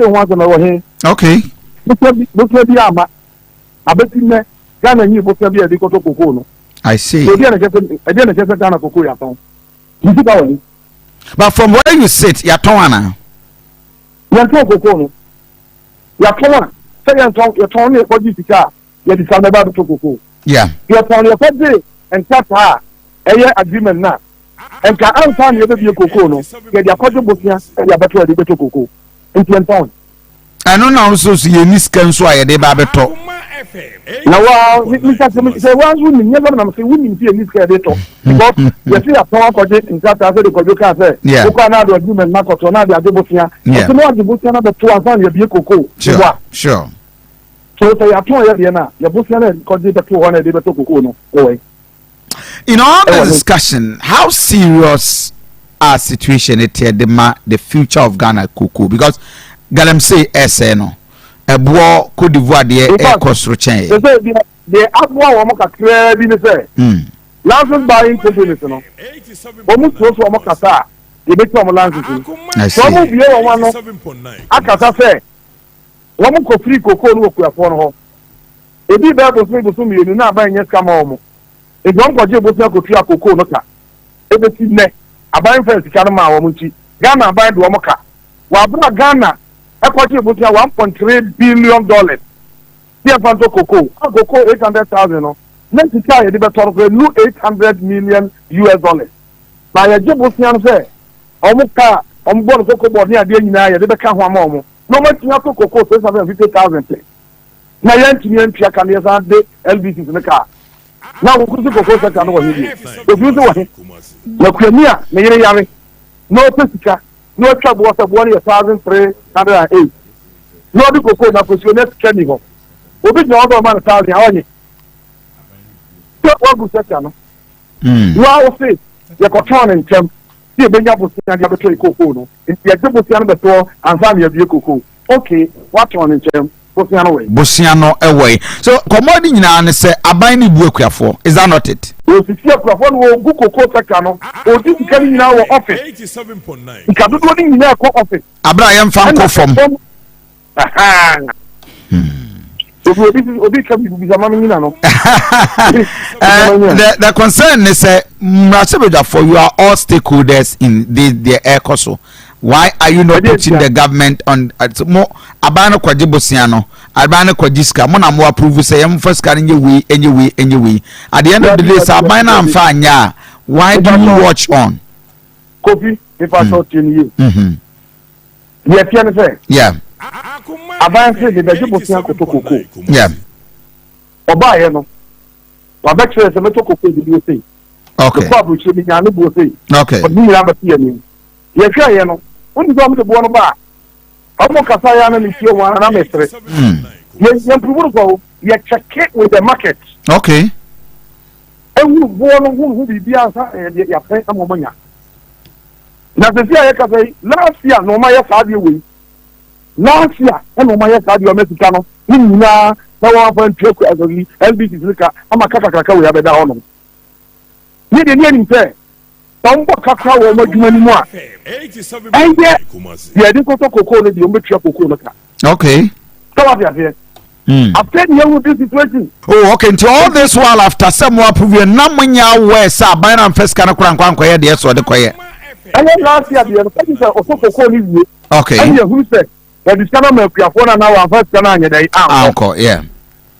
once on our hand. Okay. Look at the ama. I bet in there. Ghana, you both have the cocoa. I see. So again, I just a Ghana cocoa. But from where you sit, you're Toana. You're cocoa. You're Toana. Second talk, you're Tony, what you car. You're the son about the cocoa. Yeah. You're Tony, your birthday, and tap her. A agreement now. And can I find you a cocoa? Get your cotton book here, and you're better at the cocoa. In 10 pounds. I don't know also see any scan so I de babeto. Now, Mr. Say, one woman never know say women see any scan because you see a power project in that after the Kojoka say, yeah, Okana agreement, Makotona, the Adubosia, yeah, no Adubosia, the 2 and your cocoa. Sure. So they are 2 years now, your Busiana, because they 200 de cocoa. In all the discussion, how serious our situation is here, the future of Ghana cocoa? Because Galem say SNO. A boy Cote d'Ivoire the cost rechain. They say the Abwa Wamoka clear be say. Lances buying companies, no. Almost close to Wamoka, they make some lances. I see. So we are one of Akasa say. Wamoko free cocoa no ku afon ho. Ebi ba go free go so mi na ban yes come home. E don ko je bo se ko tua cocoa no ka. E be ti ne aban fa sika no ma wo mu chi. Ghana aban do Wamoka. Wa bra Ghana Equity was $1.3 billion. Here, Fanto Cocoa, Cocoa 800,000. No, next year, they were new $800 million. By a job was say, Omuka, board of Cocoa board near the United, they become one more. No much Cocoa 650,000. Now, Yantian Piacan, the LBC in the car. Now, we could go for Cocoa. If you do no Crimea, Nayari, no Pesica. No trouble was of 1,308. No cocoa na position Kenny ho. Obi no other man 1,000 awanye. So what go set no? You are say you go turn in term. See be nya position dia beto cocoa no. If you get position beto and sam you be cocoa. Okay, what on in term? Position away. Bosiano away. So commodity nyina ne say aban ni bu akuafo. Is that not it? O si akuafo no go cocoa sector no. O di sikani nyina wo office. 87.9. Ikadu do ni nyina ko office. Abra yam fan ko form. The concern is for you are all stakeholders in the air course. Why are you not putting the government on more abano kwa jibosiano abano kwa jiska mona mo approve say em first can anyway at the end of the day abano amfanya why do you watch on Kofi if I talk to you yes you understand yeah abano say the jibosiano kotoko yeah oba ye no wabekse se metoko ko di say okay ko abu che bi nya no bo say okay but ni ramba tie ni ye hwa ye no when you am the bono ba omo kasa ya na ni tie wa na mestre ye prove ko ye check it with the market okay ewu bono hu bibia sa ya pe amomanya na se sia ye ka say last year no ma ye sa de we last year no ma ye sa de o mesika no ni na na wa fa ntwe ko azoli LBC sika ama kaka we abeda ho no ni de ni nte Tombo kakra wo madwuma ni mu a 87 ye de koko no de o betwa koko no ka okay so what you say after the situation oh okay until all this while after some more prove na manya we say aban first kana kwankwa ye de so de koye and last year the person say koko ni wie okay and you who said that the scanner me kuafo na na wa first kana anya dai anko yeah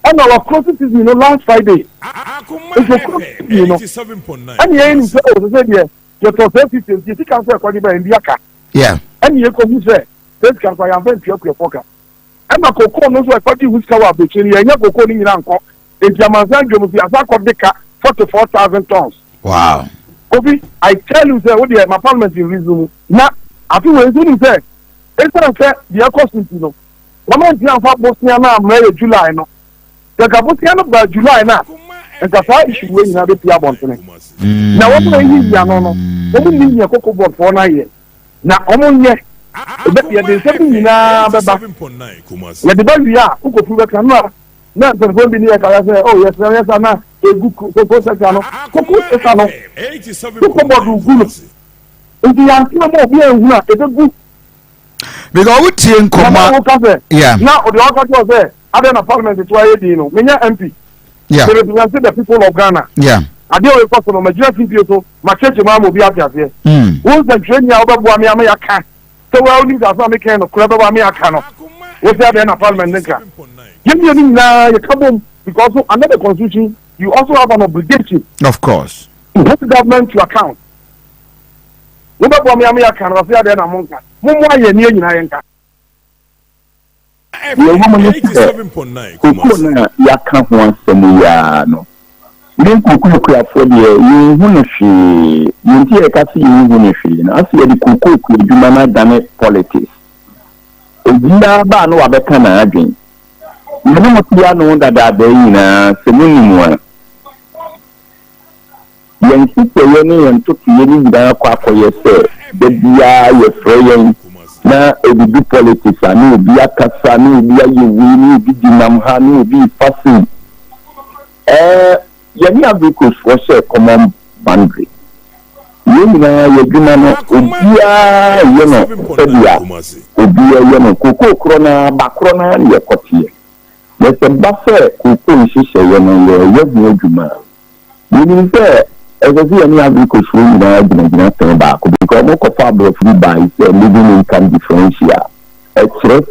and our closest is last Friday. 87.9. And you say, you to 50, you can say, yeah. And you can say, this can I am very your pocket. And my cocoa knows what party who's covered the chili, and your cocoa in Uncle. In Jamaican, you must be a sack of the 44,000 tons. Wow. Kofi, I tell you, sir, what the my parliament in resume. Now, I feel when you say, it's not fair, the costume, you know. One month, you have Bosnia now, July, no. The Gabusiano by July now, and the fire issue way in a bit of bonnet. Now, what do I use? No, only need a cocoa board for 9 years. Now, almost yet, but yet there's something in a 7.9. Let the baby are who could prove a camera. Now, the one be near, I say, oh, yes, yes, I'm not a good cocoa secano. Cocoa secano, 87 cocoa board good. If the answer more beer, it's a good. Because we team command. Yeah. Now the other was there. Other than parliament is why you know. Many MP. Yeah. They represent the people of Ghana. Yeah. I deal with person my GSP so my church man will be out here. Once the train ya over boy me aka. So we only that some kind of club over me aka no. What's there in a parliament nka. Give me na you come because under the constitution you also have an obligation. Of course. To hold the government to account. No boy me aka no say there na monka. Mo aye ni nyina yenka. 87.9 Kokona yaka ho asɛm ya no ne kokokura fo de yehu ne hwe yenti e ka se yehu ne hwe na ase de kokokura adwuma na dane politics obia ba no wabɛka na adwen ne mo tia no dada da yina se munimu a yenti se ye ne yento tie ni nyina kwa akoye se de bia ye frɛ na ebidu politics ani obi akasa ni obi ayewi ni obi dinam ha ni obi passing yemi abikos for share common boundary yemi na yedwuma no obi a ye no sebia obi ye no koko kro na bakro na ye kotie ye se ba se koko nhihye ye no ye hu adwuma yemi se as you any agricole food na back because no cofa bro free buy living income differential express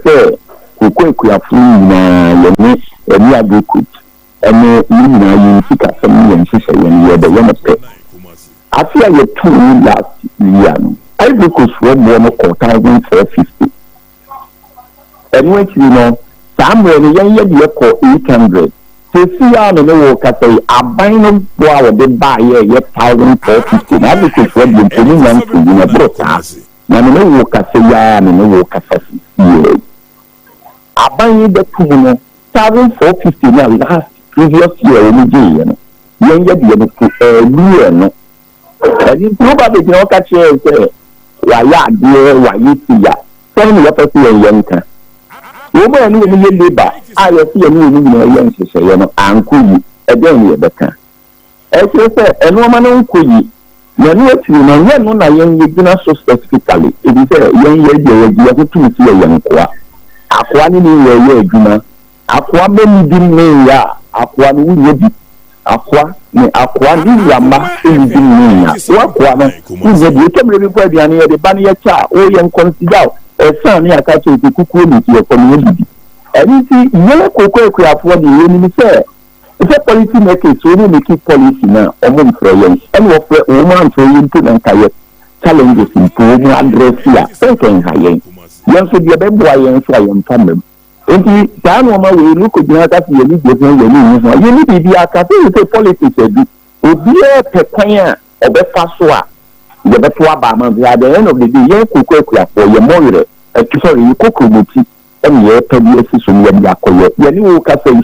ko ekuya free na any agricole and you na you fika some yen sise yen ye the one of afia ye two last year no agricole food no 1450 and when you know somewhere yen ye de ko 800 see ya no wo ka say abino bo a de buy ye 1450 na be ko for the poni nan ko na brota na no wo ka say ya no wo ka say abino de tumu no 1450 na last previous year we dey no yen ye de no and probably the oka che say wa ya de wa yi ya so no ya person yen kan woman ni ye labor ayo si ye ni na ye nhyehyɛ no ankoyi eden ye beka say eno ma no nkoyi na no atiri na ye no na ye gina so specifically it is ye ye ko tumi si ye nkoa akoa ni ye adwuma akoa be ni di ne ya akoa ni wo bi akoa ni akoa ni ya ma ni di ne ya wo akoa no wo bi kemre bi po aduane ye de ba ne ye cha o ye consider son ni aka che kuku ni ti ko ni bi ani ti ye koko ekuafo de ye ni se se policy make so ni make policy na omo mfreyen and wo fre o man mfreyen to na kaye challenges in to ni address ya se ken hayen yen so de be bo ayen so ayen famem enti ta no ma we ni ko gina ka ye ni je fun ye ni bi aka se politics e bi obi e pe kwan a obefa so a ye be to aba man at the end of the day ye koko ekuafo ye moire sorry you koko muti and ye pebi esi so ye bi akoye ye ni wo ka say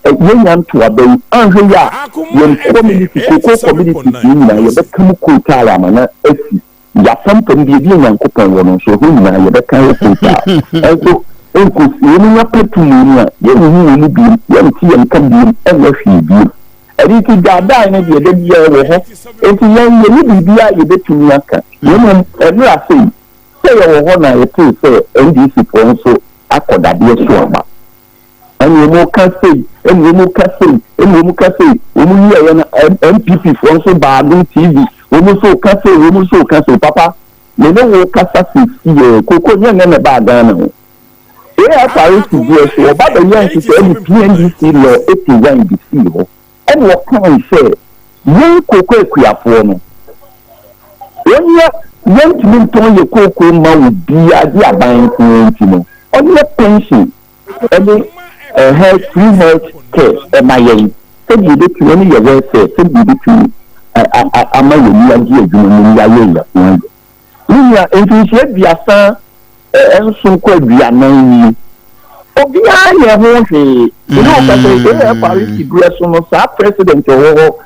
ye nyan to abai anhwe ya ye community koko community ni na ye be kam ko tala mana esi ya sampem bi nyan ko pon wono so hu na ye be kan ko ta enko ye ni ya petu ni ya ye ni bi ye ti ye kan bi en ye hwi bi eri ti dada ni de bi ye wo ho enti ye ni bi ya ye betumi aka ye mo enu asei say wo na e to say NDC for so akodade so aba enu mo ka say omu ye na MPP for so baadu TV omu so ka say papa me no wo ka sa si koko nye na ba Ghana ho e afare si bi so ba da yan si say NDC law 81 BC ho and wo kan say ye koko ekuafo no onye yentumi ton ye koko ma wo bia di aban ko ntino onye pension any health care ma yen se bi de tu ni ye we se bi de tu ama ye ni agi adwuma ni ya ye ya ni ya entisi bia san enso ko bia nan ni obi a ye ho hwe ni o ka se e Paris Igreso no sa president wo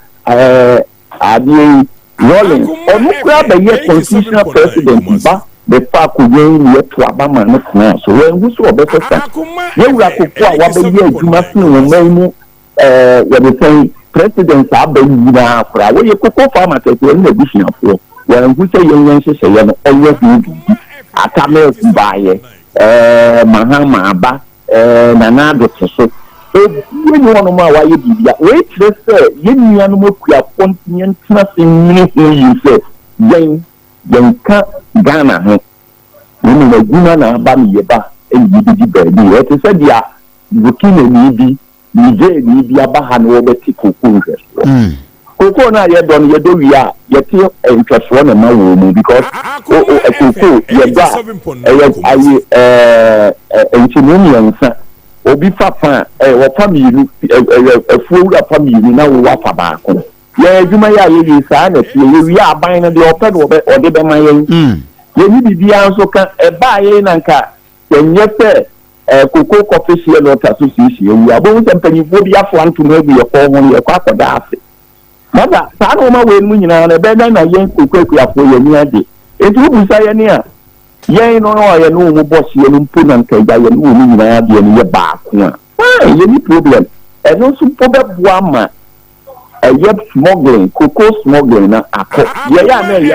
adi rolling omukura be ye constitutional president ba the fact we ye to abama no kan so when we so obefesa ye wura kokko a wa be ye adwuma fi wo manu we be say president aba yina akura we ye kokko farmer te we na bishop when we say ye hyehyɛ no always need Atame Baye, Mahama Aba, Nanado Teso. When you want to know why you did that, wait, let's say, you know, we are continuing nothing you say, then can't Ghana, when the woman are Bami Yaba, and you did baby. It said, yeah, Burkina Nibi, Niger, Nibi, Abahan, over Tico. Cocoa na ye don ye do we are ye ti interest one na wo because cocoa ye ba engineering sa obi papa wo family fuura family na wo wafa ba ko ye adwuma ya ye sa na ti ye wi aban na de ope do be ode be man ye ni bibia nso ka e ba ye na nka ye nyese cocoa coffee share not association ye abo nse mpanyifo bi afo anto na bi ye ko ho ye kwa akoda afi Mother, Sanoma when we are a better than young cocoa for your near day. It will be say near. Yea, no, I know boss you and put on by your woman in your back. Any problem. And also put up one a yet smuggling, cocoa smuggling. Yeah,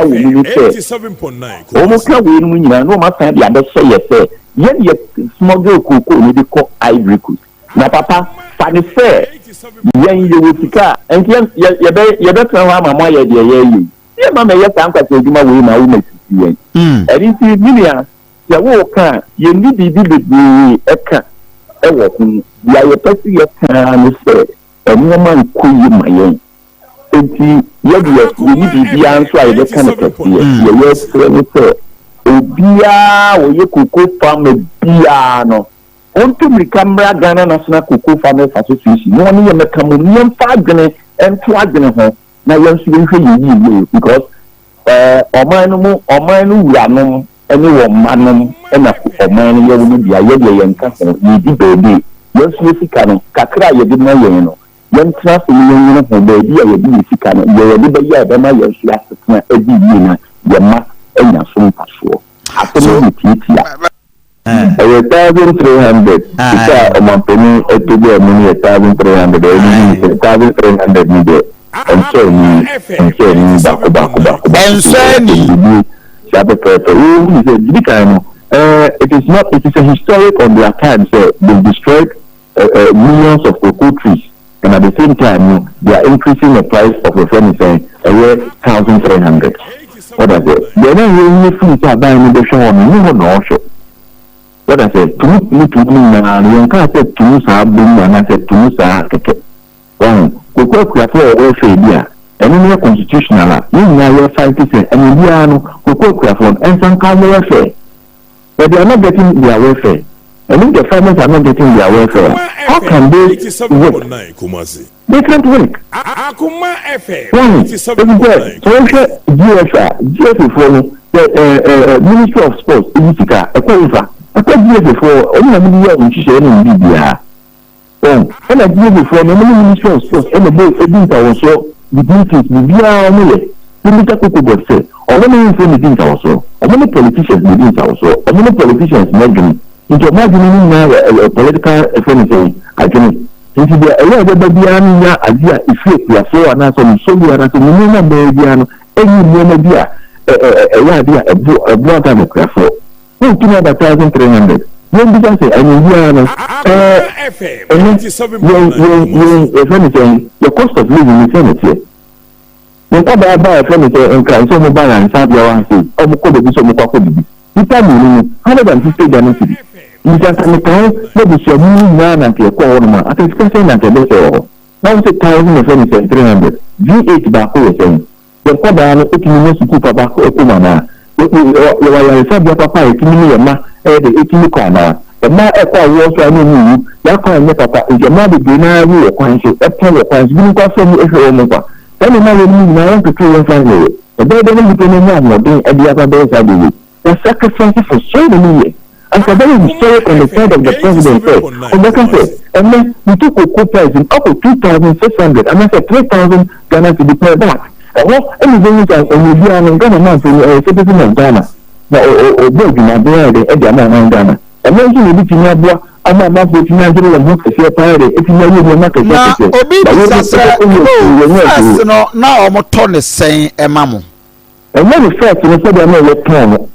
woman say 87.9. Almost a win when you know my family, I don't say yes, yet smuggle cocoa with the cock ivory cook. Now, Papa, funny fair. Yen you will car and you better have my mother, dear. Yeah, Mamma, yes, I'm going to do my way, my woman. And if you mean, you walk, you need to be a cat. I walking, you are a person your time, said, and woman cool you my own. And yes, you need to be answered the kind of thing. Yes, say, oh, dear, you could go from a piano. Onto me camera Ghana National Cocoa Farmers Association. No one may come in 5 guineas and 2 guineas. Now you're you because Omanu Yanum, anyone manum, and a man you will be a year and castle, you did baby. You're Sicano, Kakra, you did not know. Young trust in your baby, you did Sicano, you're a little year, then I was last a dinner, your ma and your son patrol. Absolutely. 1,300. Kita omampeni itu dia muni 1,300. Ini 1,300 ni dia. Enseni baku. Enseni. Siapa kata? Jadi kan, it is a historic on their time. So they destroyed millions of cocoa trees, and at the same time, they are increasing the price of the furniture. 1,300. What is it? They don't really feel that buying the show on no show. What I said, to me, you can't say to Sa Boom, and I said to Sa Keke. One, we work with a welfare here, and in your constitutional, you know, 5%, and in Diano, we work with and some kind of welfare. But they are not getting their welfare. And if the farmers are not getting their welfare, how can they work? They can't work. One, GFA for the Ministry of Sports, Itika, a qualifier. I thought years before, only a million in Libya. And I did before, the Ministry of Sports, and the boat, a bit also, the duties, Libya, the Mita Coco got said, or many things also, or many politicians within also, or many politicians imagining, into imagining now a political affinity, I can. Into the area of the Biana, idea, if you are so, and as on so, you are as a minimum Biano, any media, a blood democrat. Who can have 1,300? When did I say, I mean, the cost of living is sanity. When I buy a furniture and cry so mobile and Sabia and say, oh, Moko, so Moko, you tell me, 150 density. You can tell me, maybe your man and your corner, I can explain that a little. Now it's 1,000 of furniture 300. V8 back over saying, the father, putting in the super back over. You are a papa, it's me, ma, it's me, corner. The ma echo was I knew you, can't papa, is your mother dinner, you are quite a tell your points, you got some issue over. Tell me, I want to kill your family. The baby didn't be any at the other days I do. The sacrifices for so many years. And for very mistake on the side of the president said, and like I said, and then we took a coup price in up to 2,600, and I said 3,000 Ghana to be paid back. Anything you can, and you are in Ghana, citizen of Ghana. Or build in a brand at the amount of Ghana. And then you will be in a book, I'm not putting a little book to see a pirate, if you know you're not a now I'm a ton is saying a mammal. And then the fact, you said, I know what time.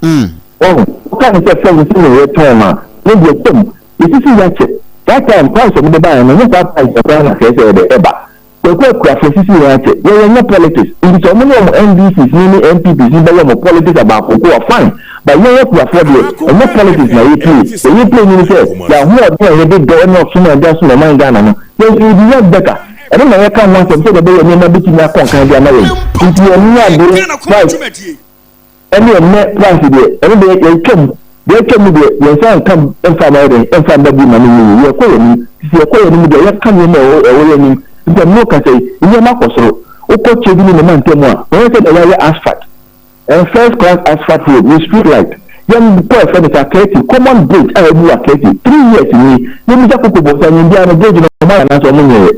Oh, what kind of section is in the time? Maybe a thing. This is that time price of the buy and not that price of Ghana the EBA. The quick craft is ratchet. There are no politics. In the minimum NDCs, many MPPs, in the politics about who are fine. But you have to afford it. And not politics now you play. The you play you say, yeah, who are there, they don't know sooner and just no mind Ghana. Yes, it will be not better. I don't know, I can't want to say the day and never between your conquer their marriage. If you are not price, any net price, every day they come. They came with your son come and find out and find out money. You're calling me. You're calling me. You're coming away. The milk I say, you're not also. Oko changing in the man temwa. When I said the asphalt and first class asphalt road with street light. Young boy for the Kaketi, common bridge, I will do 3 years in me. You need to put on Indiana bridge in the man as a money.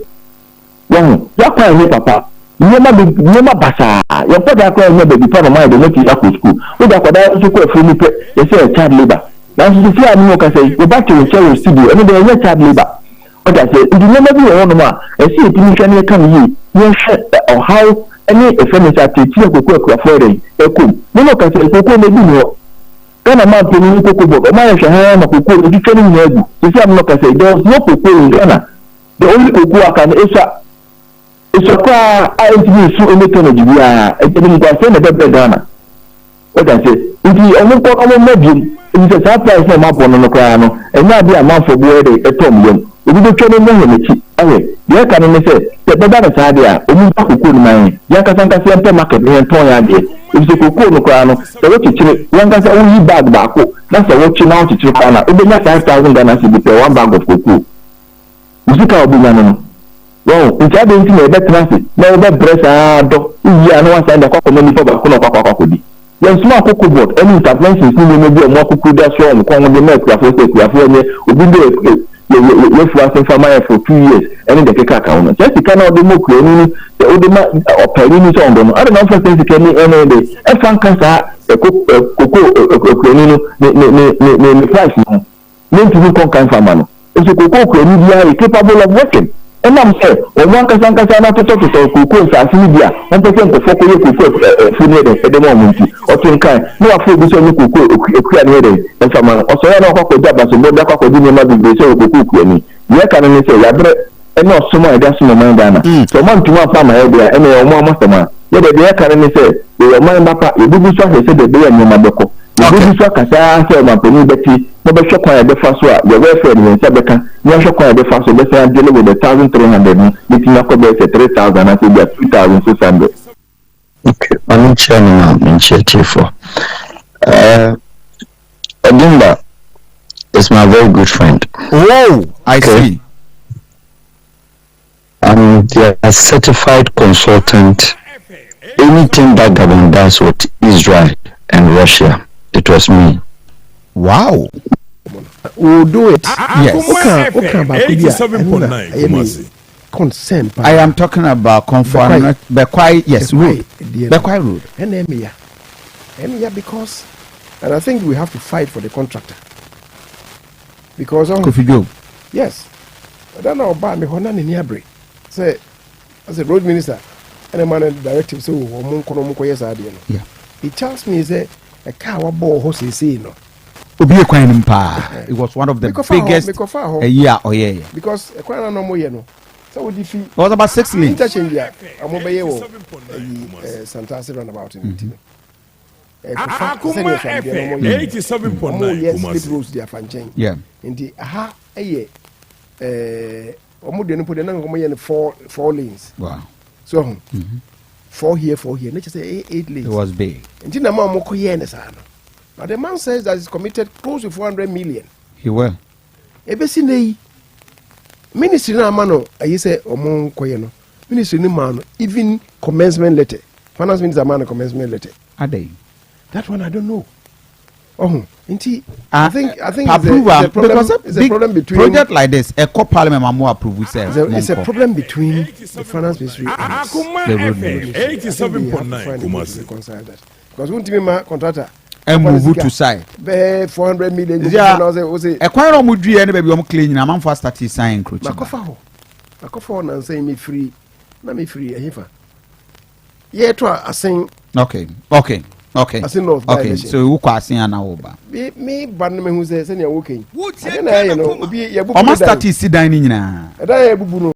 Young, you're crying me, papa. Never basa. Your father called me before my the next year school. With a father to go for me, they say a child labor. Now, if you are new, I say, go back to your cherry studio, and they are child labor. But I say, if you never be a woman, I see it in the come here. You share or how any furniture to teach you to cook for them. A cook. No, I say, cocoa may be more. Can a man pay me cocoa book? My shaham of cocoa is telling you. You say, I'm not, I say, there's no cocoa in Ghana. The only cocoa I can is it's a car I introduce so energy. We are a better Ghana. What I say, if you only talk about medium, it's a surprise no map on the crano, and not be a month for boy a tom. If you don't know him, okay, the economy says, the better idea, only talk with mine. Yakasanta Center Market and Toya day. If the cocoa no crano, the watch one gets only bag back. That's a watching out to Chicana. It be not 5,000 Ghana to be one bag of cocoa. Music will be none. Well, which I didn't know that traffic. No, that breast, you are no one side the cocoa money for Bakuna. When small cocoa board, any interventions, you may be a more cocoa dash from the milk, you have to you've worked for my for 2 years, and in the cacao. Just you cannot be more clean, the old opinion is on them. I don't know for things you can any day. And some cancer, a cocoa cleaning, the price now. Mean to be conquered for man. It's a cocoa cleaning, capable of working. And I'm saying, when one can not to talk to cocoa, as media, 1% of cocoa at the moment, or to kind, no food is only cocoa, created, and some also I know cocoa job as a mother cocoa didn't know the so cocoa. You can say, and not so much that's no man. So, one to one farmer area, and a more master man. Yet the can say, they are my papa, you do so, they said the day and your mother. You do so, I say, my penny Betty. No, but shock the first one, the welfare in Sabeka, no shock the first one, let's say dealing with the 1,300, meeting up about 3,000, I think that's 2,600. Okay, I'm chairman initiative for Odimba is my very good friend. Whoa, I see. I'm a certified consultant. Anything that government does with Israel and Russia, it was me. Wow. We'll do it. Yes. Okay, consent. I am talking about conformity. Bekwai, yes, road. Bekwai road. And Emia because, and I think we have to fight for the contractor. Because Kofi Joe. Yes. I don't know about me. Honan in Yabre. Say, as a road minister, and a man directive, so yeah. He tells me, say, a car ball horse is saying no. It was one of the biggest because a crown no more no. So we defeat. It was about 6 lanes. Interchange ya. I'm obey Santa roundabout in it. 87.9. Yeah. Indeed, aha, almost didn't put another 4 lanes. Wow. So 4 here, 4 here. Let's say 8 lanes. It was big. And then the but the man says that he's committed close to 400 million. He will. Ebesine ministry na mano ayi say omon koye no. Ministry ni man even commencement letter. Finance minister man commencement letter. Are they? That one I don't know. Oh, inti I think it's a problem between project like this. A co-parliament mamu approve say. It's a problem between the finance ministry and the road ministry. 87.9. Because won't me ma contractor and move to side. 400 million. Yeah. A quite a mood and baby cleaning. I'm on fast at his sign. Makofa and say me free. Let me free a heifer. Yeah, try a saying. Okay. Okay. Ase North by Okay. election. So who kwasi ana oba? Me ban me hu say na woken. Ade na ye no obi ye bubu. Almost start is dan ni nyina. Ade ye bubu no.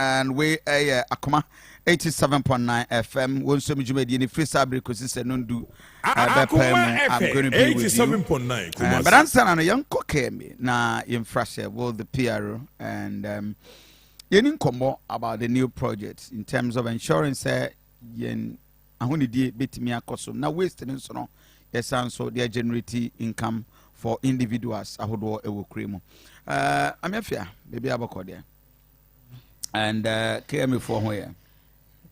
and we akoma 87.9 FM. Won so mjume di ni free sabre ko sise nondu I'm going to be with you. 87.9 but answer na young kokemi na infrashe will the PRO and yen komo about the new project in terms of insurance yen ahuni di betimi akoso na waste nso no yes so they generate income for individuals ahodo ewo kremo amefia baby abako there and KM for here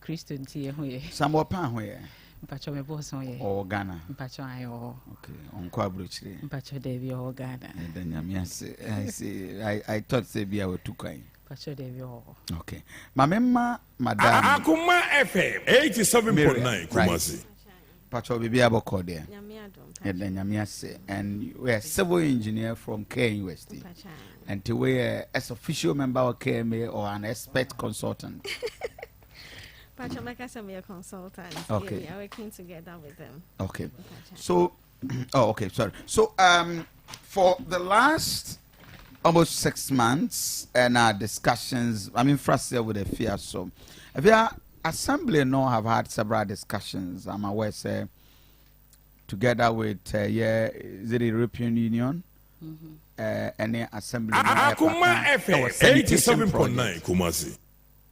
Christian tie ho ye sambo pa ho ye mpacho me boss ho ye o Ghana mpacho ayo okay onko abrochire mpacho Devi o Ghana then I say I thought say be our tukai mpacho Devi o okay mamema madam Akuma FM 87.9 Kumasi Pacho baby abako there and then Yamiase and we are civil engineer from K University and to we as official member of KMA or an expert consultant. Pacho, like I said, we are consultants. Okay. We are working together with them. Okay. So, okay, sorry. So, for the last almost 6 months and our discussions, I mean, first year with the fear, so if you are assembly now have had several discussions, I'm aware, say, together with is it the European Union? Any assembly. Akuma FM 87.9 Kumasi.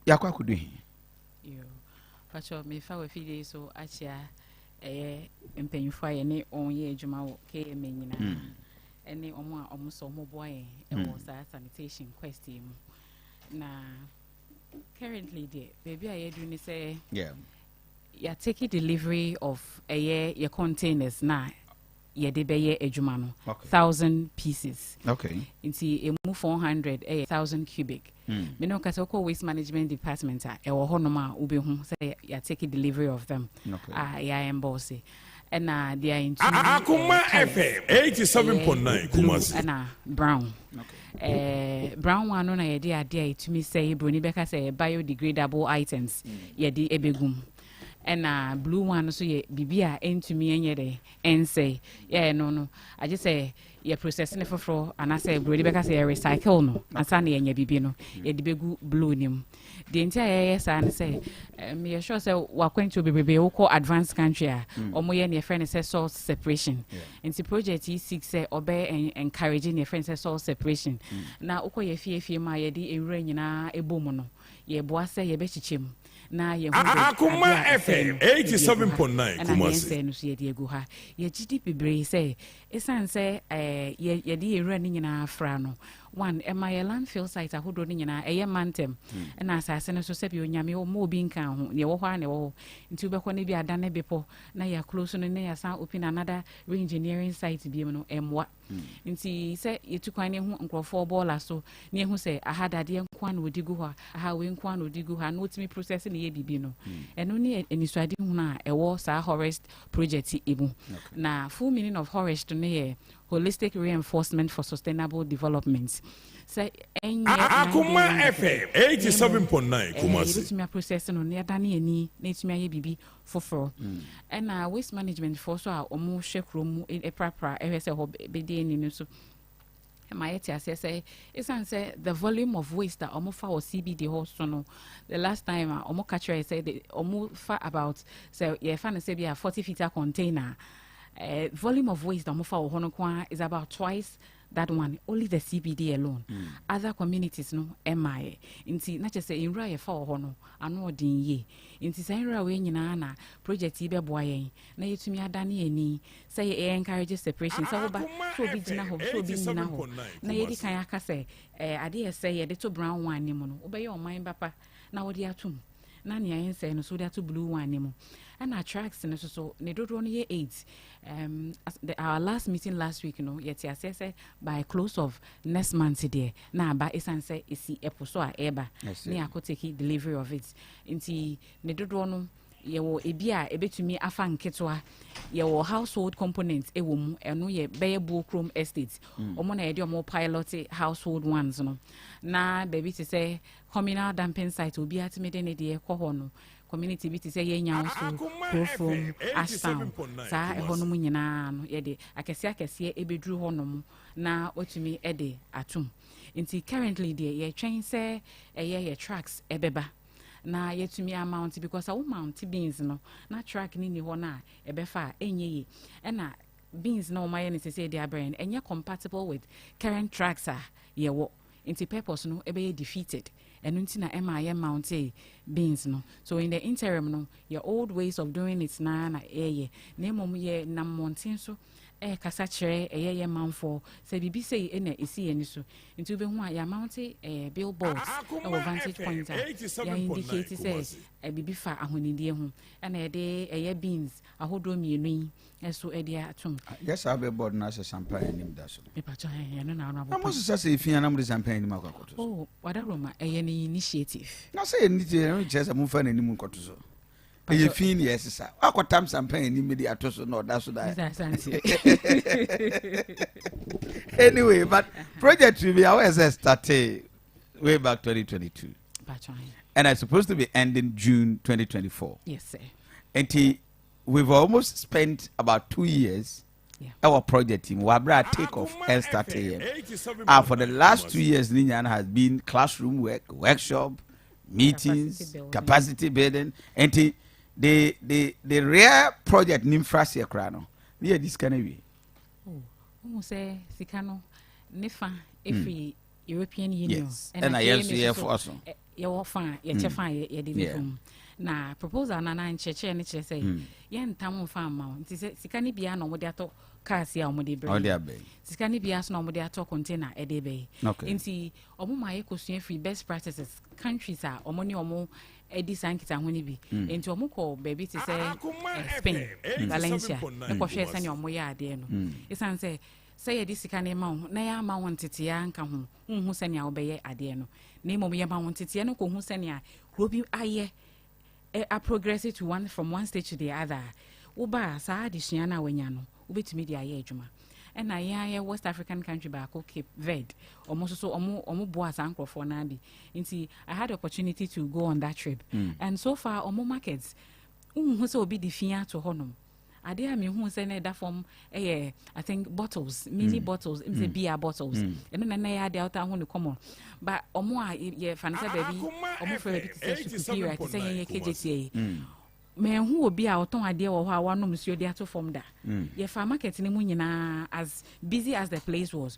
Yakwa could do he. Pacho me fa we fide so achia mpanyufo aye ne onye adwuma wo KM nyina ene omo a omo so omo boy was sanitation question mu na currently there baby I do ni say ya take delivery of your containers na ye de be ye adwuma no 1,000 pieces okay inti emu 400 1,000 cubic me no kasa ko waste management department e wo hono ma ubehu say ya take delivery of them ya emboss and they are into Akuma FM 87.9 Kumasi and brown brown one no na ye de ade to me say broni beka say biodegradable items ye de ebegum and blue one so ye bibia entumi enye de ense no I just say ye processing for and I say brody beka say recycle no asana ye nya bibi no ye de begu blue nim the entire yes and say me sure say wakwentu bebebe wo ko advanced country omo ye ne friend say source separation into project E6 say obe encouraging your friend say source separation na uko ye fie ma ye de ewura nyina ebom no ye boa say ye be chichem na ye Akuma FM 87.9 Kumasi no so ye de egu ha ye gidi bebre say esan say ye de ewura ni nyina afra no one my landfill site ahodo ni nyina eye mantem na asase no so se bi onyame o mo bi nkan ho ne wo hwa ne wo nti be ko ne bi adane bepo na ya close no ne ya san open another re-engineering site bi no emwa nti se yetukwan ne ho nkrofo bola so ne hu se ahadade nkwa na odigu ha aha we nkwa na odigu ha no timi process ne ye bibi no eno ne enisuade hu na ewo sa forest project ebu na full meaning of forest ne ye holistic reinforcement for sustainable development. Say Akuma FM 87.9 Kumasi. It's me process no near Dani any needs me a bibi for and waste management for so omo shek room in a proper bedi ni so my etia say say the volume of waste that omo fa or CBD host no the last time omo catcher I said omo fa about so yeah fan say be a 40 feet container volume of waste that omo fa or is about twice that one, only the CBD alone. Other communities no MI. Inti na say in ra fa hono ano odin ye. Inti say ra we nyina na project ibe boa yen. Na yetumi adane ani say e encourage separation. So oba so bi gina ho, so bi nyina ho. Na yedi kan aka say ade say ye de to brown one ni mo no. Oba ye oman papa na wodi atum. Na ne yen say no so de to blue one ni mo. And our tracks and so ne do no ye 8 our last meeting last week yet say by close of next month there na ba esan say isi eposo a eba ne akoteki delivery of it nti ne do no ye wo ebi a ebetumi afa nketwa ye wo household components e wo mu eno ye beye Chrome estate omo na ye de omo pilot household ones no na baby to say communal dumping site obi atime de ne de ekwo no community bit say yenya so from Asante sa e hono mu nyina no ye de akese ebeduru hono mu na otumi e de atum nti currently the train say your tracks ebeba na yetumi amount because I mount beans no na track ni ho na ebefa enye na beans no my ne say their brain enye compatible with current tracks yewo nti purpose no ebe defeated enu nti na MIM mount beans no so in the interim no your old ways of doing it na na mom ye na mountain so kasa chere ye manfo say bibi say na esi eni so nti ube hu ya mount billboards or vantage point ya indicate say bibi fa ahonidie hu na ye de beans ahodo mienu eso e de atom yes I be board na champagne nim da so me pa cha ye no na na mo so say fia na mo de champagne nim akwakoto oh wada roma ye ni initiative na say ni je no che say mo fa na nim nkoto so ye fin yes sir akotam champagne nim de atoso no da so da anyway but project will be ours started way back 2022 and it's supposed to be ending June 2024 yes sir and we've almost spent about 2 years our project team wabra take off and start here for the last 2 years Linyan has been classroom work workshop meetings capacity building and the rare project nimfrasi ekrano near this can be who say sikano nefa every European Union and I am here for us you fan ye fan ye de na proposal na ncheche ne che say ye ntam fan ma nti se sikani bia no mo de ato cars ya mo de bre sikani bia so no mo de ato container e de be nti omo ma ye kosua free best practices countries are omo ni omo edi sankita ho ni bi nti omo ko baby ti say Spain Valencia ne ko hwe se ne omo ya ade no isan say say di sikani ma na ya ma won tete ya nka ho hu se ne obeye ade no na mo ye ma won tete no ko hu se ne robi aye a progress to one from one stage to the other uba sa adisua na wanya no ubetumi dia ye adwuma and na ya West African country ba ko Cape Verde almost so omo boa sankrofo na bi nti I had the opportunity to go on that trip and so far omo markets hu se obi di fia to honom ade a me hu se na da form I think bottles mini bottles say beer bottles and na ya de out ho no common but omo a ye fanisa baby omo for ready to say superior to say ye KJTA me hu obi a oton ade wo ho a wanom suo de ato form da ye fa market ni mu nyina as busy as the place was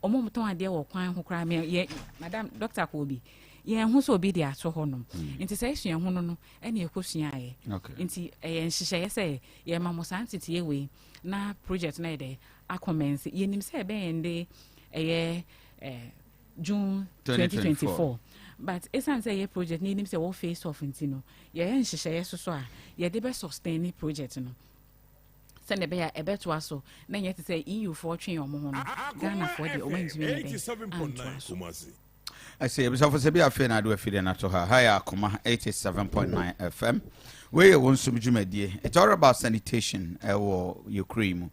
omo moton ade wo kwan ho kra me ye madam Dr. Kobi ye hu so obi de ato ho no nti say sua hu no ene ekosua ye nti ye nhihye ye say ye ma mo santete ye we na project na de a commence ye nim say be ende June 2024 but esan say ye project ni nim say wo face off nti no ye nhihye so a ye de be sustain project no send be ya ebeto aso na ye te say EU for twen omo ho no Ghana for the omantumi be I say we for say be afi na do afi na to ha higher akoma 87.9 FM we won sum dwumadie it's all about sanitation Ukraine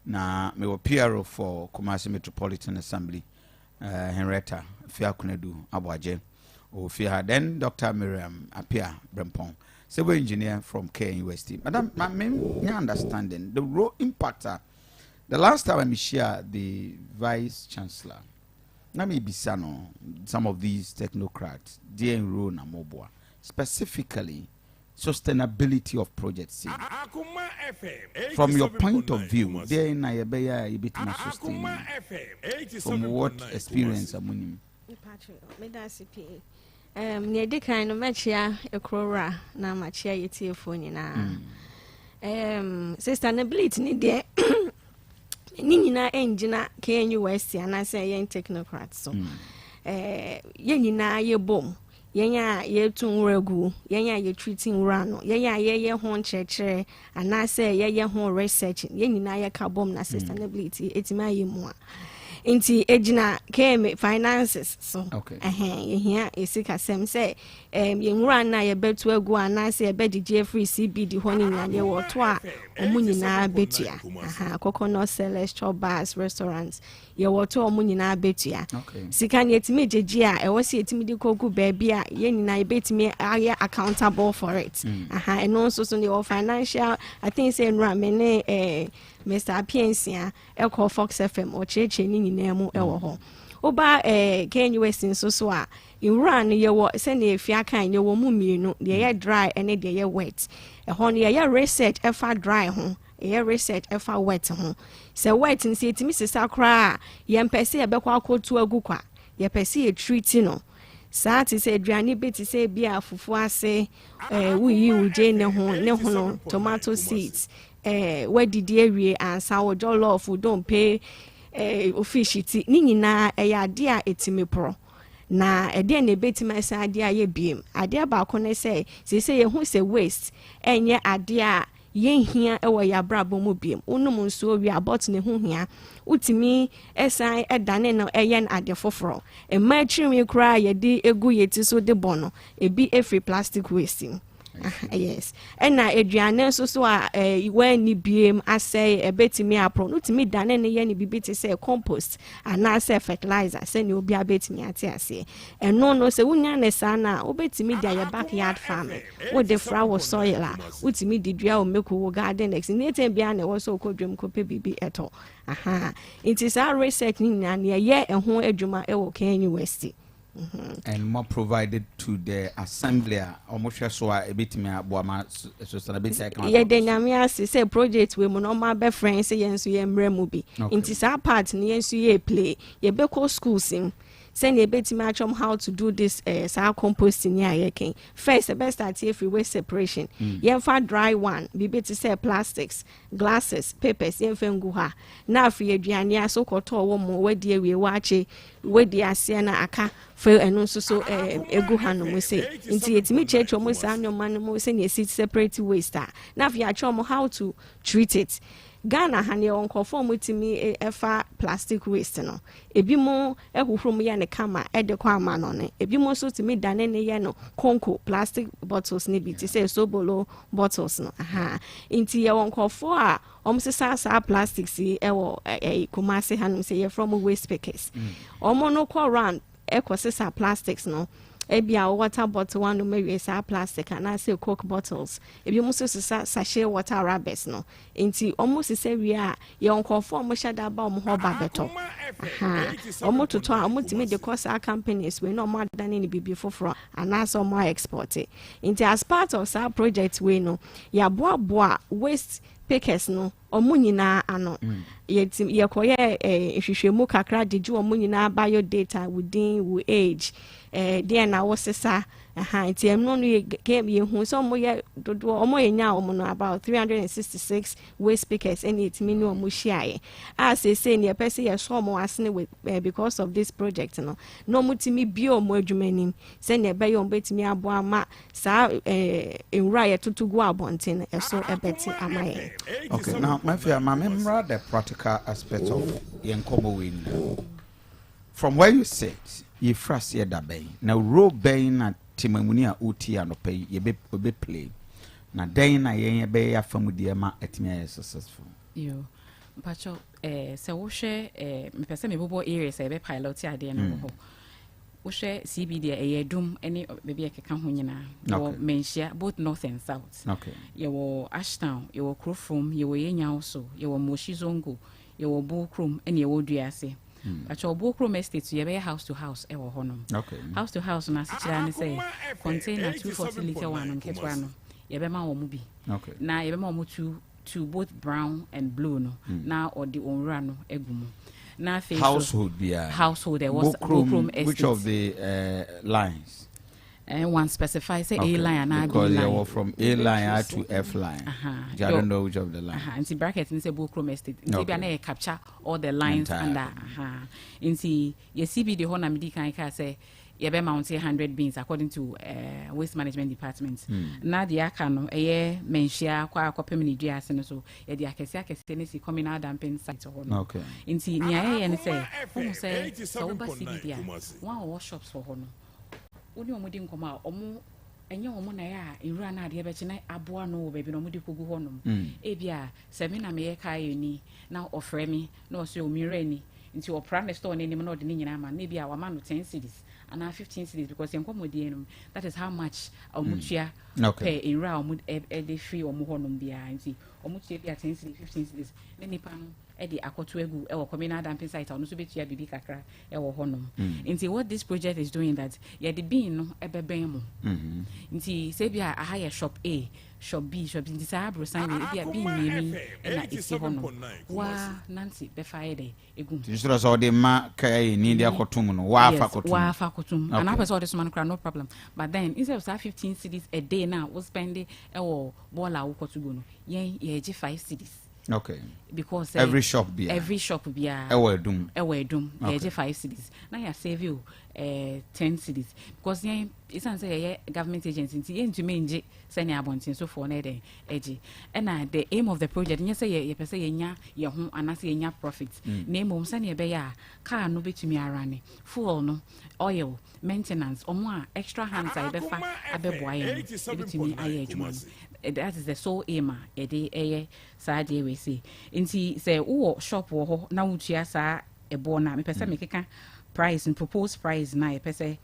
na me wo PRO for Kumasi Metropolitan Assembly Henrietta Fiakunedu Abwaje Ofia then Dr. Miriam Apia Brempong civil engineer from KUST. Madam, my understanding the role impactor. The last time I share the vice chancellor, Nami Bisano, some of these technocrats, dear role na mobwa, specifically sustainability of projects. From your point of view, there in Ayabeya a bit more sustainable. From what experience amunim? Near the kind of matchia a crora na machia yeti phone na sustainability ni de nina engina KNUST and I say yen technocrats so yenina ye bom yenya ye tun regu yenya ye treating rano yenya ye ho chechere and I say ye ho research yenina ye ka bom na sustainability etima ye mu inti ejina km finances so here isika sem say yenwura na ye betu egu anase ye be DJ free CBD ho ni nyane wo to a omu nyina betua coconut celestial bars restaurants ye wo to omu nyina betua sika ni etimi jeji a e wo se etimi di kogu baby a ye nyina betimi aye accountable for it and also so the financial I think say nra me ne Mr. Apiensia Echo Fox FM or Cheche ni nyina mu e wo ho oba Kenya West nso so a nwura no ye wo se na efia kan ye wo mu mienu de ye dry ene de ye wet ho no ye research efa dry ho ye research efa wet ho se wet nsi etimi sesa kra ye mpese ye bekwa akotu agu kwa ye pese ye treat no saa ti se aduane bi ti se bia fufu ase wuyi wuje ne ho no tomato seeds wadidi awie ansa wo jollof don pay fish ti ni nyina ya ade a etimepro na ede na betima sa ade a ye biem ade ba ko ne se ye hu se waste enye ade a ye hia ewo ya brabo mu biem unum nso wi abot ne hu hia utimi esan edane no eyen ade foforo ma chiwi kra ye di egu yeti so de bono ebi every plastic waste. Yes. And na aduane so a when ni biem asay ebetimi apro no timi dane ne ye ni bibiti say compost ana say fertilizer say ni obi abetimi ate ase eno no say wunya ne sa na obetimi dia your backyard farming wo de flower soil a utimi di dua o meku wo garden next ni etem bia na wo so kodwem ko pe bibi eto it is our research ni na ye ehun adwuma e wo Kenya West. And more provided to the assembly almost so a bit me aboama sustainability yeah the nyamia say project we mo normal be friends say yenso ye mre mu bi inti sa part ni yenso ye play ye be ko schools in send a bit match on how to do this soil composting here ken first the best start here free waste separation ye fa dry one be bit say plastics glasses papers ye fa ngu ha na free aduane aso koto wo mo wadi awie wache wadi ase na aka fa enu so egu ha no mo say nti yetimi church mo say anyoma no mo say na separate waste na free achom how to treat it. Ghana hane onkofo mutimi efa plastic waste no ebi mo ehuhrum ye ne kama ede kwa ama no ne ebi mo so timi dane ne ye no konko plastic bottles ne bi ti say sobolo bottles no inti ye onkofo a omsesa sa plastics ewo Kumasi hanum say ye from waste pickers omo no ko round ekosesa plastics no ebia water bottle one no me say plastic and I say Coke bottles ebi mo so sachet water rubbers no enti almost say we a ye onkofo mo shada ba mo ho ba beto omo toto omo timi de cost our companies we no more than any bibi foforo and also more export it enti as part of our project we no ya boa waste pickers no omo nyina ano ye koye hwehwemu kakra de ju omo nyina bio data within we age there na wosesa nti em no game ye hu so mo ye dodo omo yenya omo no about 366 waste pickers and it mean omo hia as say ne person ye so omo asne with because of this project no mutimi bio omo adwumanim say ne be ye omo betimi abo ama sa enwura ye tutugu abonten eso ebeti amaye. Okay, now my fear remember the practical aspect of yenkomo win. From where you sit ye frase ye da bay now ro bay na timamuni a uti anope ye be play na den na ye be ya famudie ma etime successful yo pacho se wo hwe me pese me bobo areas e be pilot ade na ho wo hwe CBD e yedum ene bebe e keka ho nyina wo menhia both north and south. Okay, ye wo Ashtown ye wo Krofrom ye wo Yenyawo ye wo Moshizongo ye wo Bukrom ene ye wo Duase actually Bokrom estate ye be house to house e wo honom. Okay, house to house na sichira ne say container 240 liter one nketwa no ye be ma wo mu bi. Okay, na ye be ma wo to both brown and blue no na or the onra no egumu na face household there was Bokrom estate. Which of the lines? And one specifies say A line and because B line. Because you were from A line to F line. I don't know which of the line. In the bracket, in the Bokrom estate, they capture all the lines under. In the CBD, the Honda Medica say, you be mount 100 bins according to waste management department. Now the akano a year menshia kwa copy dias and so the acacia can coming out dumping site or no. Okay. In the near and say, so CBD, one workshops for honor. Uni omudi nkoma omo enye omo na ya enwura na ade bechi na aboa no baby no omudi kogu honum ebia se me na me ye kai ni na ofre me na oso omire ni nti opra na store ni na ode ni nyina ma na ebia wa ma no 10 cedis and 15 cedis because enkomodi enum that is how much omutua per enwura omud e dey free omo honum bia nti omutua bia 10 cedis 15 cedis na nipa no edi akoto egu e wo communal dumping site ono so betua bibi kakra e wo honom nti what this project is doing that ye de bin no ebeben mo nti se bia aha ye shop A shop B shop nti sa abro sign we bia bin mienu na esi honom wa nancy be faide egu nti so de ma kai ni dia kotum no wa fa kotum and I person this man no problem but then instead of 15 cedis a day now we spend e wo bola wo kotugo no ye 5 cedis. Okay. Because every shop be edum ye 5 cedis. Now you save you 10 cedis because it's say government agency into menje send abontin so for na dey eji. And the aim of the project you say ye pese ye nya ye ho anase ye nya profit. Na emom sane be ya car no betumi arane fuel no oil maintenance omo a extra hands I be fa abeboa ye betumi aye adwuma. That is the sole aim eye saade we say nti say wo shop wo ho na wutua sa ebo na me pese me keka price and proposed price na e pese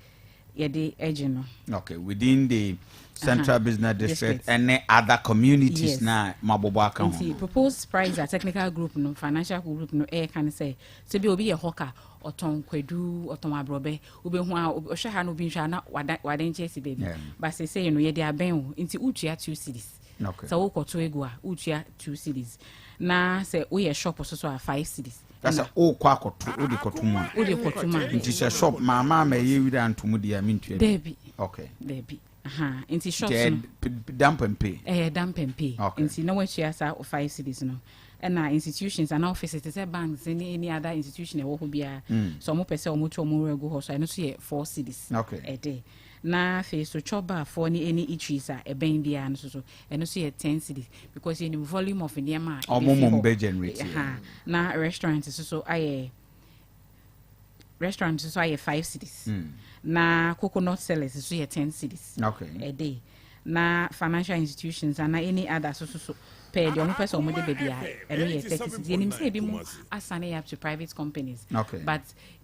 ye de edge no. Okay, within the central business district and other communities na mabobo aka ho. Proposed price a technical group no financial group no e kan say se bi obi ye hoka oton kwadu oton abrobe obi hu a ohwe ha no bi nhwa na waden chesi baby but say no ye de aben o nti utua 2 cedis. Okay. So wo koto egu a utua 2 cedis na say we ye shop so a 5 cedis. That's a o kwa koto o de kotuma nti se shop mama ma ye wi antomu dia mintua debi. Okay, debi nti shops dump and pay nti na watua sa 5 cedis no and institutions and offices say banks any other institution e wo ho bia so mo pese o mo to mo regu ho so no so ye 4 cedis a day na face so choba for any eateries a ben bia no so no so ye 10 cedis because in the volume of niema omom be generate na restaurants so aye 5 cedis na coconut sellers so ye 10 cedis a day na financial institutions and any other so pay the only person with the baby and we 30 cedis and him say be mo assign up to private companies but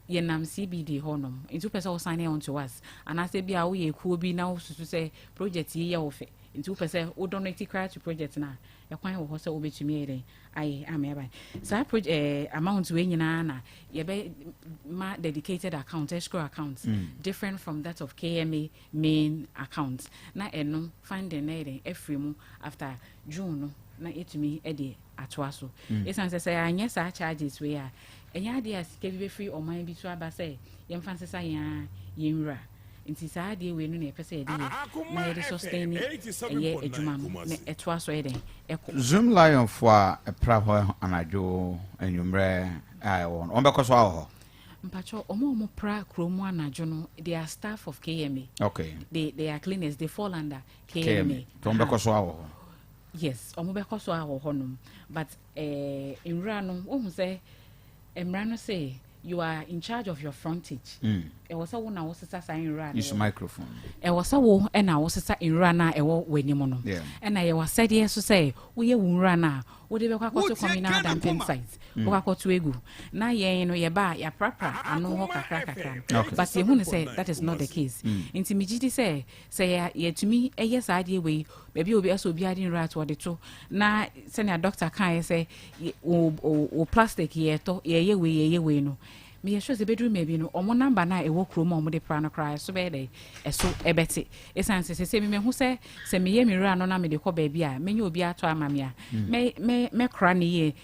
yenam CBD honum into person sign on to us and I say bia we ku bi na so say project ye ofe into person o donate credit to project na e kwan wo say obetumi eden ai ameba so project amount we nyina na ye be ma dedicated account escrow account different from that of KMA main account na eno funding na eden efremu after June no na etumi e de atoa so esan say anya sa charges we a enya de asike bi free o man bi so aba say yem fan sesa ya yenwura nti saa de we no na pese ye de na ye de sustain ye adwuma no na etoa so ye den Zoom Lion for a praho anajo enwumre ai won on be ko so aho mpacho omo pra kromu anajo no they are staff of KMA. Okay, they are cleaners, they fall under KMA. To be ko so aho yes omo be ko so aho honum but enwura no ohun say emrano say you are in charge of your frontage. E was a na wo sesa sign run. Use microphone. E was a wo e na wo sesa in run na e wo wenimo no. E na ye was said yes so say wo ye wo run na wo de be kwa to communal dumping site. Wo kwa to egu. Na ye no ye ba ya prapra anu ho kakra. But ye hu say that is not the case. Nti mi gidi say ye tumi e yes ade we baby obi aso obi ade rat wo de to na senior doctor kan say o plastic ye to ye we no me sure say bedroom maybe no omo number na e wo krom omo de pra no cry so be dey eso ebeti esan se me hu say me ye me ra no na me de ko ba bi a menye obi ato amame a me kra ne ye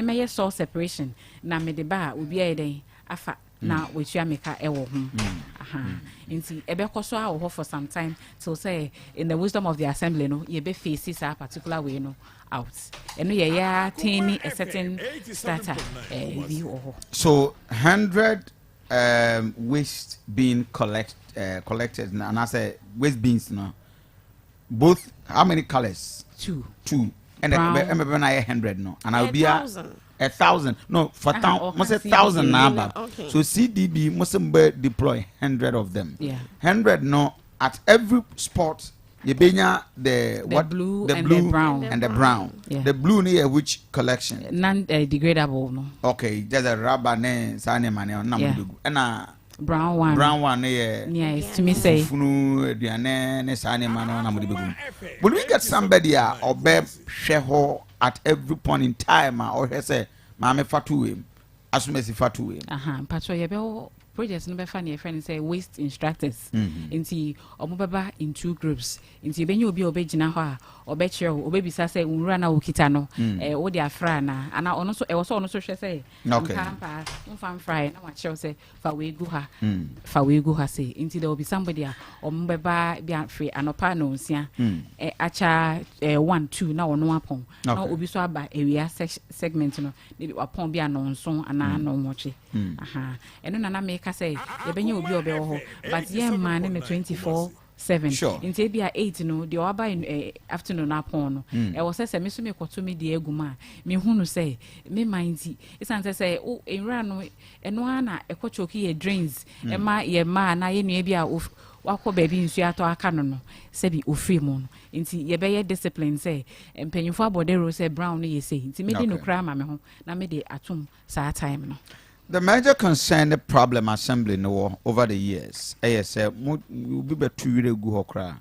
me ye soul separation na me de ba obi a dey afa na wetua meka e wo ho nti ebe koso a wo for some time till say in the wisdom of the assembly no ye be face a particular way no out eno ye ya tiny a certain starter bi wo so 100 waste being collected and I say waste bins no both how many colors two and maybe na 100 no and I will be 1,000 no for town must say 1,000 number so CDB must deploy 100 of them 100 no at every spot you benya the blue and the brown the blue near which collection non degradable no okay there's a rubber ne sane mane on namudu and brown one yes to me say funu aduane ne sane mane on namudu begum will we get somebody or be hwe ho at every point in time or say maame fatu wem asumesi fatu wem mpatro yebe project no be fa ne friend say waste instructors nti omo beba in two groups nti benye obi obegina ho a obekire obebisa say unura na okita no wo de afra na ana ono so e wo so ono so hwe say campa unfam fry na wa kire say fa we gu ha say nti there will be somebody a omo beba bia free anopa no nsia acha 1 2 na ono apon na obi so aba area segment no de apon bia no nso ana no moche eno na me ka say ye benye obi obe wo ho but ye man in 24/7 into bia 8 no de oba in afternoon upon no e wo say me so me kwoto me de aguma me hunu say me mind isan say o enra no eno ana ekwochoki ye drains e ma ye ma na ye nua bia wakọ baby nsu ato aka no se bi ofri mu no nti ye be ye discipline say empanyufo abodero say brown no ye say nti me di no kra ma me ho na me de atum saa time no. The major concern, the problem assembly no over the years, will be better to go hokra.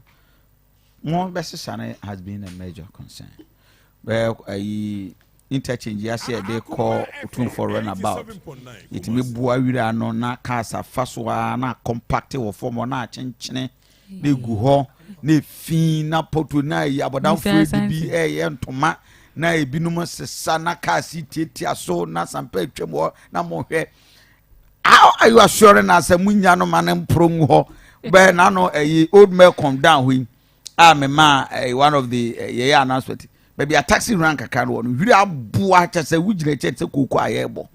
More necessary has been a major concern. Well, interchange, yes, they call for runabout. It may boy no na casa faswa na compacted or form or na chinchine. They go home, they fin na potu na yabodan free to be a toma. Na ebinum sesa na kasi tietia so na sampa twemo na mo hwe how are you assuring us munya no man mprom ho be na no old man come down we me ma one of the announcement baby a taxi rank aka no hwiri aboa cha se wugire che se koku ayebo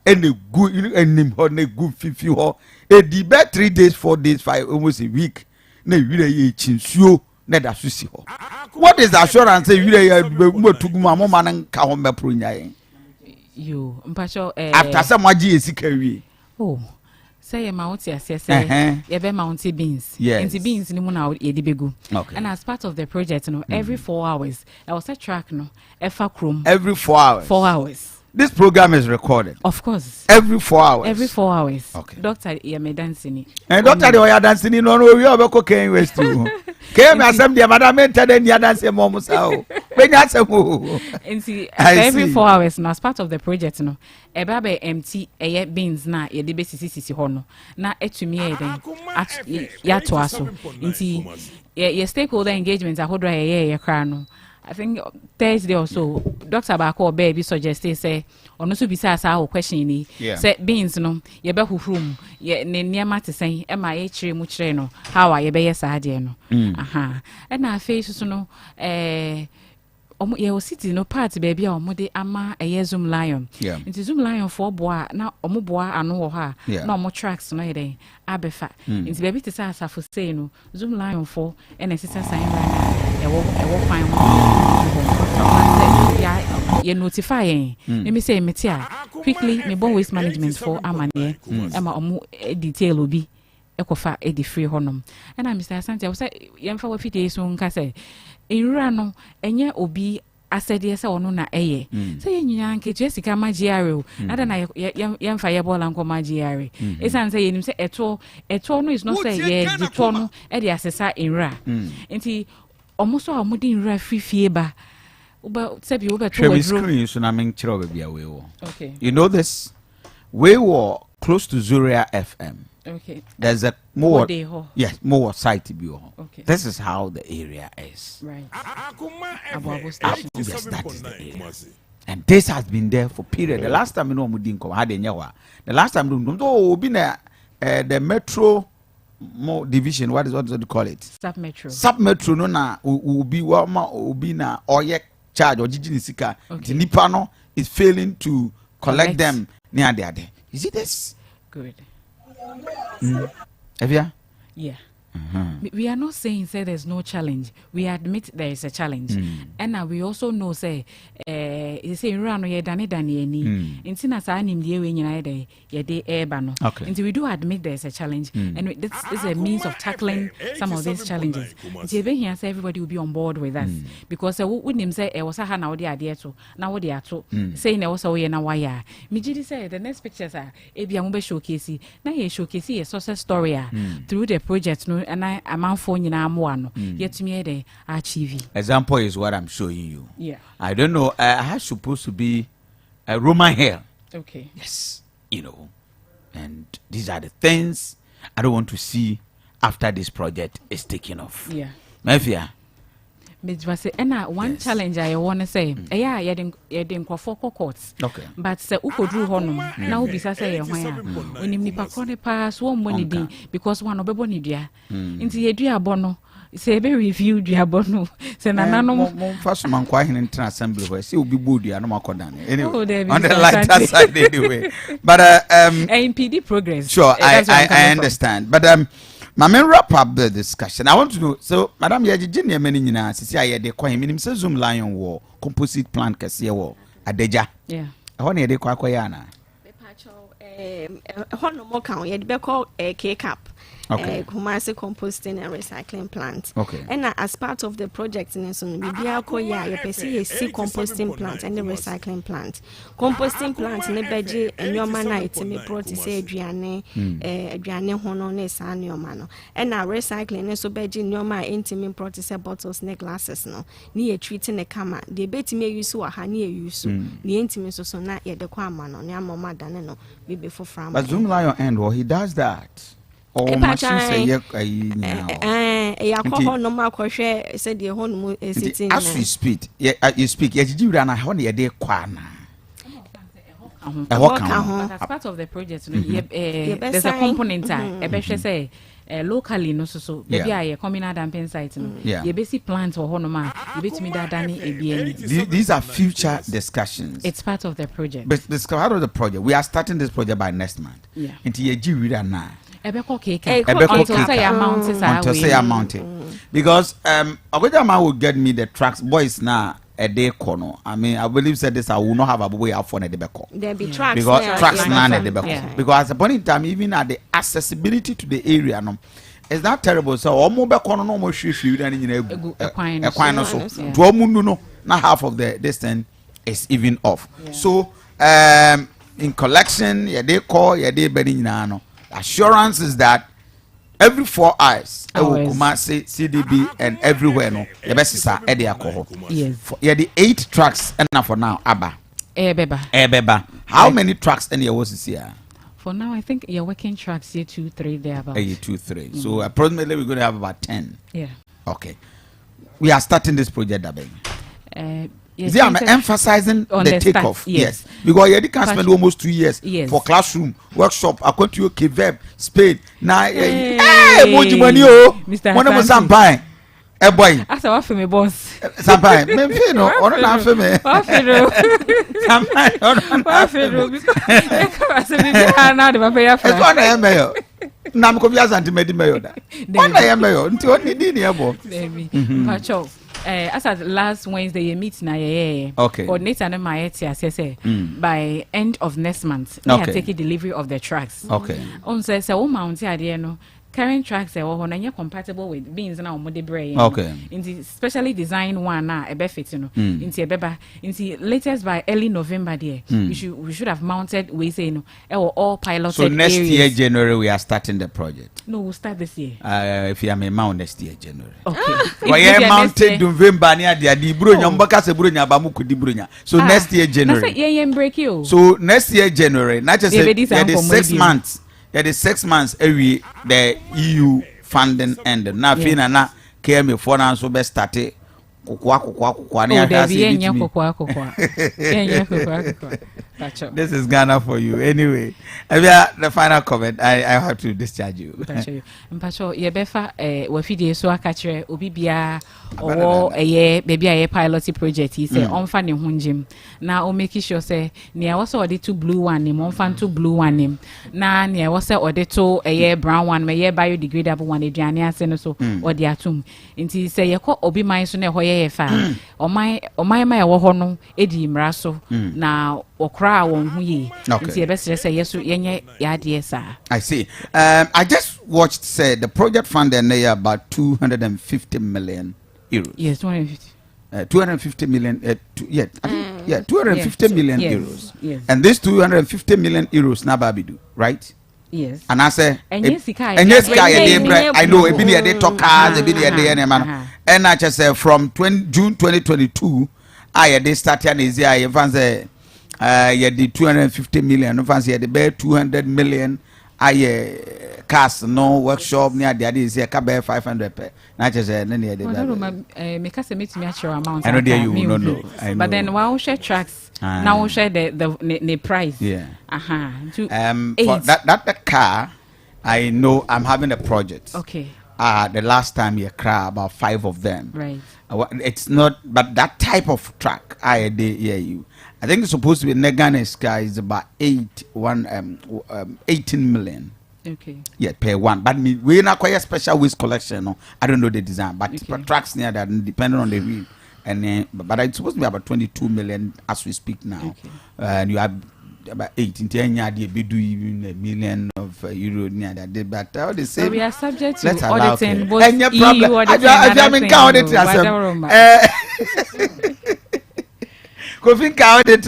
ene gu enim ho na gu fifi ho edi be 3 days 4 days 5 almost a week na hwiri ye chinsuo na da so si ho. What is the assurance say you tuguma mo man ka ho mepro nyae you mpacho after some magi esika wi say mount say ye be mount beans and beans ni mu na ye di begu and as part of the project no every 4 hours I was a track no efa krom every 4 hours. This program is recorded. Of course. Every 4 hours. Every 4 hours. Okay. Doctor, you may dancing. And doctor, you are dancing. No, we are cocaine waste too. Came as some dear madam, and tell them you are dancing, mom. So, when you say, and see, every 4 hours, now as part of the project, no, a baby empty a beans na ye de besi hono na etumi e den ya to aso. Nti ye stakeholder engagement ahodra ye kra no. I think Thursday or so, Dr. Bako baby suggested say, or no to be says our question ni say beans no, ye be room, ye near matter say, MIH mucheno, how I be yes no. And our face no ye was sitting no part baby or mode ama a Zoom lion. It is Zoom lion for bois now or bois and no ha no more tracks no day abefa. It's baby to say for say no Zoom lion for and a sister sign right now. Fine. You notify let me say metia quickly me bon waste management for amane ama omu detail obi ekofa e di free honum. And I Mr. Asante I was say yemfa wa fiti so nka say enra no enye obi asede se ono na eye se yenyina nke Jessica magiare nada na yemfa ye bola nko magiare esan say yenim se eto no is not say ye dito no e de asesa enra enti almost all mudi enra free ba uba sebi uba to we screen so na men kire oba bia we wo. Okay, you know this we were close to Zuria FM. Okay. There's a more site bi ho. Okay. This is how the area is. Right. Yes, that is the area. And this has been there for period. The last time no mudi nko had enyewa. The last time no be na the metro more division, what do you call it? Sub-metro no na ubi wama ubi na oye charge or jiji nisika. The nipa no is failing to collect them near the other. You see this? Good. Evia? Yeah. We are not saying say there's no challenge. We admit there is a challenge. And we also know say you say run ye dani ni intina sa anim die we nyina ye de eba no. Until we do admit there is a challenge and this is a means of tackling some of these challenges. Until even here say everybody will be on board with us because we nim say e was ha na wo de ade to na wo de ato say na wo so ye na waya. Me gidi say the next pictures are e bia mo be showcase na ye showcase ye success story through the project no and I'm out for no yet to me they achieve. Example is what I'm showing you. Yeah. I don't know. I supposed to be Roman hair. Okay. Yes, and these are the things I don't want to see after this project is taken off. Yeah. Mafia. And one challenge I want to say, yeah, you didn't for courts. Okay. But say uko drew honum now be say when you nipa kone pass one money be because one obebo ni dia. Inti ye dua bono. Say be review dua bono. Say na no first man kwa hin internal assembly where say obi bo dua no makodan. Anyway. On the lighter side anyway. But impede progress. Sure, I understand. But my main wrap up the discussion. I want to know. So, Madam Yaji, many nyina sisi aye de kwa minim se Zoom Lion war composite plant kase war adeja. Yeah. I want ye de kwa yana. Me pacho hono mo kan ye de be call K-cap. Kumasi composting and recycling plant. Okay. And as part of the project in so bibia ko ya ye pesi see composting plant and the recycling plant. Composting plant ne beji enyoma na itimi proti say aduane aduane hono ne sa nyoma no. And recycling ne so beji nyoma intimi proti say bottles ne glasses no. Ni ye treating ne kama. De betimi use wa ha ni use. Ni intimi so na ye de kwa ama no. Ni amoma dane no bibe for from. But Zoom Lion end well, he does that. Oh, machine say ya ko no ma ko hwe say de ho no sitting as we speak you speak ya jiji wura na ho ne de kwa na as part of the project there's a component e be hwe say locally no so baby a communal dumping site no ye basic plant or ho no ma ye betimi dada ni ebi these are future discussions. It's part of the project. But this part of the project we are starting this project by next month. Into ye ji wura na until say amount because Agoja will get me the tracks boys now a day corner. I mean I believe said this I will not have a way out for the debeko. There be tracks because tracks now the debeko. Because at the point in time even at the accessibility to the area no it's not terrible so omo be corner no mo hwehwe dan nyina egu ekwan no so to omu no na half of the distance is even off. So in collection ye dey call ye dey bani nyina no assurance is that every 4 eyes Kumasi, CDB and everywhere no the best is Eddie alcohol. Yes. The 8 tracks and for now Abba. Beba. How many tracks any was here? For now I think you're working tracks here 2, 3 there about. 2, 3. So approximately we're going to have about 10. Yeah. Okay. We are starting this project yes, see, I'm emphasizing on the takeoff. Yes. Because you can spend almost 2 years for classroom, workshop, according to your K-Verb, Spain. Now, Moji Money, Mr. One of us, Sampai. Boy. That's what for me, boss. Sampai. Maybe, no, or not for me. Sampai, it's one I am mayor. Nam Asante mayor. One I am mayor. Until what did you as at last Wednesday you meet na okay coordinator na my say by end of next month we are taking delivery of the tracks. Okay on say o mount here no current tracks ho na compatible with beans na omo de brain. Okay in specially designed one na e be fit no into e beba into latest by early November there we should have mounted we say no all piloted so next areas. year January we are starting the project. No, we'll start this year. If you are mount next year January. Okay. We mounted November near the bronya mbaka se bronya ba mu kudi bronya. So next year January. That's a break you. So next year January, not just the 6 months. Yeah, the 6 months every the EU funding end. Now fina na KM for now so be started. This is Ghana for you. Anyway, the final comment, I have to discharge you. Mpacho yebefa wafidi so akachire obi bia owo baby aye pilot project he say onfa ne hunjim na o make sure say near was ode to blue one him onfa to blue one him na near was ode to brown one me biodegradable one aduane ase no so ode atum nti say ye ko obi man so na ho ye fa oman ma ye wo ho no edi mra so na okra won hu ye nti ye best say yeso yenye yade sa. I see. I just watched say the project funded about 250 million euros. Yes, 250. 250 million 250 million euros. Yes. And this 250 million euros na babidu, right? Yes. And I say I know ebi dey talk cars ebi dey man. And I just say from June 2022 I dey start here na say Yeah, the 250 million. No fancy the bear 200 million. I cast no workshop near the idea is a cabaret 500 per. Not just any the make us a meet me actual amount. I know there you no no. But then while share tracks now we'll share the price. Yeah. For that the car, I know I'm having a project. Okay. The last time you cry about 5 of them. Right. It's not, but that type of truck, I think it's supposed to be Negana's car is about 18 million. Okay. Yeah, per one. But we're not quite a special waste collection. No, I don't know the design, but trucks near that, depending on the wheel. And but it's supposed to be about 22 million as we speak now. Okay. And you have about 18 be do even a million of euro near that. But all the same, so we are subject to auditing both EU auditing and Kofi audit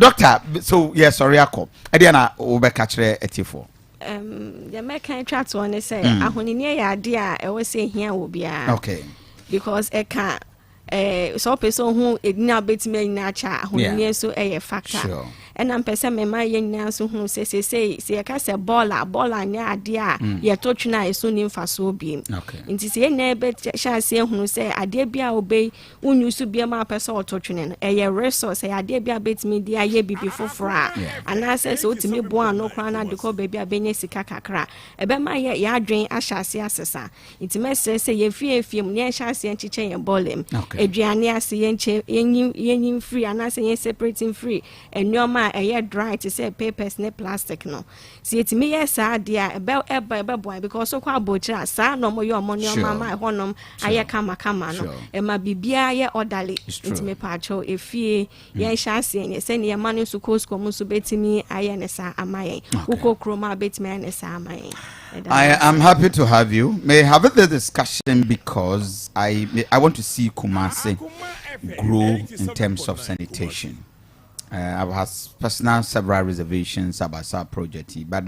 doctor. So yes, sorry, ako. Ediana obe kachre etifo. The American chat one say ahonini ya ade a e we say hia wo bia. Okay. Because e can so person who edina betime na cha ahonini so e factor. Sure. And I'm person me ma ye nyina so hu say e ka say baller nya ade a ye to twena e so nim fa so bi. Okay. Nti say na be sha say hu say ade bia obey unyu so bia ma person oto twene no e ye resource e ade bia betime dia ye bibi fofora ana say so otimi bo ano kra na de ko bia benye sika kakra e be ma ye ya adwen ahyase asesa. Nti me say ye fie mu ne ahyase enchiche ye bolem eduane ase ye nche yenyim free ana say ye separating free enyoma a dry to say papers ne plastic no. See it me yes idea about boy because so kwa bocha sa no mo yo money mama e honom aye kama no e ma bibia ye orderly it me pacho efie ye hyase ye se ne manu su kosko mu su betimi aye ne sa amaye uko kroma betimi aye ne sa amaye. I am happy to have you. May have the discussion because I want to see Kumasi grow in terms of sanitation. I have personal several reservations about our project, but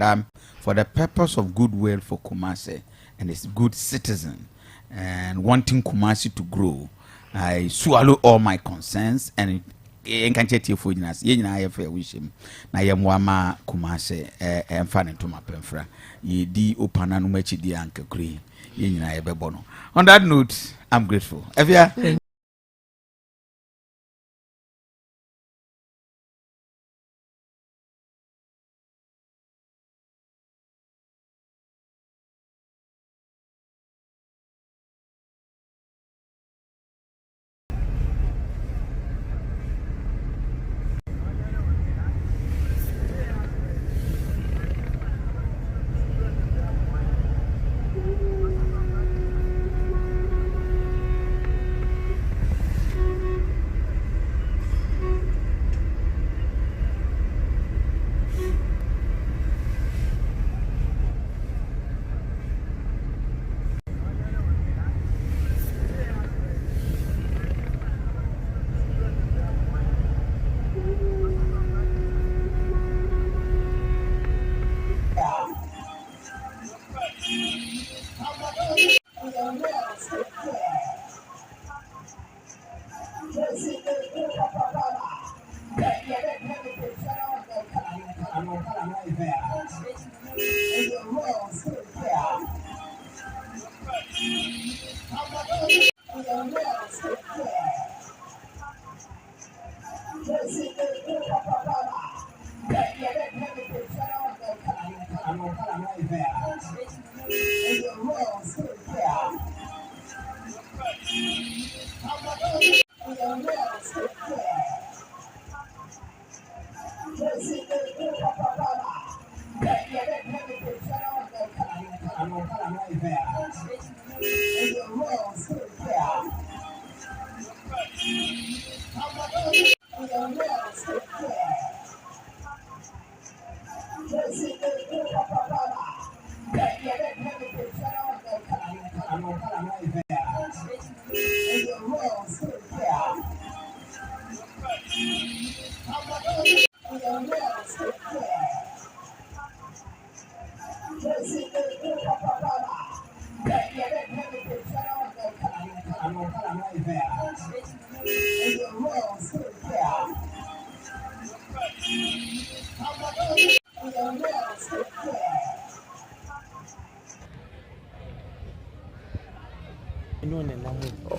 for the purpose of goodwill for Kumasi and its good citizen and wanting Kumasi to grow, I swallow all my concerns and enkancheti for jinas ye nyina ye fa wishim na ye moama Kumasi emfa ne ntoma pemfra ye di opana no machi di ankakuri ye nyina ye bebo no. On that note, I'm grateful. Evia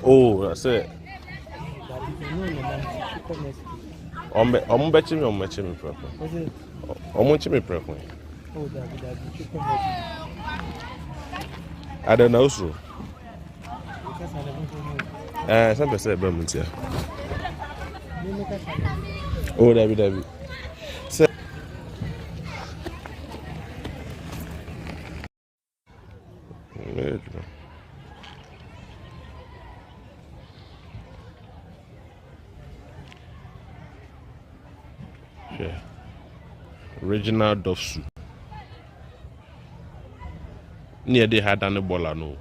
Oh, that's it. I'm betting on my chimney proper. I'm watching me proper. I don't know, so. Some say Bermuda here. Oh, David. Say. Yeah. Regional Dofsu. Near they had an Ebola, no.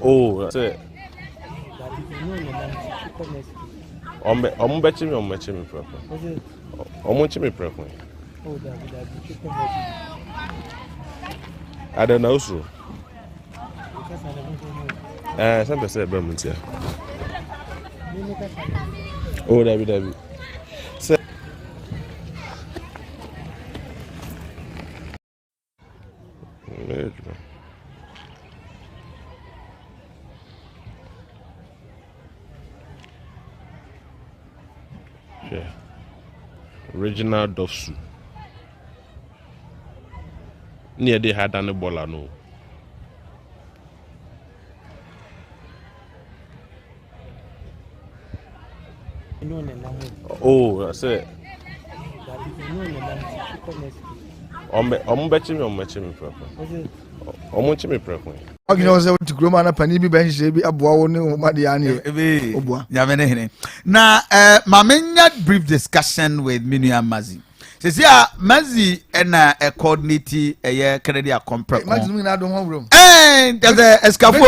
Oh, that's it. I'm betting on my chimney proper. I'm watching me proper. I don't know, so. Some say Bermuda here. Oh, David. Say. Yeah. Regional Dofsu. Near they had an Ebola, no. Oh, that's it. I'm betting on my chimney proper. I'm watching me proper. Okay, no, so to grow man up and be bench be a boy no madiani. Now, my brief discussion with Miniam Mazi. Says, yeah, Mazi and a coordinating a year Canadian compre. Imagine I don't want room. And there's a scaffold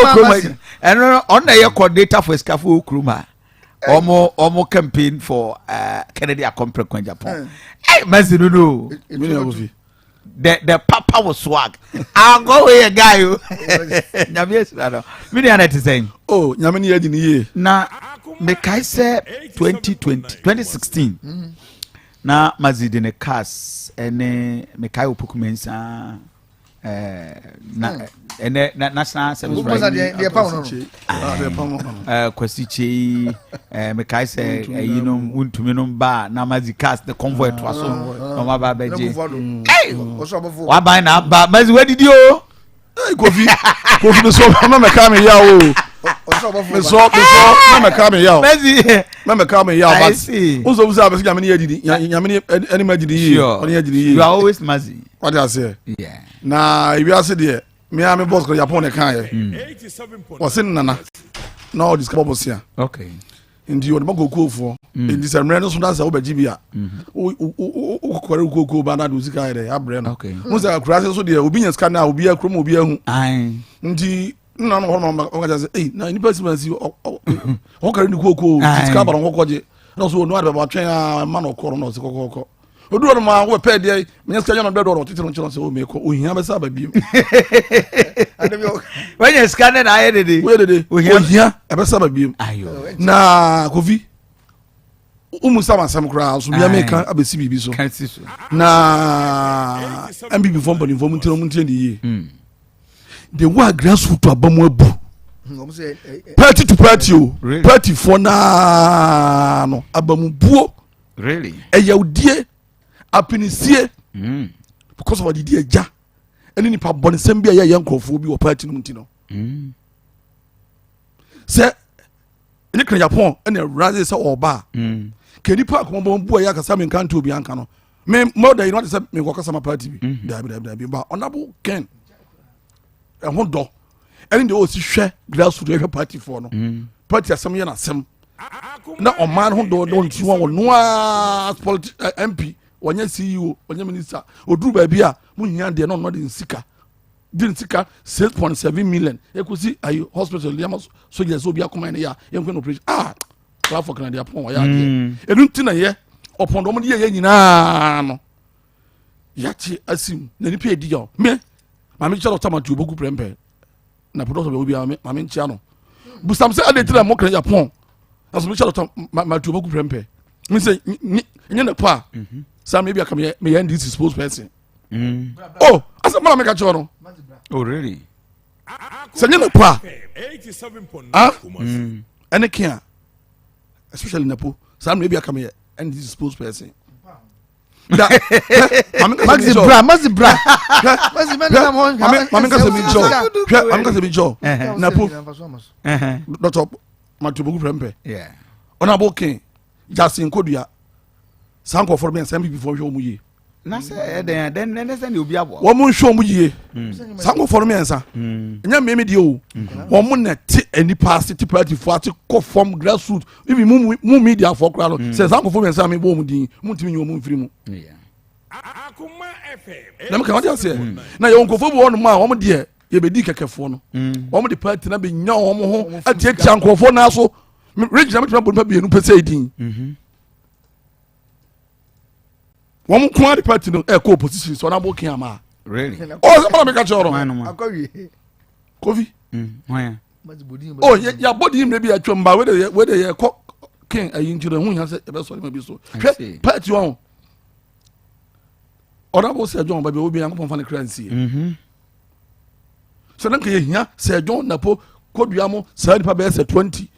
and on the coordinator for scaffold Kruma. Omo campaign for Canadian compre Japan. Hey, Mazi, no. The papa was swag. I'll go away a guy. Oh, Yamini in the year. Now, Mekai said 2016. Now, Mazid in a cast and Mekai Pukumensa. National service Kwesichi Mekai said, you know, Wuntuminum bar, Namazi cast the convoy to us. Hey, why by now? But Mazi, where did you? Kofi, the so mama coming yao. The so mama coming yao. Mama coming yao. But also, was Yamini any magic you are always Mazi. What I say? Yeah. Now, if you are said, me, I'm a boss because you're upon a car. Was in Nana. No, this couple here. Okay. In the Obago cool for in this random that's over GBA. Who banana music I have brain. Okay. Once I crash so the Ubinian scan now will be a chrome will be a I. No, hey, now in person, you okay, the cocoa, discover on Hokoji. No, so no about train a man or corner. O do ma wo pay dey me ska yana do titiro nchiro se o me ko ohia be sa ba bi when you scan na aye dey ohia e be sa ba bi na Kofi umu sama sam kra so bia me kan abesi bibi so na MBB form body form ntiro mu ntire dey the wa grassroots abamu abu party to party o party for na no abamu buo really eyawdie apinisie because of the dia ja eni nipa bone sem bia ye nkrofo bi wo party no ntino se eni kran Japan eni raze se oba ke nipa ko bo bu ya kasa me kan to bi anka no me more than you know say me ko kasa ma party bi da bi ba honorable Ken e ho do eni de o si hwe grassroots hwe party for no party asem ye na asem na oman ho do ntu won no MP wanya CEO wanya minister oduru ba bia munya de no de nsika din sika 6.7 million ekusi ayi hospital liam so je so bia koma ne ya yenkwen operation for Canada pon wa ya de enu ntina ye opondo mo de ye nyina no yati asim na ni pe di yo me ma me chalo tamatu obogu prempe na product be bia ma me nchia no busam se ade tira mo Canada pon aso me chalo ma tu obogu prempe me say nye na pa Some maybe I come here, me and this spokesperson. Oh, as a man, I make a Oh, really? Send you a pa. 87.9 And I can't, especially in Napo. Some maybe I come here and this spokesperson. Maxi bra. Maxi Joe. Napo. Not up. Matubu Prempe. Yeah. Honorable King. Justin Kodia. Sanko for me and send before you ye. Na say then you be abo. One moon show me. Sanko for me and sa. Nya me dio. One moon net any party party for to go from grassroots. If you move media for crowd. Says Sanko for me and sa me boom din. Muntimi you move free mu. Yeah. Akuma FM. Na me kan what say. Na your nkofo bo no ma wo de ye be di kekefo no. Wo de party na be nya wo ho atiatia nkofo na so. Region na me bo be nu pese din. One kwa the party no e co position so na bokin ama. Really? Oh, so make a choro. Akowi. Kofi. Why? Oh, ya body him be atwamba we dey ko king ayin jire hu yan say e be so me bi so. Party on. Oda bo say John ba be obi yan ko fa ne currency. So nan ke hia say John na po kodua mo say pa be say 20.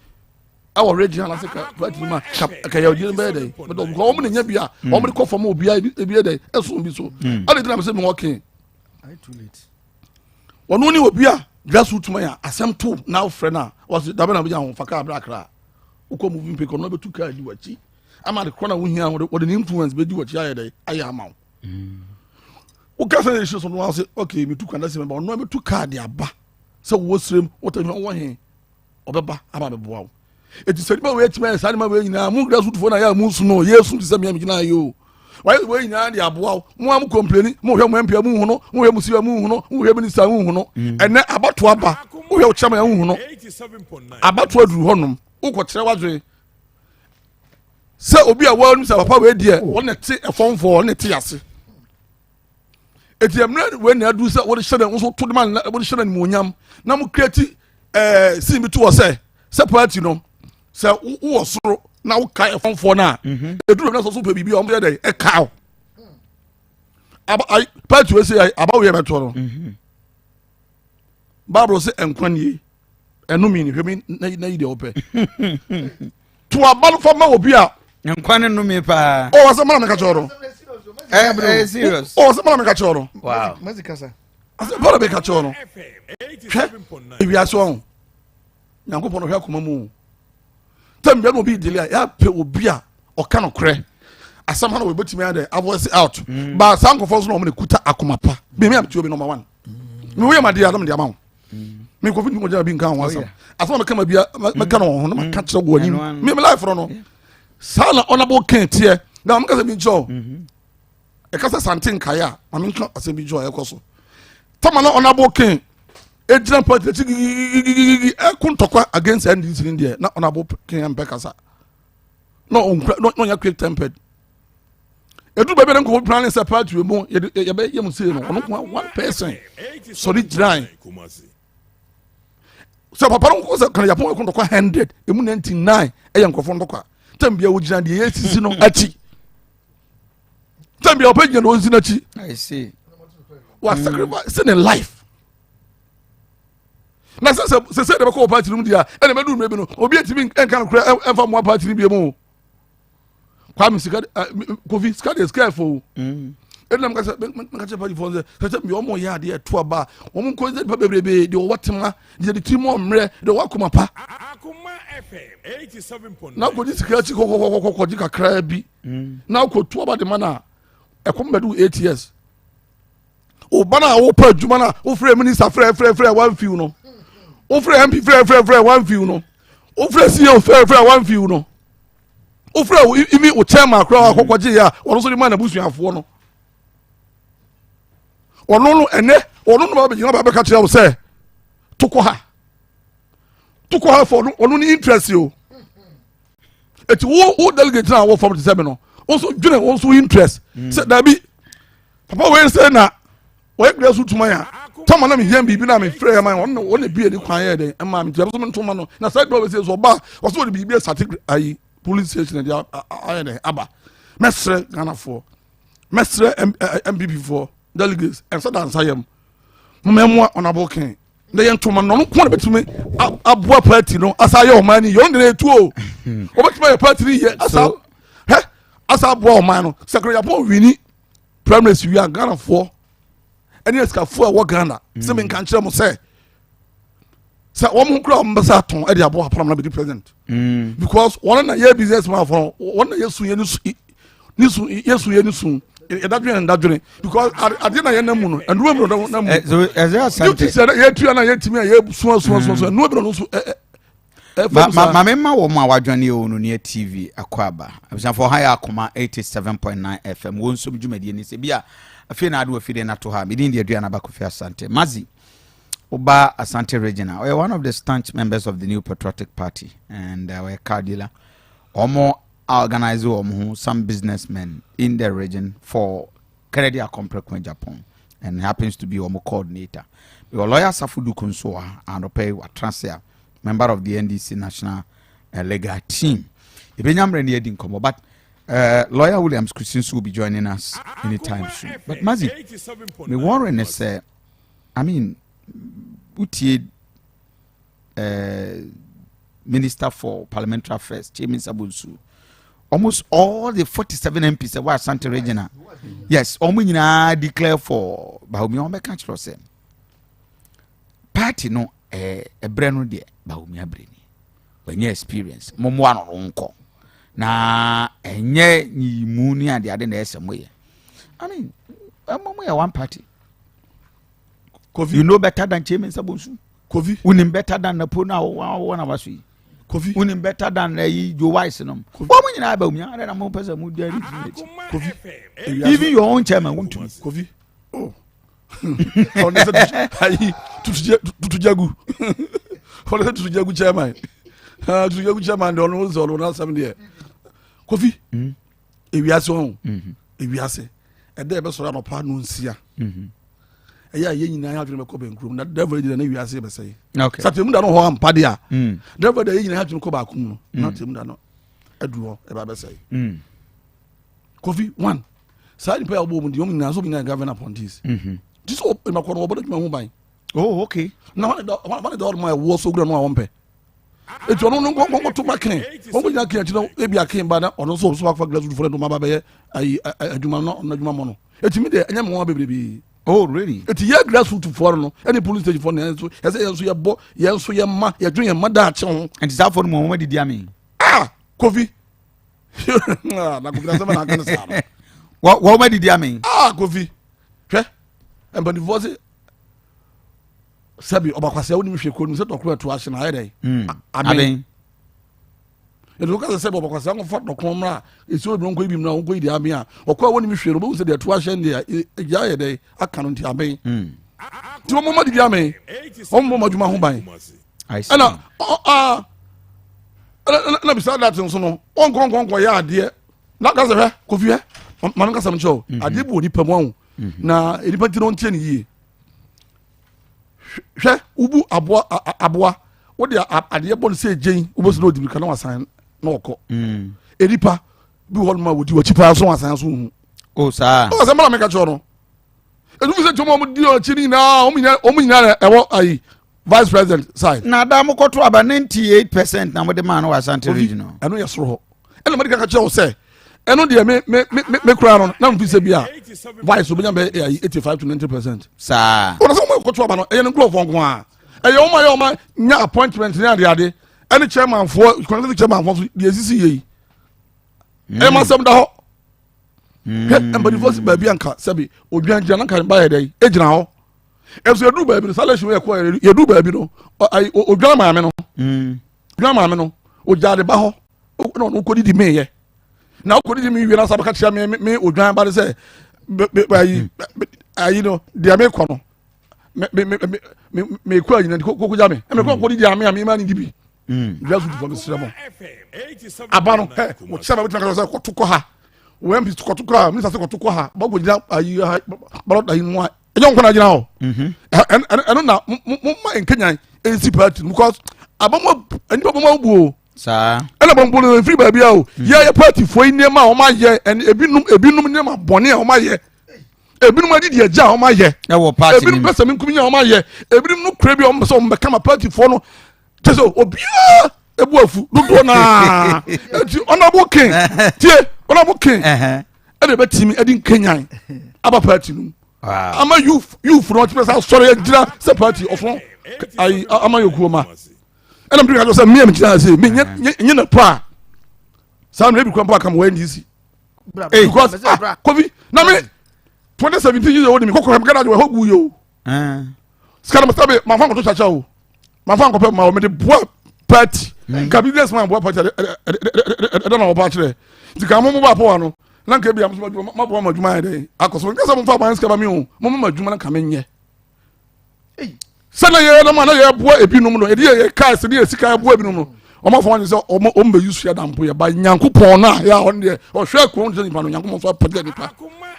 Our regional Africa party ma ka ya odi be dey. But o mo nya bia o mo ko fam obi e dey eso bi so. All the time say me working. I too late. Ono ni obi a grassroots man ya asem to now friend na was da be na be jan faka abrakra. Uko moving pe ko no be tu ka di wachi. Ama the corner wo hia wo the influence be di wachi aye dey aye ama. Uka say issue so no say okay me tu kan da say me no be tu ka di aba. So wo srem what wo he obeba aba be boa. It is said my way to my son, my way now. Moon grass for na moon no. Yes, to some yamina you. Why way now the abuaw? Mo complaining, mo hem empia mu no, mo hem si mu no, mo hem ni sa mu no. And then about to aba, mo hem chama mu no. 87.9 About to duru honum. Wo ko kire wadwe. Se obi a wa nu sa papa we die, wo ne te e fon for ne te ase. Eti emre we na adu sa wo de hyede wo so to de man wo de hyede ni mo nyam. Na mo create sim bi to wo say party no. So who soro na wo kai fon for na eduru na so so bibi o mo dey e ka aba party we say aba we beto no Bible say enkwani enu mi ni hwemi na yi de ope to aba for ma obi a enkwani no mi pa o wasa ma na ka choro serious o wasa ma na ka choro wow Mazikasa. asa bora be ka choro FM 87.9 ebi aso nyankopon no hwa koma mu tambia no bi delay ya pe obi a o ka no kre asam ha no we betimi ade avoice out ba sanko fo so no me kuta akomapa be me am ti obi number 1 me we ma dia adam dia ma me ko fi mo jara bi nkan wasa asam me kama bia me ka no ho na ma ka kire go ani me life no sala honorable king tie na me ka se bi jo e ka se Asante nkaya ma me nka asem bi jo e ko so tamana honorable king ejina party e kuntokwa against NDC in there na honorable king ambekasa no ya quick tempered edu bebe den ko plan say party we mo ye be ye mo say no ono one person so the dry so papa no ko say kan Japan ko ndokwa 100 emu 99 e ye nkofo ndokwa tambia wo gina de ye sisi no achi tambia opagina no nsi na chi I see what sacrifice in life na se de ko party no dia ene medu mrebi no obi etimi enka kura enfa mo party ni bi mu kwa mi sika Kofi sika dey careful enam ka se party for se mi omo ya de to aba omo ko ze bebrebe de watema de timo mre de wakoma pa Akuma FM 87.9 na ko di sika chi ko di kakra bi na ko to aba de mana e ko medu 8 years o bana wo pa adwuma na wo frɛ minister frɛ one few no o frɛ MP frɛ one few no o frɛ CEO frɛ one few no o frɛ imi o chairman kra akɔkɔgye ya ɔno so di man na busuafo no ɔno no ene ɔno no ba be gina ba be ka kyerɛ wo sɛ tokɔ ha for ɔno ni interest yo eti wo delegate na wo form the same no also dwene wo so interest sɛ dabi papa we say na we grass utuma ya tama na me hia bibi na me frɛ man won na bie ni kwan ya den ma me tebe so me ntoma no na side door we say so ba wo so de bibi start ayi police station dey ayi den aba mesre Ghana for mestre MPP for delegates and so dance I am memwa honorable king the gentleman no ko betumi aboa party no asa ye o man ni yo ndere tu o betumi party here asa asa aboa o man no secretary Japan wini primaries we are Ghana for any escafo a wo Ghana se me kan kire mo say wo mo kura mo sa ton e de aboa pram na be president because one na ye businessman for one na yesu ye ni su yesu ye ni su dadwene because ade na ye namu no and no namu so as Asante ye tu na ye timi ye so no be no so ma mema wo ma wadwane o no ne TV akwaba abisa for high akoma 87.9 FM won som dwumade ni se bia afi na ade afide na to ha medin de Aduanaba Kofi Asante Mazi Oba Asante Regional we one of the staunch members of the New Patriotic Party and we cardinal omo organize some businessmen in the region for Kennedy Akomprekwe Japan and happens to be omo coordinator we lawyer Safudu Kunsoa and pay wa transfer member of the NDC national legal team Ibenyamre ni edin komo but lawyer Williams Christians will be joining us anytime soon but Mazi me worry say I mean utie Minister for Parliamentary Affairs Chairman Sabunsu almost all the 47 MPs that were Asante Regional yes omo nyina declare for Bahumi on make control say party no ebre no de Bahumi abreni when you experience momo ano nko na enye nyimu ni ade na esemo ye I mean momo ya one party Kofi you know better than Chairman Sabunsu Kofi unim better than Napo na wona wasu Kofi unim better than Joe Wise no woman nyina ba umya na mo pesa mu dia Kofi even your own chairman won't to Kofi oh ayi tutujagu hola tutujagu chairman tutujagu chairman don no zo na sam de Kofi ewiase on ewiase e de be so na pa no nsia eya ye nyina ya dwene ko benkrum na devil de na wiase be say okay satem da no ho ampade a devil de ye nyina ya dwene ko ba kum no na tem da no aduo e ba be say Kofi one sa ni pa obo mu di om nyina so bi na governor upon this this op e makono obo de ho ban oh okay na one da all my wo so gura no a won pe etu ono no ngongo to makin obo nyina kin akino e bi akin ba na ono so so fa glass for no ma ba be ayi aduma no na aduma mo no etimi de enya mo bebrebe. Oh really? It's ye grassroots for no any police station for no so yenso ye bo yenso ye ma ye dwen ye ma da ache ho and is that for mo did yami Kofi na Kofi na sama na kan sa no what did yami Kofi hwe and but divorce sabi obakwase woni hwe ko no se tokro to ahye na ayedai amen e do ka se obakwase ngo fot dokro mra esi obi nko ibim na nko idi amen a okwa woni hwe no bo se de to ahye ndi ya ayedai aka no nti amen ti mo ma di amen o mo maduma ho ban ana na bisa that nso no onkonkonko ya ade na ka se hwe Kofi hwe man ka sam cho ade bu oni pam na enipa ti no ntie ni yi hwe ubu aboa wo de ade bo no se gen ubo so no di ka na wasan na okọ enipa bi ho ma wodi wachi pa so wasan so hu o sa o sa mala me ka cho no edu fi se tomo mo di o chi ni na o mu nyina ewo ayi vice president side na da mo koto aba 98% na mo de man wa Asante Regional eno ye soro ho eno me ka cho se eno de me kura no na mfi se bia vice obenya be 85 to 90% sa o na so mo koto aba no eye nklo fo nko a eye o ma nya appointment ni ade any chairman for congressional chairman for the ACC ye e ma sam da ho but divorce ba bi anka sabi odwan jana kan ba ye dai e gina ho e so edu ba bi no salation ye ko ye du ba bi no odwan ma me no odwan ma me no o jade ba ho no ko di me ye na ko di me wi na sabaka chia me odwan ba de say ayi no dia me ko no me ko ayi na ko jame me ko di ame me ma ni dibi grassroots for Mr. Abano mo chama bitu na ko to ko ha we mbi ko to ko ha minister ko to ko ha ba go jira ayi ba da yin wa ejo nko na jira ho eno na mo ma en Kenya NC party because abamo ani ba mo bu Sir. And I'm going to free baby. Yeah, party for in near my year and ebinum near my bonnet on my year. Ebinum did your job on my year. Now, party. Ebinum person coming on my year. Ebinum no crabby on some become a party for no. Just obia. A wolf, look na. Honorable king. Dear, honorable king. And a bet team, Edding Kenya. About party. I'm a youth not press sorry, I party of one. I am a Yokuma. And I'm doing as a mere say, me, you pa. Some maybe come back and win easy. Because, Kofi, now me 2017 years old, me go come get out of you. Scaramustabe, my father to Chachao. My father compare my boy party. Cabinet man boy party. I don't know about it. The Kamuba Poano. Lanka be my boy my day. I cause when some of my scabby, Mama Jumana come in here. Sana ye no man ye boa ebinum no e ye cars ne sika boa ebinum no o ma fo wan se o mbe use ya dampo ye ba nyankopon na ya on de o hwe ko on de nipa no nyankopon so apode nipa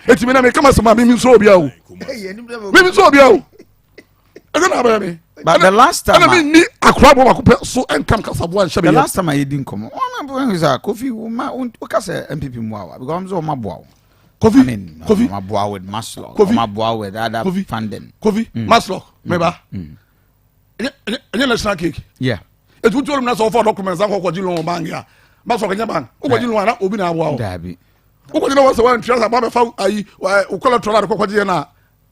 etimi na me kama se ma me so obia o me so obia o e na ba me but the last time I mean ni akwa bo makope so enkam kasabo an shabe the last time I didn't come on na is Kofi o ka se MPP mu awa because I'm so maboa Kofi, I mean, Kofi, maboa with Maslow, Kofi, maboa with other Kofi, funding. Kofi, Maslow, meba. Any national cake. Yeah. It would tell him that's all for documents. I'm going to go to Bangia. Maslow can ban. Who would you want to open our wall? Dabby. Who would you know what's the one trust about the phone? I call it Tola Cocogiana.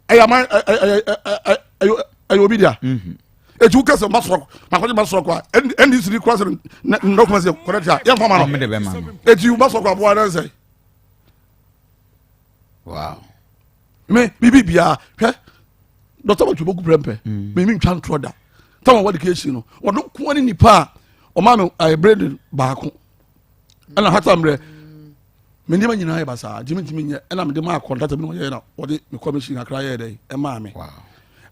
I am obedient. It took us a Maslow, Maslow, and this requires no consequence. Correct. Yeah, it's you Maslow. What I say. Wow. Me bibi bia hwe doctor what you boku prempe me ntwa ntroda tama what education no wodo ko ani nipa o ma me I brain baako ana hata mre me ndima nyina ya basa jimi nye ana me de ma contact me no ye na wode me commission akra ye dey e ma me wow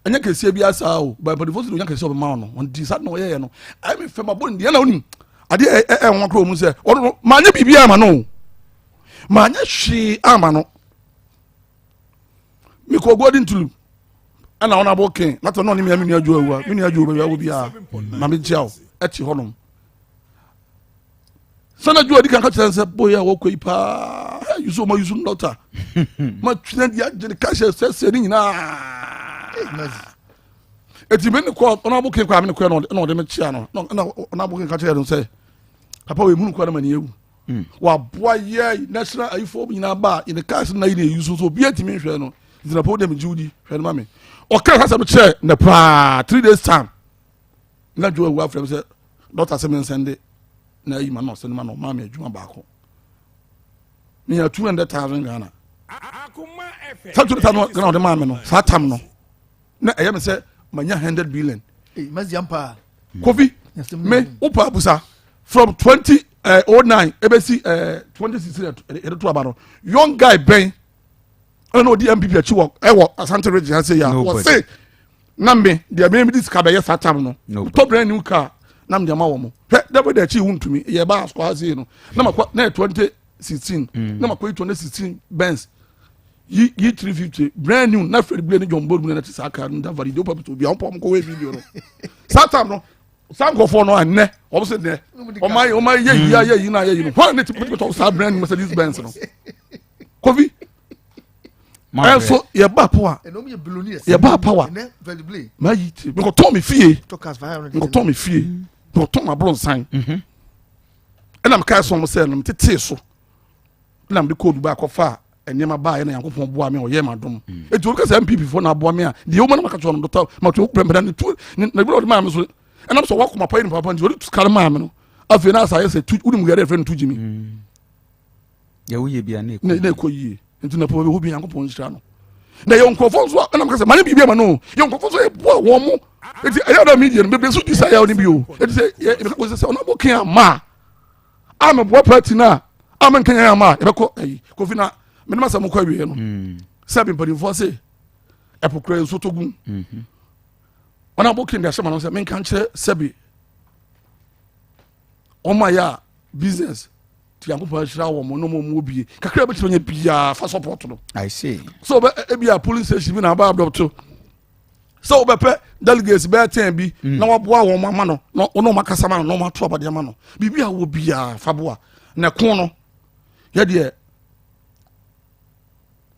anya kese bia sa o by the voice no nya kese o ma no on decide no ye no I me fema bon de na onim ade e won kro mu se wodo ma nya bibia ama no ma nya hwi ama no me ko godin tulu ana ona boken lato no ni me ni aju awu me ni aju be awu bia ma me jiao eti honom sana ju odi kan ka chense boya wo koi pa yuso ma yuso nota ma twina dia je ka se ni nyina eti me ni ko ona boken kwa me ni ko no de me chia no ona boken ka chense say papa we munu ko na mani ewu wa boy ye national ayfo nyina ba in the case na ine yuso so bia timi hwe no the podium Judy, friend mammy. Okay, has a chair, Nepal, 3 days time. Not do a well from said, Doctor Simmons send it. No, you man not send man or mammy, Juma Bako. Near 200,000 Ghana. Such a time, no, the mammy, no, Satam no. No, I am said, my 100 billion. Mazampa. Kofi, me, Upa Busa, from 2009, ABC 2016, young guy, Ben. I know the MPP achiwo ewo Asante region say ya wo say nambe dia me this car be yes atam no to brand new car nam dia ma wo mo hwe da be da chi wuntumi ye ba asko ase no na makwa na 2016 na makwa 2016 Benz yi 350 brand new na Fred Blade John Bold na tisa car nda valid opa to bia opom ko we video no satam no sango for no anne o say ne o my ye na ye no why net to sa brand new Mercedes Benz no Kofi and so your bar power. Your bar power. My you go Tommy fee. Go Tommy fee. Go Tommy bronze sign. And I'm cast on myself. I'm to so. And I'm the code back of far. And near my buy and I'm going to boy me or yema dom. It took us MP before now boy me. The woman I on the top. My two prem two. The road man was. And I'm so walk my point papa and to call my man. I feel as I said, wouldn't get a friend to Jimmy. Yeah, we be a name. Into the poor who be uncle Ponchano. The young Cofons, and I'm going to say, Money be a man. Young Cofons, poor woman. It's a other medium, maybe so desire on you. It's a was a honorable king, ma. I'm a boy party now. I'm a king, ma. If I call Cofina, Minasa Mokabi, Sabin, but you say, Apocre, Sotogun. When I'm booking the shaman, I mean, can't say, Sebi. Oh, my business. I see. So be a police station na ba abdo so obepe delegates be 10 bi na waboa wo mama no no makasa ma no mato abade ma no bibia wo bia faboa na kon no ye de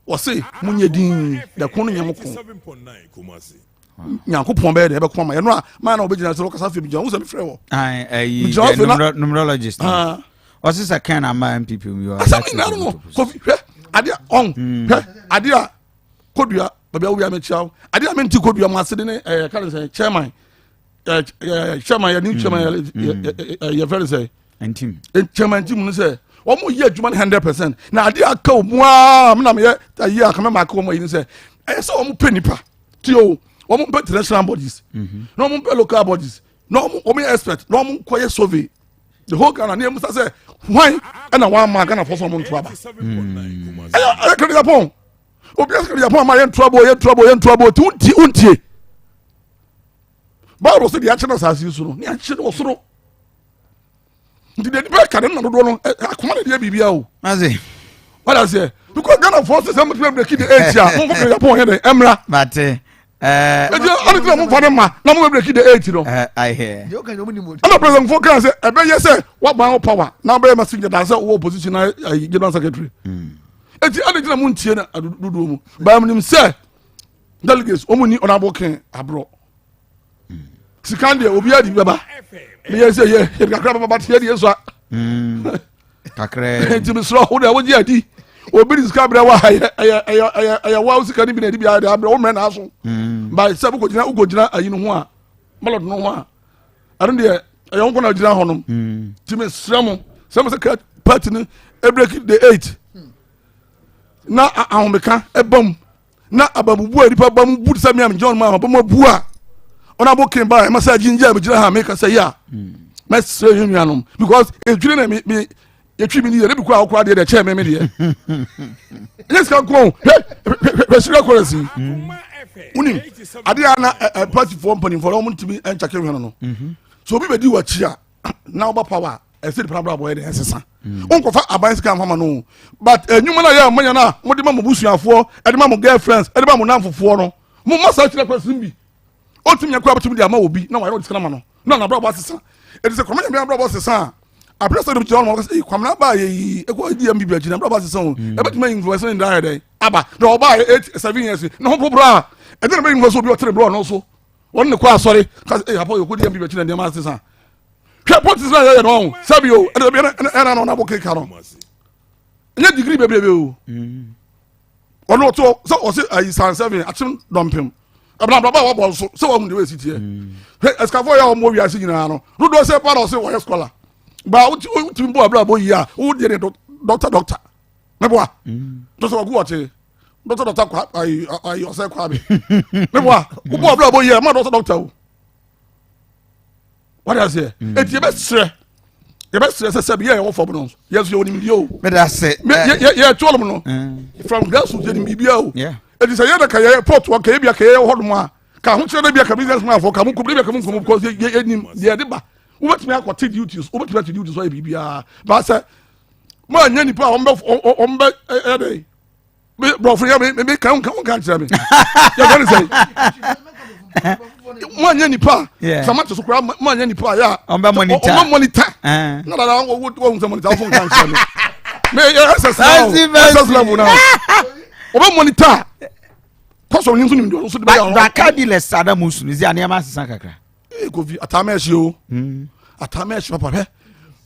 wose munye din da kon no nyamko nyankopon be de be kon ma ye no a ma na obegina so kasa fe bi jan wo se me frɛ wo numerologist what's this kind of man people you are Kofi ade on ade a kodua babia wo ya me chiaw ade a menti kodua ma sede ne kan say chairman chairman ya new chairman ya very say team chairman team no say wo mo ye adwuma 100% na ade aka omu a me na me ye aka me maka omu yi say say wo mo penipa ti o wo mo pe international bodies no mo pe local bodies no mo expert no mo koye survey the whole Ghana near Musa say why and a one man Ghana for some trouble. I can Japan. Obviously Japan my trouble unti. Bible say the action as you so. Ni action was so. Did the back can no do no akoma dey bibia o. Mazi. What I say? Because Ghana forces some people break the age ya. Mo for Japan here emra. But honestly, I'm for them. No more break the 80 no. I hear. I'm president for can say e be say what my power. Now be messenger that say opposition general secretary. Eti adịghị na mụ ntie na adudu mu. Ba mu say delegates omuni honorable king abro. Sikande obi adi baba. Me say ye kakra baba tie die so. Kakra. Enti me so ho na wo ji adi. Obi dis kabra wa aya wa usikani bi na di bi adi abro o me na aso. Ba se bu ko gina ayi no ho a. Malod no ho a. Aro de ayo nko na gina ho no. Ti me sramo. Se me se party ni e break the 8. Na ahomeka ebam na ababubu aripa bam bud samiam John ma bam bua ona bo ken ba ma sa jinja be jira ha make say ya ma say yunuanom because edwire na me yetwi mi ni ye bi kwa akwa de che me de yes kan ko resira currency uni ade ana party for company for omo ntimi enchake hwe no so obi be di wachi a na oba power e say the problem boy de sesa unko fa abansi kan fama no but enyuma na ya manya na mo de ma mo busuafo e de ma mo girlfriends e de ma mo namfofo no mo masa chira person bi o timi yakwa botum de ama obi na wa ro diskana ma no na brabo sesa e de se komanya me brabo sesa a preso de john mo say kwamna ba ye e ko di am bibia gina brabo sesa o e betima influence in that day aba do oba 7 years no ho bro e de be influence obi o tere bro no so won ne kwa asori ka e hapo yo ko di am bibia gina de ma sesa what is not no Sabio and on aboke karo nye degree bebe o ono to so say San 7 action dumping abna baba wa bol so wa mu de we sitie escafo ya o mo wi ase nyina no do say pa do say wo scholar ba uti mbo abla bo yi a wo de doctor me boa do so go wache doctor kwa ai o say kwa be me boa wo bo abla bo yi a ma doctor o. What I say? It's your best sir. Your best sir said, yeah, all for bonus. Yes, you only you. But I said, yeah, told him from girls who didn't be BBO. Yeah. It is a year that port one can be a Kaya Hodma. Can who be a businessman for Kamu could be a Kamu because they are the what me I take duties, what to do this way BBR. But I said, man, any power on back a day. Bro, for you, maybe can't tell me. You're going to say. Manya nipa sama to sukura manya nipa ya omba monitor na da wo some monitor phone can me me SS level now omba monitor koso nyin so nim do so de ba ba ka di le sada musu ni zia na ma sesa kakra Kofi atameshi o atameshi papa he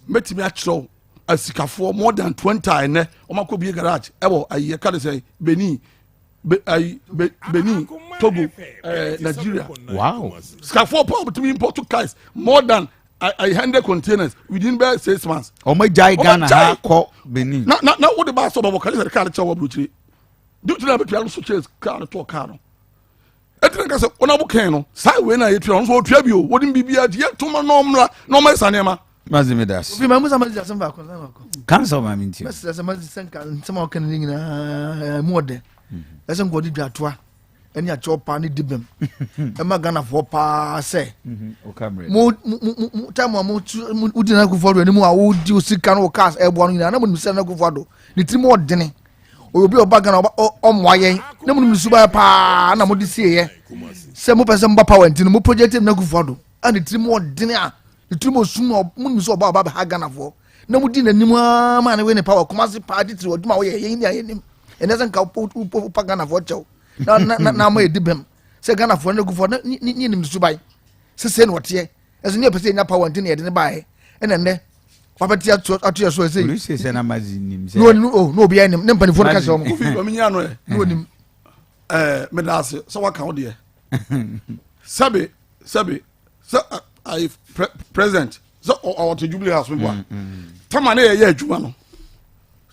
metimi a kiro asikafo more than 20 ene omako bi garage ebo ayi ka de say Benin Togo, Nigeria. Wow. Scaffold to me import 2 cars more than 100 containers within 6 months. Oh my Ghana ha ko Benin. Now what the boss of our car chawa bruchi. Do to have to switch car to car. I think I said on our cano. Sai when I try so tribute wouldn't be yet to my normal sanema. Mazimidas. Remember some of the back. Cancel my minty. Some can more than. Ese ngodi dwatoa eni a chopa ni dibem e magana fo pa se o camera mo time mo udi na kufodo eni mo a udi osika no cars e bo no na mo nimse na kufodo ni tiri mo dene obi oba gana o moayen na mo nimsu ba pa na mo di sie ye sɛ mo pɛ sɛ mba power nti no mo project na Akufo do a ne tiri mo ɔdene a ne tiri mo sum mo nim so ɔba ha Ghanafoɔ na mo di n'anim ma ne we ne power Kumasi party tiri ɔduma wo yɛ ni ayɛ nim ɛnɛ sɛ nka pa Ghanafoɔ kyɛw na mo yɛ di bɛm sɛ Ghanafoɔ na Akufo na ni nim so bai sɛ na wɔteɛ ɛso ne pɛ sɛ nya power nti ne yɛ de ne bae ɛnɛ nɛ wapɛti ato yɛ so ɛsɛ polisi sɛ na mazi nim sɛ no obi anim ne mpanifo no ka sɛ ɔmo Kofi ɔminya no no onim medase sɛ waka wo deɛ sɛbe sɛ I president sɛ ɔwɔte Jubilee House meboa tama ne yɛyɛ adwuma no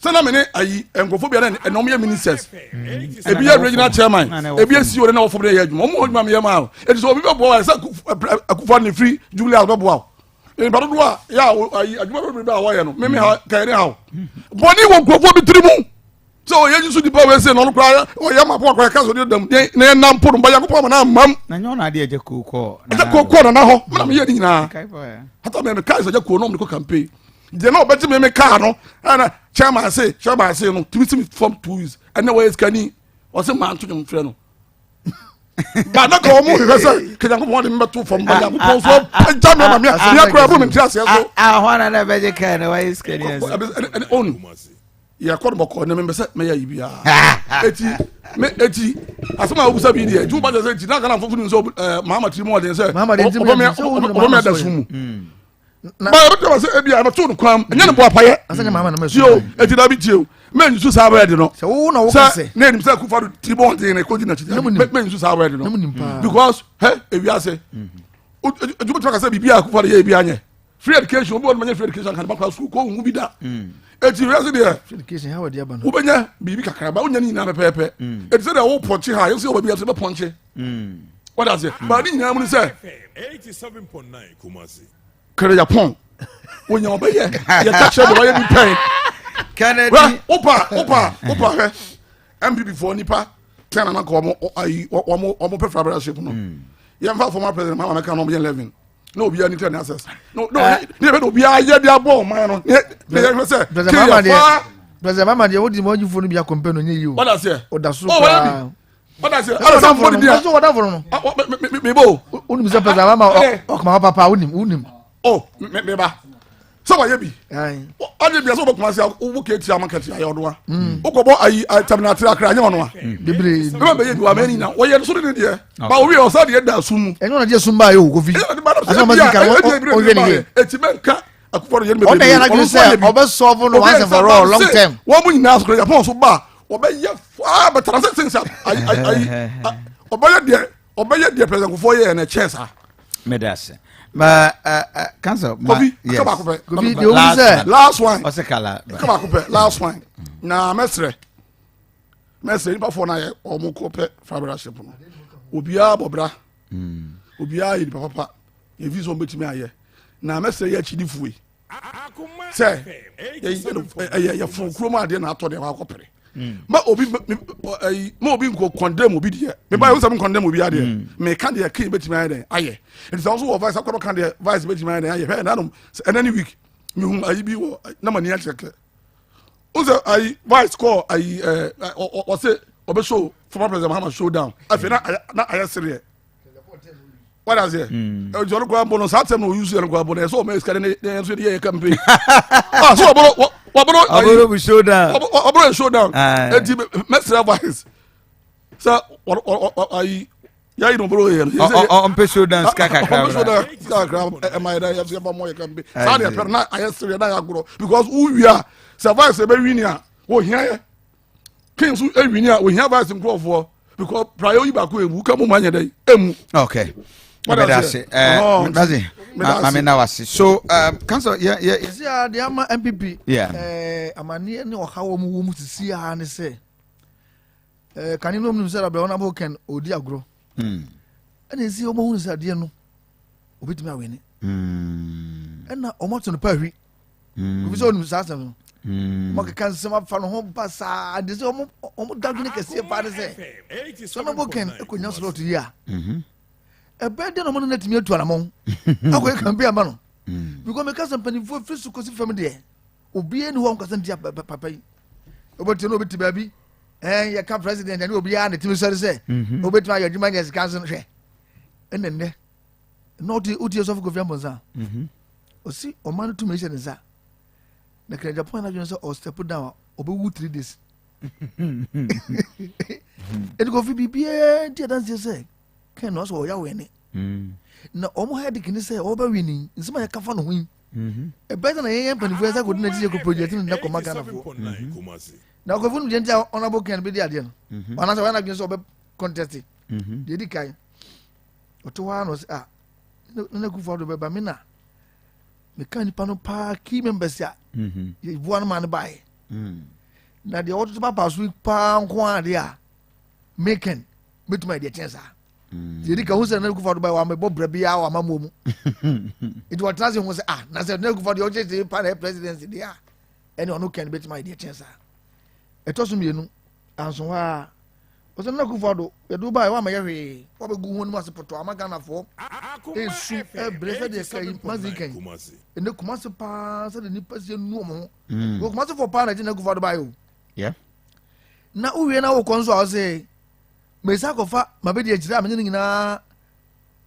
sɛ na mene ayi nkɔfo bia na ɛnɔm yɛ ministers ebi yɛ regional chairman ebi yɛ CEO na wɔfo bia yɛ adwuma ɔmo adwuma meyɛ ma ɛti sɛ obi bɛboa sɛ Akufo ne free Jubilee House bɛboa ìbàdàn do a yà adwuma bẹbẹ bẹ a wọ́yẹ no mímí ha kẹrin ha o bọ́ni wọ nkurọ̀fọ́ bi tiri mu sẹ o yẹ yusu nipa wẹ́sẹ̀ n'ọ̀nù kura o yẹ ma pọ̀ akọ̀yẹ kásọ̀ ní dẹ̀m ní ẹ̀ nam pọ̀ nùbà yakupọ̀ àmà náà mam. na nyɛ ɔna adi ɛjɛ kookɔ. ɛjɛ kookɔ nana hɔ mena mi yɛ ni nyinaa hata mi kaa ɛsɛ ɛjɛ koo n'omu de ko campaign diẹ náà ɔbɛti mi kaa no ɛna chairman se no tìmí sí mi form 2 weeks ɛnna wɔyɛ sikani ɔsɛ maa ntò nyɔm fɛ no bana ka ɔmo hwehwɛ sɛ Kenyankopɔn de mbɛto fam ba Nyankopɔn so agya me ma me akora bro me ntia sɛ so hwana na bɛgye ka na wayɛ skani on yɛ kɔ no bɔkɔ ne me sɛ mɛyɛ yi bia eti asɛm a wobusa bi deɛ ju ba sɛ eti na kana fofo ni sɛ mama tiri mu ɔden sɛ ɔbɛmɛ da sum mu ba yɛbɛtɛ sɛ ebi a bɛto no kwan ɛnyɛ no boa payɛ tio eti da bi tio men nsu saa wɛdi no sɛ ne nim sɛ Akufo do tiri bɔ ɔden ne kɔgyi na kyiti men nsu saa wɛdi no because ewiase adwuma tuma kasa biribi a Akufo do yɛ ebi anyɛ free education obi wɔn manya free education kan bakɔ school kɔ ohun bi da eti wiase deɛ free education ha wɔ di aba no wobɛnya biribi kakra ba wonya ne nyinaa pɛpɛɛpɛ eti sɛ deɛ wo pɔnkye ha yɛsɛ wɔ baabi ase bɛ pɔnkye wɔda ase ba ne nyinaa mu ni sɛ 87.9 Kumasi kɛrɛ Japan wonya ɔbɛyɛ yɛ takyɛ de wɔyɛ bi pɛn Kennedy opa hɛ MPP for nipa tena na ko omo pe favorship no ye mfa former president mama meka no 11 no obi ani ten access no ne be obi aye dia bo man no ne ye say president mama de wodi mo jufo no bia compare no nye yi o what does say o da so what does say ala sam for dia so what for no me bo uni be president mama o kuma papa unim oh me ba so wa ye bi ade bia so bo kuma se wo ke ti amakati ayo do a wo ko bo ayi terminal akra anya ono a bebre me be ye bi wa mani na wo ye so de dia ba wo wi o sa de da sum enyo na de sum ba yo Kofi asa ma zika o we ni eti menka Akufo ye me on dey like you say obe solve no once and for all long term wo mu nyina so Japan so ba obe ye fa but transaction sa ayi obe ye de president Akufo ye na chess a medase ma cancel Kofi yes come back Kofi the only say last one osekala come back last one na mesre ni pa for na ye omo ko pe favorship no obia bobra obia yi papa ye vision betimi aye na mesre ye chidifue say ye fun kuro ma de na ato de akopere ma obi nko condemn obi de me ba yo say condemn obi ade me kan de kin betimi aye it is also vice akoro kan de vice betimi aye he na no any week me hum ayi bi wo na mani check uzo ayi vice call ayi o say obe show former president Mahama showdown afina na aye serious what does it joro kwa bono sa tem no use kwa bono so me skare ne so de campaign so Oboro showdown oboro showdown eti mesra vice so ayi ya no bro here on pe showdown skaka am I there you ba mo campaign sa de per na aye serious na ya goro because who we are survive be win ya wo hia kings e win ya wo hia vice nkrofo because prior yi ba ko emu ka mo manya dai emu okay medase mami na wasi so cancel see the ama MPP amani ne ohawo mu sisi ha ne se kan no mu se rabbe onabo ken odi agro ene si omo hu se ade no obetimi aweni ena omoto no pahwi obi so onu sa asem mo kan se ma fa no ho basa de se omo dadwene kese pa ne se so no boken ekonya slot yi a ebe de no mo na timi atu anamon akoy kan bia ma no because me kasa pani fo frisu kosi fam de obi eni ho nkasa ndia papa yi obeti no obeti baabi ye ka president ani obi a na timi sori se obeti ma yadwuma nyes council hwe enene not the uti of Kofi Amboza o si o man to mention is that na kra Japan na say o step down obe wu 3 days e go fi bibie ti dance say ken no so ya we ni na omo head kini say o ba wini nsema ya kafa no hu e better na yen pan fu say go na ti ko project na ko magana fo na ko fu no je ntia honorable ken be di ade no ona say na gbe so obe contest de di kai o to wa no say na ku fo do be ba me na me kan ni pano pa key members ya ye buan man bai na de auto papa so pa nko ade a meken betuma de chance ye di ka hu se na ku fo do bai wa me bo bra bia wa mamo mu it was trust him say na say na ku fo do o je pa na presidency dia any onu ken betuma de chance e to so mienu anso ha o se na ku fo do ye do bai wa me ye hwe wa be gu hu no asepoto amagana fo esu brefe de kai mazikan ene kumase pa se de nipa se nu mo wo kumase fo pa na je na ku fo do bai o na uwie na wo konso a se mesa kofa mabedi ejira amenye nyina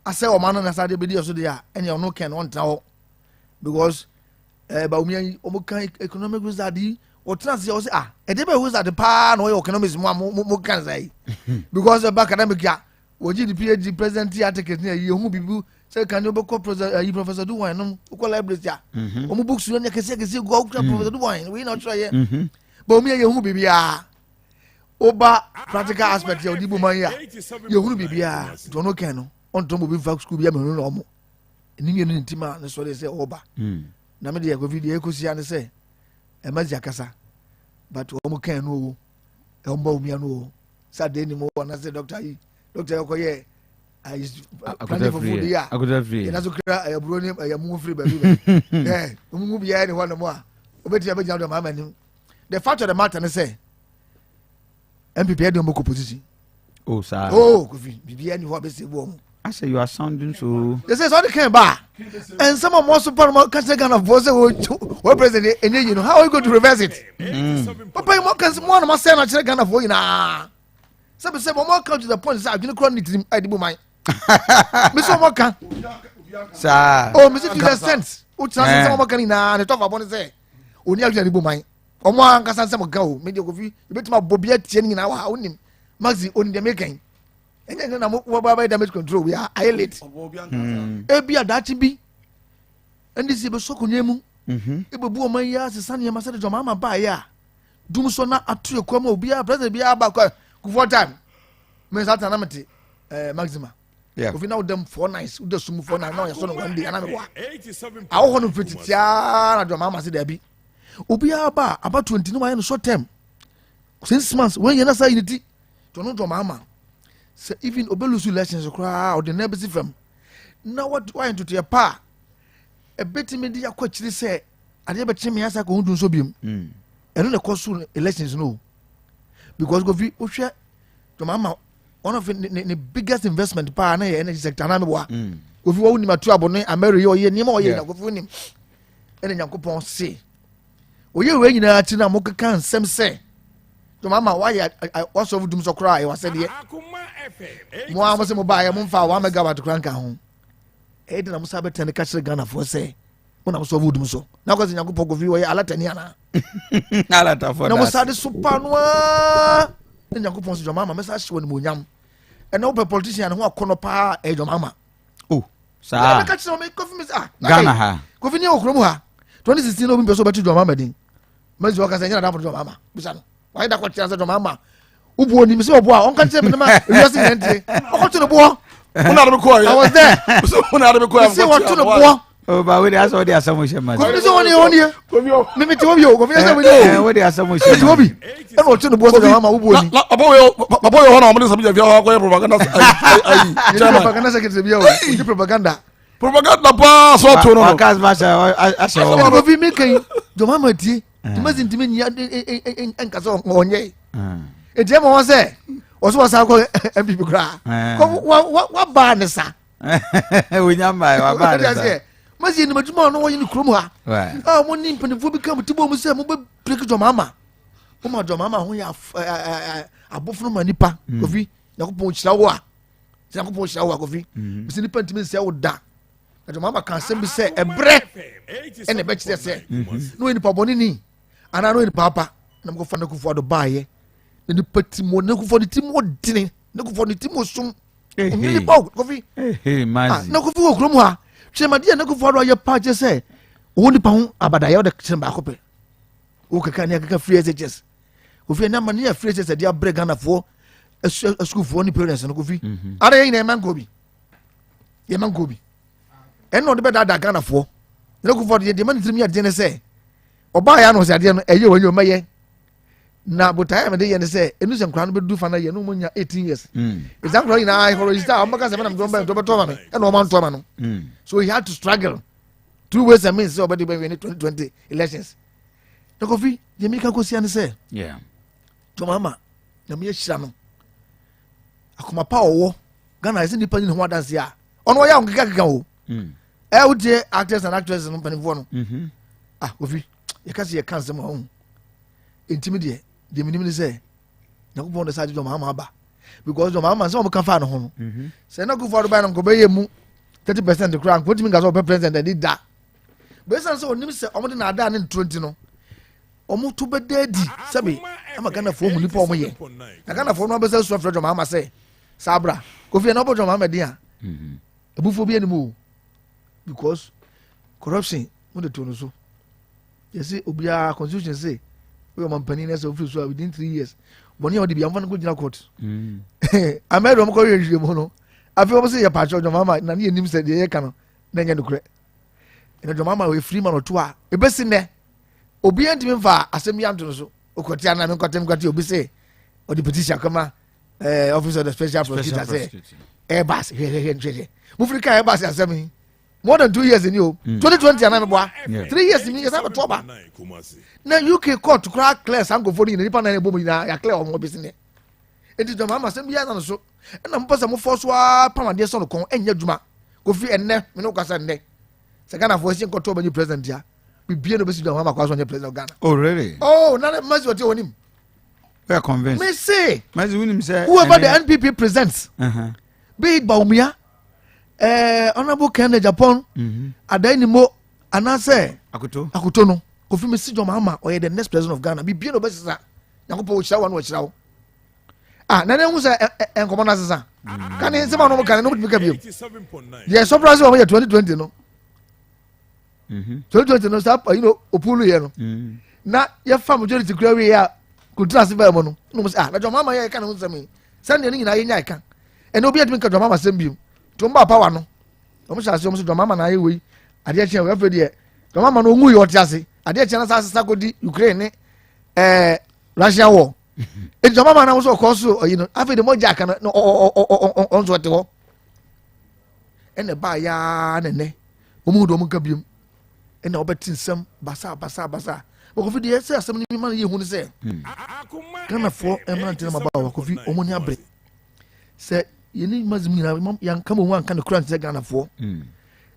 ase o mano na sade bedi so de a ene ono ken on tra ho because ba umi o mo kan economic wizard o trans o se e de ba wizard pa na o economics mo kan sai because ba academic ya o ji di PhD president ya take ne ye hu bibu se kan o be ko professor do wan no ko library ya o mo books no ne kese go professor do wan we na try ye ba umi ye hu bibia oba practical aspect ya odibo man ya ye hunu bibia to no ken no on to mo bi fa school bia me no mo ni mi no ntima ne so le say oba na me de ko video ekosia ne say e ma ji akasa but o mo ken no e o mba omi anu sa de ni mo na say doctor ko ye I planning for food ya na so kra e bro ni e mu free ba bi mu bia ni ho no mo a obeti ya be jam do ma ma ni the fact of the matter ne say MPP had no opposition. Oh, sir. Oh, Kofi, Bibi, and you have a say, I say you are sounding so. They say, so they came back. And some of most super cancer kind of voice were president, and you know, how are you going to reverse it? Papa, you can one of my son, I kind of voice now. Some say, more come to the point, I'm going to chronic him. I do mine. Mr. Moka, sir. Oh, Mr. Figure sense. What's some more can in the top of one say, only I'll do mine. Omo ankasa nsem gawo me de Kofi betima bobia tie nyina wa onim maxi on the making enye na mo ba damage control we are late ebia dachi bi ndi si be sokonye mu ebebu o man ya sesa ne ma se de joma ma ba ya dum so na atu ekwam obia president bia ba ku time me sata na mete maxima Kofi na dem 4 nights u de sum 4 nights na ya so no one day ana me wa awo hono fititia na joma ma se da bi obi aba about 20 no why no short term 6 months when you na say unity to no mama say even obelusu elections kra or the nebisi from now what why to your pa e beti me dia kwa chiri say ade be chime asa ko hundun so biem eno na cost elections no because go fi ohwe to mama one of the biggest investment pa na energy sector na me boa go fi wo ni matu abone America yo ye ni ma oye na go fi nim ene Nyankopon say oye we nyina ati na mo keka nsem se to mama why also dum so cry wa se de mo am se mo ba ye mo mfa 1 megawatt kranka ho e de na mo sabe tene ka kire Ghana for se mo na so dum so na ko se Nyankopon go fi we alatani ana alata for na mo sa de super no a Nyankopon se mama me sa hye woni mo nyam e na wo politician ho akono pa e jo mama oh sa ka kire mo ko fi me Ghana ha ko fi ni okro mu ha 2016 no bi be so betu jo mama din mazi waka sanya da for jo mama bisa no why da kwachi anza jo mama ubu oni mi se obo a on kan tire me ma ewiase nente okoto no bo una de ko I was there so una de ko ya se what to no bo oh ba we dey aso dey asamo shema ko se woni me me ti obi o ko fi se we dey we dey asamo shema ti obi e no to no bo so jo mama ubu oni abo yo hono mo sabi via ko propaganda ai propaganda secretary bia o propaganda pa so to no wakas ma asha o ko fi me kan jo mama ti timezi ntime nya enkasa onye etie mo won se oso wasa ko MPP kra ko wa ba ne sa unyamba wa ba ne sa mazi ni majuma no woyin krom ha mo ni mpanifo bi kam tibo mu se mo be break jo mama mo ma jo mama ho ya abofno manipa Kofi Yakopon chira wo a sɛ nyankopɔn hyira wo Kofi bisi nipa ntimi nsɛ wo da na mama kan asɛm bi sɛ ɛbrɛ ɛna ɛbɛkyerɛ sɛ na wɔyɛ nipa bɔne ni anaa na wɔyɛ nipa apa na mokɔfa no Akufo Addo baayɛ na nipa tim wɔ na Akufo Addo tim wɔ dene na Akufo Addo tim wɔ sum ɔnyɛ nipa wo Kofi na Kofi wɔ kurom ha kyerɛmadeɛ na Akufo Addo ayɛ paa kyɛ sɛ ɔwɔ nipa ho abadayɛ wode kyerɛ baako pɛ wo kaka ne akaka free SHS Kofi na ma ne yɛ free SHS de abrɛ Ghanafoɔ asukufoɔ ne parents no Kofi ara yɛ nyina yɛ man kobi ɛna ɔde bɛdaadaa Ghanafoɔ na Akufo Addo deɛ ma ne tirim yɛ adeɛ ne sɛ ɔbaa yɛ ano sɛ adeɛ no ɛyɛ wɔnyɛ ɔmɛyɛ na botaeɛ mede yɛ ne sɛ ɛnu sɛ nkora no bɛdu fa no yɛ no ɔmanya 18 years ɛsa nkora nyinaa hɔrɔgyita a ɔmaka sɛ mɛnam dɔbɛtɔ ma me ɛna ɔma ntɔ ma no so he had to struggle through ways and means sɛ ɔbɛde bɛwɛ ne 2020 elections na Kofi deɛ meka kɔsia ne sɛ tɔmama na meyɛ hyira no akoma pa ɔwɔ Ghana ɛsɛ nnipa nyine ho adanse a ɔno ɔyɛ wo kekakeka o wotie actors and actresses no mpanimfoɔ no Kofi yɛka sɛ yɛka nsɛm ho ɛntimi deɛ menim ne sɛ Nyankopɔn de sa gye Dɔmahama aba because Dɔmahama sɛ ɔmka fa no ho no sɛ na Akufo Addo ba no nkɔbɛyɛ mu 30% koraa nkɔtumi nka sɛ ɔpɛ president ani da bɛsiane sɛ ɔnim sɛ ɔmode naadaa ne ntoro nti no ɔmo to bɛda adi sɛbe ama Ghanafoɔ mu nipa ɔmo yɛ na Ghanafoɔ no abɛsɛ so afrɛ Dɔmahama sɛ saa bra Kofi na ɔbɔ Dɔmahama din a abufuo bi anim o because corruption mo de to no so yɛsɛ obiara constitution say we man panin na so free so within 3 years bɔne a wɔde bi amfa no kɔgyina court amɛde ɔmo kɔyɛ nhwehwɛ mu no afei ɔmo sɛ yɛ pakyɛ Dɔmahama na ne yɛnim sɛ deɛ yɛka no na ɛnyɛ nokorɛ ɛna Dɔmahama wɔyɛ free man ɔto a ɛbɛsi nnɛ obiara ntimi mfa asɛm yi anto no so ɔkɔte ana me nkɔte obi sɛ ɔde petition kama office of the special prosecutor sɛ airbus hwɛhwɛ mofiri ka airbus asɛm yi more than 2 years ni o 2020 ana meboa 3 years ni yɛsa bɛtɔ ba na UK court kora clear sankofo ni nipa na ɛbɔ mu nyinaa ya clear ɔmo bɛsi ne enti Dɔmahama asɛm bi ana no so ɛna mopɛ sɛ mofɔ so a pamadeɛ sɛ no kɔn ɛnyɛ dwuma Kofi ɛnnɛ me ne wokasa nnɛ sɛ Ghanafoɔ asi nkɔtɔ ɔbɛnye president ya bibie no bɛsi Dɔmahama kwa so ɔnyɛ president of Ghana oh really na masi ɔte wɔnim we are convinced me say masi wunim sɛ whoever the NPP presents be it Bawumia honorable Ken Japan Adainimo anase Akoto no Kofi me si Dɔmahama ɔyɛ the next president of Ghana bibie no bɛsesa Nyankopɔn ɔhyira wa no ɔhyira wo na ne hu sɛ nkɔmɔ no asesa ka ne nsɛm a no ka ne no mutumi ka biom yɛ surprise wɔn yɛ 2020 no 2020 no sa opulu yɛ no na yɛfa majority kura wie a kultura se bɛɛ mu no no sɛ na Dɔmahama yɛ ka ne ho nsɛm yi sɛ ne nyinaa yɛ nya ɛka ɛna obi atumi ka Dɔmahama sɛm biom tomba power no ɔmo hyɛ ase ɔmo sɛ Dɔmahama na ayɛ wei adeɛ kyɛn wɛfɛ deɛ Dɔmahama no ongu yɛ ɔte ase adeɛ kyɛn na sa asesa kɔdi Ukraine ne Russia war eti Dɔmahama na ɔmo sɛ ɔkɔ so ɔyi no afei de mo gya aka no ɔnso ɔte hɔ ɛna ba yaa nɛnɛ ɔmo hu de ɔmo ka biom ɛna ɔbɛte nsɛm basa Kofi deɛ sɛ asɛm no mi ma no yɛ hu ne sɛ Ghanafoɔ ɛmmerante no ma ba wɔ Kofi ɔmo ni abere sɛ yɛne mazim nyinaa yɛnka ma hu anka ne kora nte sɛ Ghanafoɔ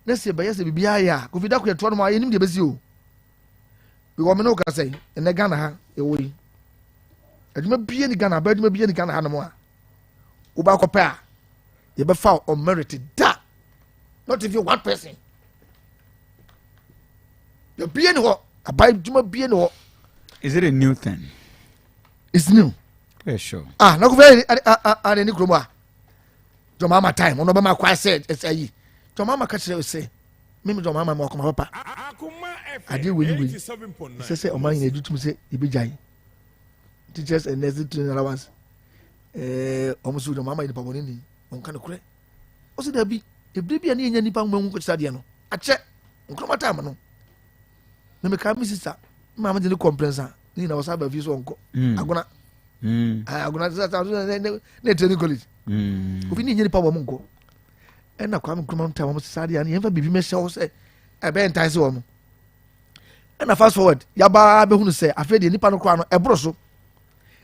na sɛ bɛyɛ sɛ biribiaa yɛ a Kofi da ko yɛtoa no ma yɛnim deɛ bɛsi o because me ne woka sɛ ɛnɛ Ghana ha ɛwɔ yi adwuma bia ni Ghana ba adwuma bia ni Ghana ha no mu a wobɛakɔpɛ a yɛbɛfa on merit da not even one person yɛbia ni hɔ aba adwuma bia ni hɔ. Is it a new thing? It's new. Yeah, sure. Na Kofi ade ni kurom a Dɔmahama time ono ba ma kwa said say Dɔmahama ka kyerɛ say me Dɔmahama ma ɔkoma papa ade weli say o man yin edutum say ibegyan teachers and nurses training allowance omo so Dɔmahama yin paboni ni on ka no kure o se da bi ebire bi ani nya nipa ngwa ko kyerɛ de no akyɛ nkroma time no na me ka mi sister mama de ni complainsa ni na wasa ba fi so onko agona agona sa na training college Kofi ni nyeri pa wo monko na kwa nkroma time mo sisa de an yemfa bibi me hye wo se ebe entai se wo mo na fast forward ya ba be hunu se afi de nipa no kra no ebro so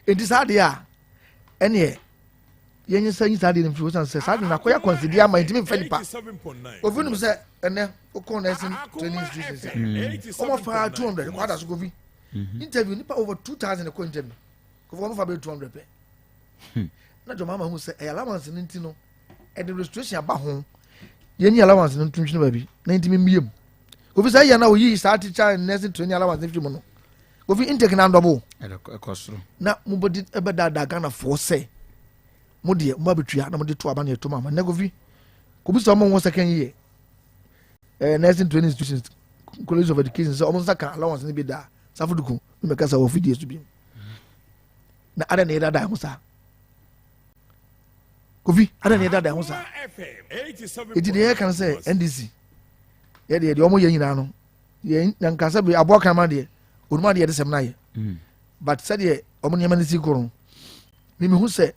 enti sa de a ene yenye sa yin sa de no fi wo san se sa de na koya consider ama enti me fa nipa Kofi num se ene okon na sin training institution se o mo fa 200 kwa da so Kofi interview nipa over 2000 ko interview Kofi mo fa be 200 pe na Dɔmahama hu sɛ allowance no nti no the restoration aba ho yɛn ni allowance no ntwintwin baabi na ntimi mbiem Kofi say ya na oyi start teacher and nursing training allowance ntwim no Kofi intake na ndɔbo ekosro na mo bodi ebeda da Ghana for say mo de mo abetua na mo de to aba na eto ma na Kofi so mo second year nursing training institutions college of education so almost saka allowance ni bi da safuduku me kasa wo fidie so bi na ada na da ho sa Kofi ada na da ho sa eti de kan say NDC ye de omo ye nyina no ye nka sa bi abo kan ma de onuma de sem na ye but said ye omo nyama ni si koro mimi hu say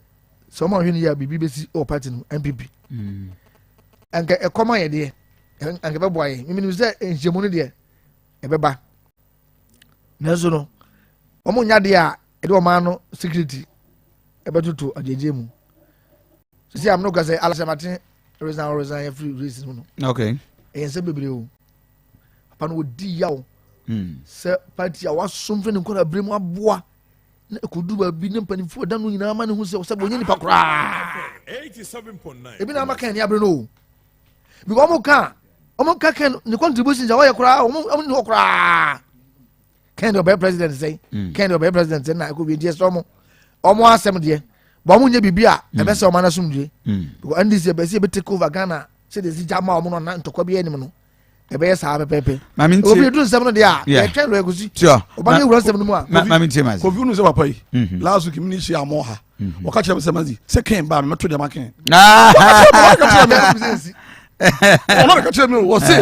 so mo hwene ya bibi besi o party no MPP anka ekoma ye de anka be boye mimi ni say enjemu no de ebeba nazo no omo nya de a e de o ma no security ebetutu ajeje mu sisi am no ga say alasamate resign free reason no okay e se bebre o apa no di yawo se party a wasomfe ne nkora bremu aboa na ekodu ba bi ne mpanifo da no nyina ma ne hu se bonye nipa kora 87.9 ebi na ma kan ni abre no bi omo ka kan ni contributions a wa kora omo ni kora kan do be president say kan do be president na ko bi die so omo asem de ba omo nya bibia e be se omo na sumdue because NDC be se be take over Ghana se de jama omo no na ntokwa bi anim no e be sa pepepe obi dun sem no de a e twen lo egusi oba ne wura sem no mu a mami ntie Kofi unu se papa yi last week mini shi amoha o ka chere se mazi se ken ba me meto de maken o ka chere me o se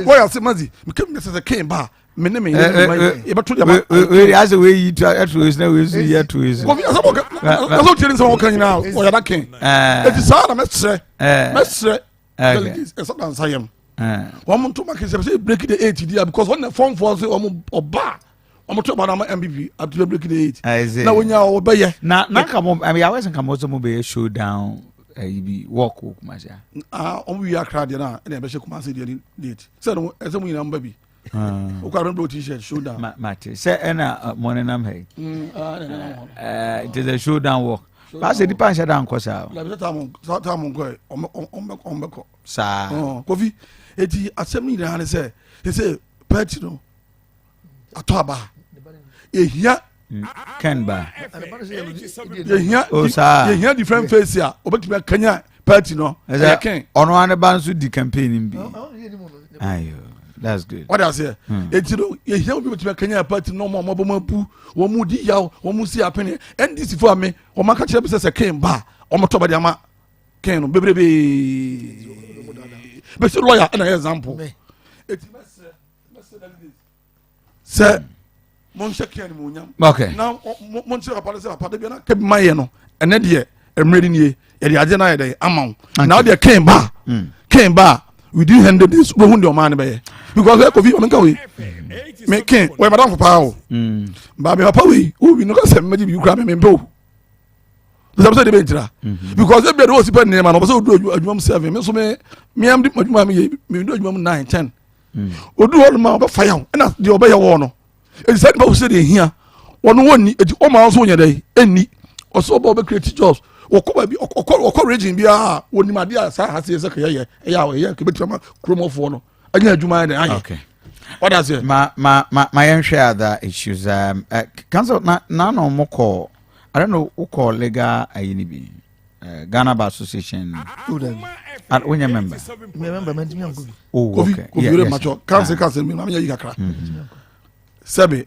wo ya se mazi me kem se ken ba me ne me e beto de maken we as we yi to is na we su ya to is Kofi aso ka aso tiri se wo kan nyina o ya da ken e ti sa na me sre so dan sayem one to make say break the 8 there because when the form for say oba to about MVP up to break the 8 na wonya obeye na come I mean I wasn't come also be showdown be walk kuma sha we are crowd na e be she kuma say the date say no e say mu nyina mba bi o kwa remember t-shirt showdown mate say na morning am hey it is a showdown walk Parce que pas ça dans quoi ça. La beta tamon ko ombeko. Sa. Kofi eti asemi na say party no atoba. Ehia can ba. Ehia o sa. Ehia different face here. Obetime kanya party no. Ken. Ono an ban so di campaign bi. Ayo. That's good. What I say? Eti no ehia obetime kanya party no mo mapu wo mu di yaw wo mu si apene NDC for me o maka chere be say Ken ba o mo to ba di ama Ken no bebrebe be say lawyer an example eti messe say mon check Ken mo nyam okay now mon check apa say apa de bi na ke maye no ene de emredi nie e de age na ye de ama now de Ken ba we do handle this we hu de o man be because Kofi o nka we me Ken we madam for power ba me papa we o bi no ka say me bi kura me mpe o so say de be jira because e be do si pa ne ma no so do adwuma 7 me so me am di adwuma me do adwuma 9 10 odu ho ma ba fire na de oba ye wo no e say ba o say de hia wono woni e o ma so nya dai eni o so ba create jobs okoba bi okọ region bi a woni ma dia sa ha say ka ye ya ke betuma kromofo no anya adwuma de aye okay what does it my share other issues council na no moko I don't know who call legal ayinibi Ghana Bar Association and when you member oh okay yes macho council me na me yi kakra sebe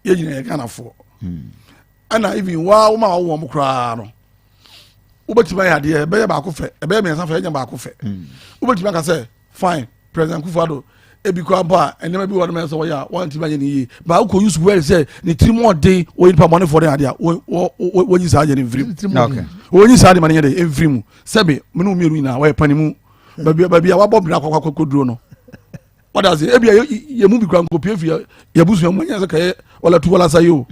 ye nyina ye Ghana for ana even wa ma wo mo kra no ubetima ya de be ba ko fe be me san fe nya ba ko fe ubetima ka say fine president Kufado ebikwa ba enema bi won me so ya wan ti ba ye ni ba ko use well say ni three more day o yin pa money for them dia wo yin sa je ni free okay wo yin sa de man ye de free mu sebe me no mi na wa panimu ba bia wa bob na kwakwa duro no what does it ebia ye mu bi kwa nkopie fi ye busu mu nya ka ye wala tu wala sayo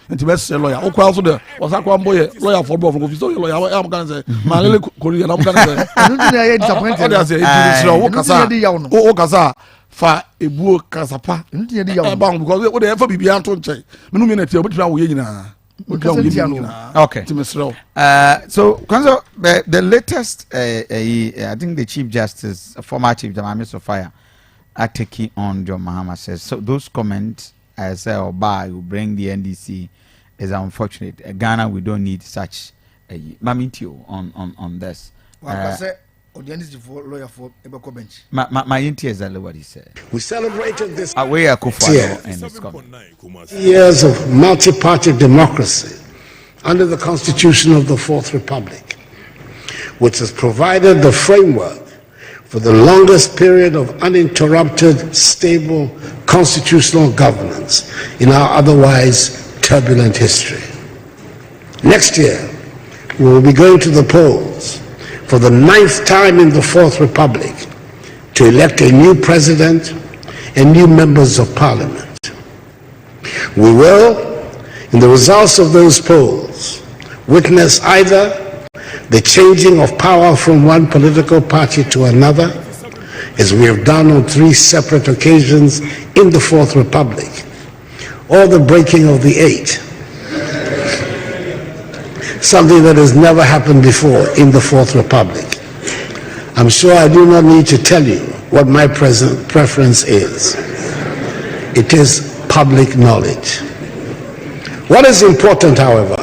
nti be se lawyer o kwa so de o sa kwa mboye lawyer for bob Kofi so lawyer am kan say ma lele korea na am kan say nti na ye disappointed what does it o kasa o kasa fa ebuo kasapa nti ye di yawo ba because o de fa bibia to nche me no me na ti obetira wo ye nyina Okay. So, Council, the latest, I think the Chief Justice, former Chief Justice of Fire, are taking on John Mahama says. So those comments, I say, or by will bring the NDC is unfortunate. Ghana, we don't need such a mamitio on this. My inti exactly what he said. We celebrated this years of multi-party democracy under the Constitution of the Fourth Republic, which has provided the framework for the longest period of uninterrupted, stable constitutional governance in our otherwise turbulent history. Next year, we will be going to the polls for the 9th time in the Fourth Republic to elect a new president and new members of parliament. We will, in the results of those polls, witness either the changing of power from one political party to another, as we have done on 3 separate occasions in the Fourth Republic, or the breaking of the 8, something that has never happened before in the Fourth Republic. I'm sure I do not need to tell you what my present preference is. It is public knowledge. What is important, however,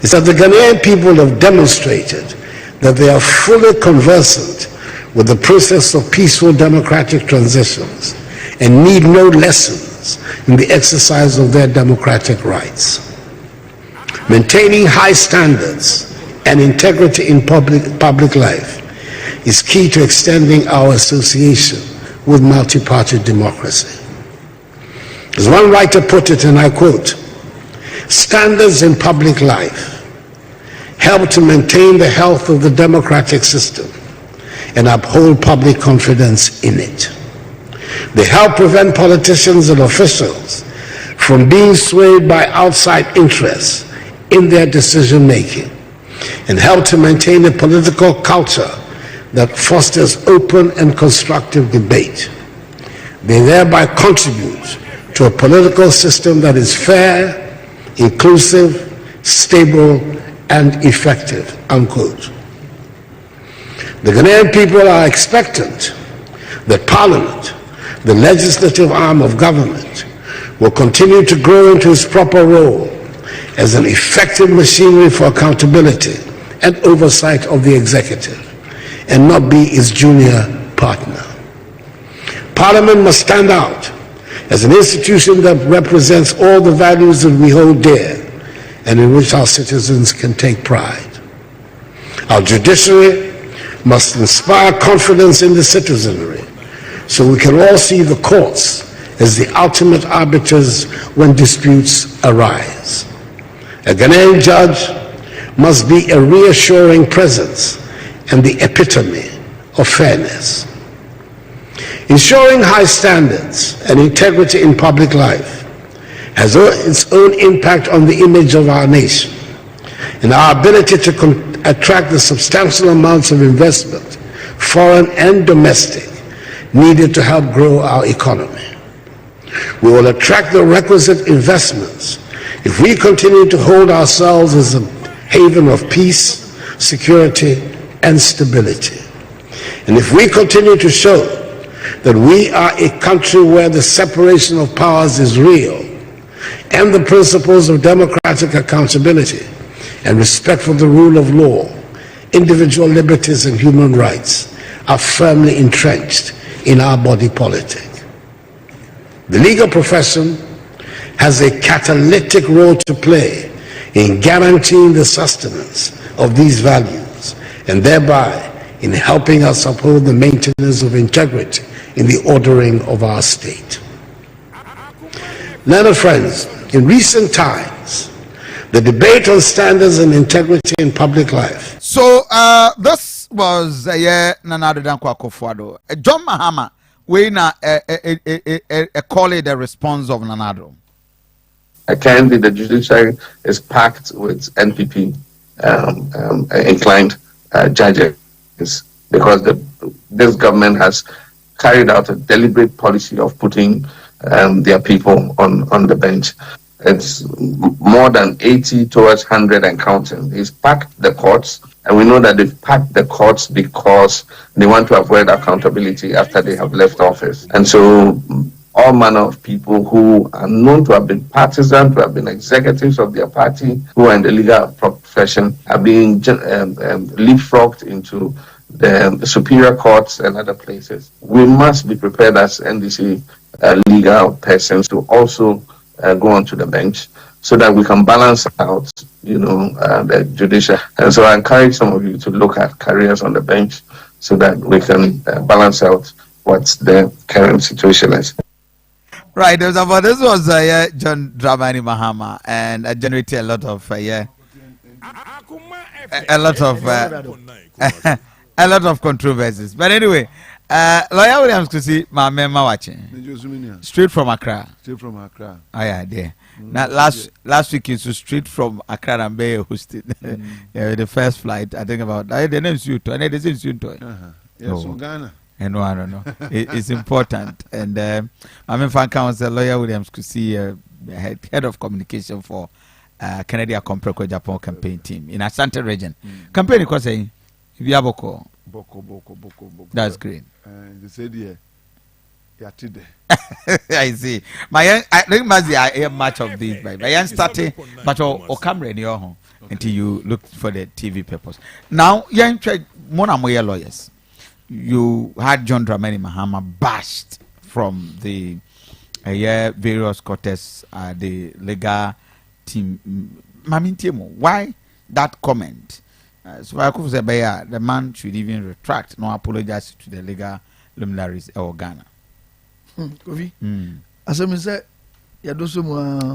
is that the Ghanaian people have demonstrated that they are fully conversant with the process of peaceful democratic transitions and need no lessons in the exercise of their democratic rights. Maintaining high standards and integrity in public life is key to extending our association with multi-party democracy. As one writer put it, and I quote, "Standards in public life help to maintain the health of the democratic system and uphold public confidence in it. They help prevent politicians and officials from being swayed by outside interests in their decision making, and help to maintain a political culture that fosters open and constructive debate. They thereby contribute to a political system that is fair, inclusive, stable, and effective," unquote. The Ghanaian people are expectant that Parliament, the legislative arm of government, will continue to grow into its proper role as an effective machinery for accountability and oversight of the executive, and not be its junior partner. Parliament must stand out as an institution that represents all the values that we hold dear and in which our citizens can take pride. Our judiciary must inspire confidence in the citizenry so we can all see the courts as the ultimate arbiters when disputes arise. A Ghanaian judge must be a reassuring presence and the epitome of fairness. Ensuring high standards and integrity in public life has its own impact on the image of our nation and our ability to attract the substantial amounts of investment, foreign and domestic, needed to help grow our economy. We will attract the requisite investments if we continue to hold ourselves as a haven of peace, security, and stability. And if we continue to show that we are a country where the separation of powers is real and the principles of democratic accountability and respect for the rule of law, individual liberties and human rights are firmly entrenched in our body politic. The legal profession has a catalytic role to play in guaranteeing the sustenance of these values and thereby in helping us uphold the maintenance of integrity in the ordering of our state. Learned friends, in recent times, the debate on standards and integrity in public life. So this was Nana Dankwa Kofuado. John Mahama, we na call it the response of Nanado. Currently, the judiciary is packed with NPP inclined judges because this government has carried out a deliberate policy of putting their people on the bench. it's more than 80 towards 100 and counting. He's packed the courts, and we know that they've packed the courts because they want to avoid accountability after they have left office. And so all manner of people who are known to have been partisan, to have been executives of their party, who are in the legal profession, are being leapfrogged into the superior courts and other places. We must be prepared as NDC legal persons to also go onto the bench so that we can balance out, the judicial. And so I encourage some of you to look at careers on the bench so that we can balance out what the current situation is. Right, this was John Dramani Mahama, and I generated a lot of a lot of controversies. But anyway, Lawyer Williams could see my member watching straight from Accra. Straight from Accra. Oh yeah, there. Now last week is straight from Accra and Bay hosted the first flight. I think about the name is Yuto, and it is Yuto. Yes, from Ghana. And no, I don't know. It's important. And I mean, fan counsel Lawyer Williams could see head of communication for Canadian Compreko Japan campaign team in Asante region. Campaign because saying Boko. That's great. They said I see. I think I hear much of these. My young starting, but or camera in your home until you look for the TV purpose. Now, young Mona Moya lawyers. You had John Dramani Mahama bashed from the various quarters, the legal team. Why that comment? So I could say, the man should even retract, no apologize to the legal luminaries or Ghana. Kofi. As I said, you do some.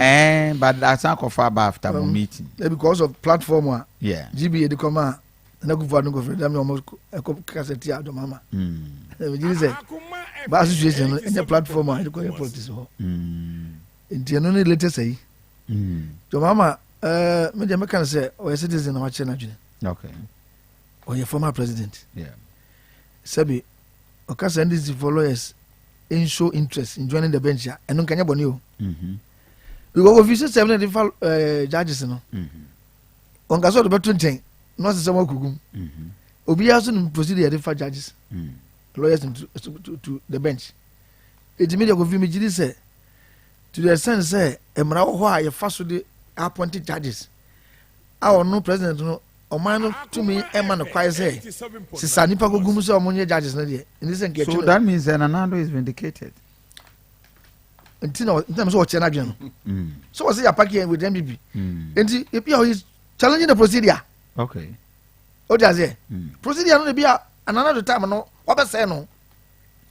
But that's not far after meeting. Because of platform, yeah. GBA the command. Na kufa no kofre dam almost cassette ya do mama we say ba association no any platform I go politics ho nti no later say do mama me dey make say o citizen na wache na dwene okay o your former president yeah sabi o ka send these followers in show interest in joining the bench ya eno nkanya boni o because of you 7 judges no on ka so do beto nten no se some kugum obi aso no procedure dey for judges lawyers to the bench it media go fi me gidi say to the sense say emra ho a ye fa so de appointed judges our no president no o man no to me ema no kwai say sisa nipa kugum say o monye judges na dey in this nke so that means Nanado is vindicated until no so o che na dwen no so was say apart here with MBB until if he is challenging the procedure. Okay. What does it? Procedure no be another time no. What say no?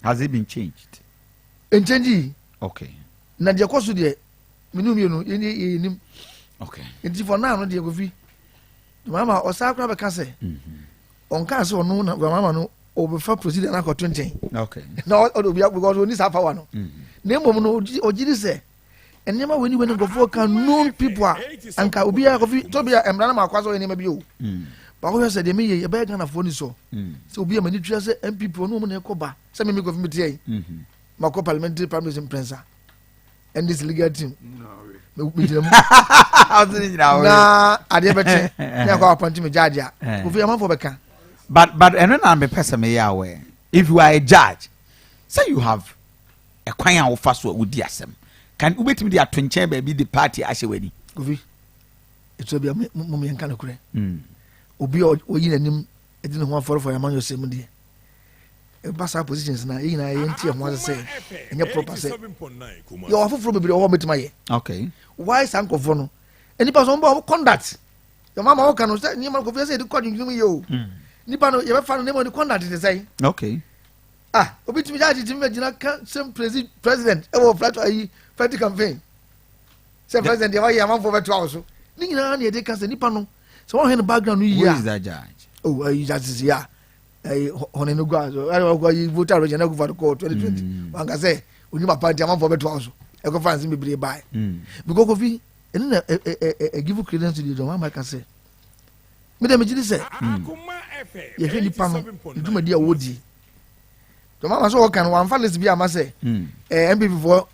Has it been changed? In change. Okay. Na dia koso de minum nim. Okay. Nti for now no dia go fi. Mama o sa kra be ka say. On ka say onu na mama no o be fa procedure na ko 20. Okay. Na o be because oni sa power no. Na mom no o gidi say enyama weni go for can known people anka obi a Kofi to be emra na makwaso enema bi o ba ko say de me ye be Ghana for ni so so obi a mani twa say MPP no mo na ekoba say me Kofi me tie mako parliamentary primary imprensa and this legal team me jira mu na ade bete na ko appoint me judge a Kofi am for beka but eno na me person me ya we if you are a judge say you have a kwan a wo fa so udi asem can you wait me the atwenche baby the party ashewani Kofi eto bia mo me nka nakure obi oyi nanim edin ho aforo for yaman yosem die e basa positions na yi na ye ntie ho ase enye proper say yo afoforo bebere ho metima ye okay why sankofo no enipa so mbo conduct your mama wo kan no say ni man Kofi say the code you yo nipa no ye be fa no name on conduct dey say okay obi timi jaji timi gina same president e wo flat ayi party campaign say president dey why am for beto house ni nyina na dey ka say nipa no so one background no who is that judge judge ya honeno gwa so go yi voter regional go for court 2020 wan ka say oni ma party am for beto house e go fancy me bre buy because Kofi eni na give credence to the Mama ka say me dem gidi say ye hwe nipa no nduma dia wodi to Mama so kan wan fa list bi am say MPP for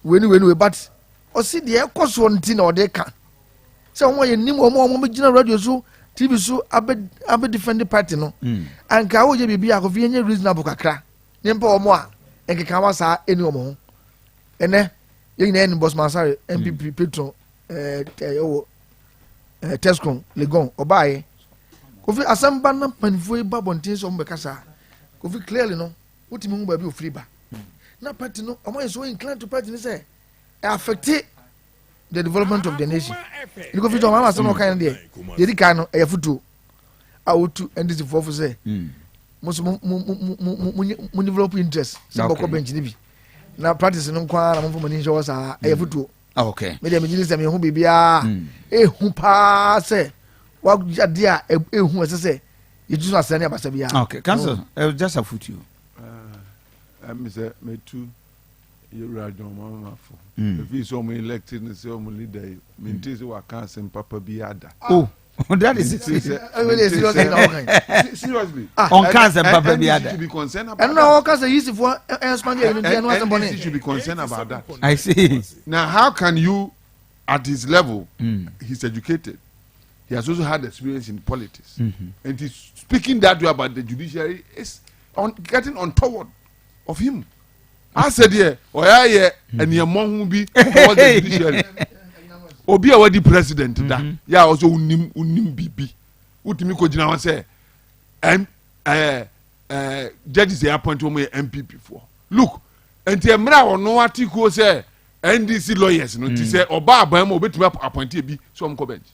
we but ɔsi deɛ ɛkɔ so nti na ɔde ka sɛ wɔn yɛ nim wɔn gyina radio so tv so abɛ defend party no anka wɔyɛ biribi a Kofi yɛnyɛ reasonable kakra ne mpa wɔn a nkeka wa saa ɛni wɔn ho ɛnɛ yɛn nyinaa yɛ ni Boss Mansare MPP patron ɛwɔ Tescom Legon ɔbaayɛ Kofi asɛmba na mpanimfoɔ yi ba bɔnten sɛ wɔn bɛ kasa Kofi clearly no wotumi hu baabi ofiri ba na party no ɔmo yɛ so inclined to party ni sɛ affect the development of the nation ni Kofi jɔn ɔmo asɛm na ɔkan deɛ yɛdi kan no ɛyɛ futuo a wotu NDC fɔfo sɛ mo develop interest sɛ bɔkɔ bench ni bi na practice no nkwa na mo fɔ mo ni nhyɛ wɔ saa ɛyɛ futuo me deɛ me gyini sɛ me ho biribiara ehu paa sɛ wagyadeɛ a ehu ɛsɛ sɛ yɛtu so asɛ ne abasa biara. Okay, council just a foot you. Me say me too. You right on mama for. If you saw me elected and say me leader, me tell wa can send papa biada. Oh, that is it. Seriously. On cancer papa biada. Should be concerned about. And now cancer easy for expand your NDC should be concerned about that. I see. Now how can you at his level he's educated. He has also had experience in politics. And he's speaking that way about the judiciary is getting untoward of him. I said, yeah, or yeah, and your mom will be the judiciary. Or be a the president. Yeah, also unim bibi. Utimiko Jina say, judges they appoint me MPP for. Look, and the Emra or no article say NDC lawyers, no, to say, or Bam, or bet me appointee be some bench.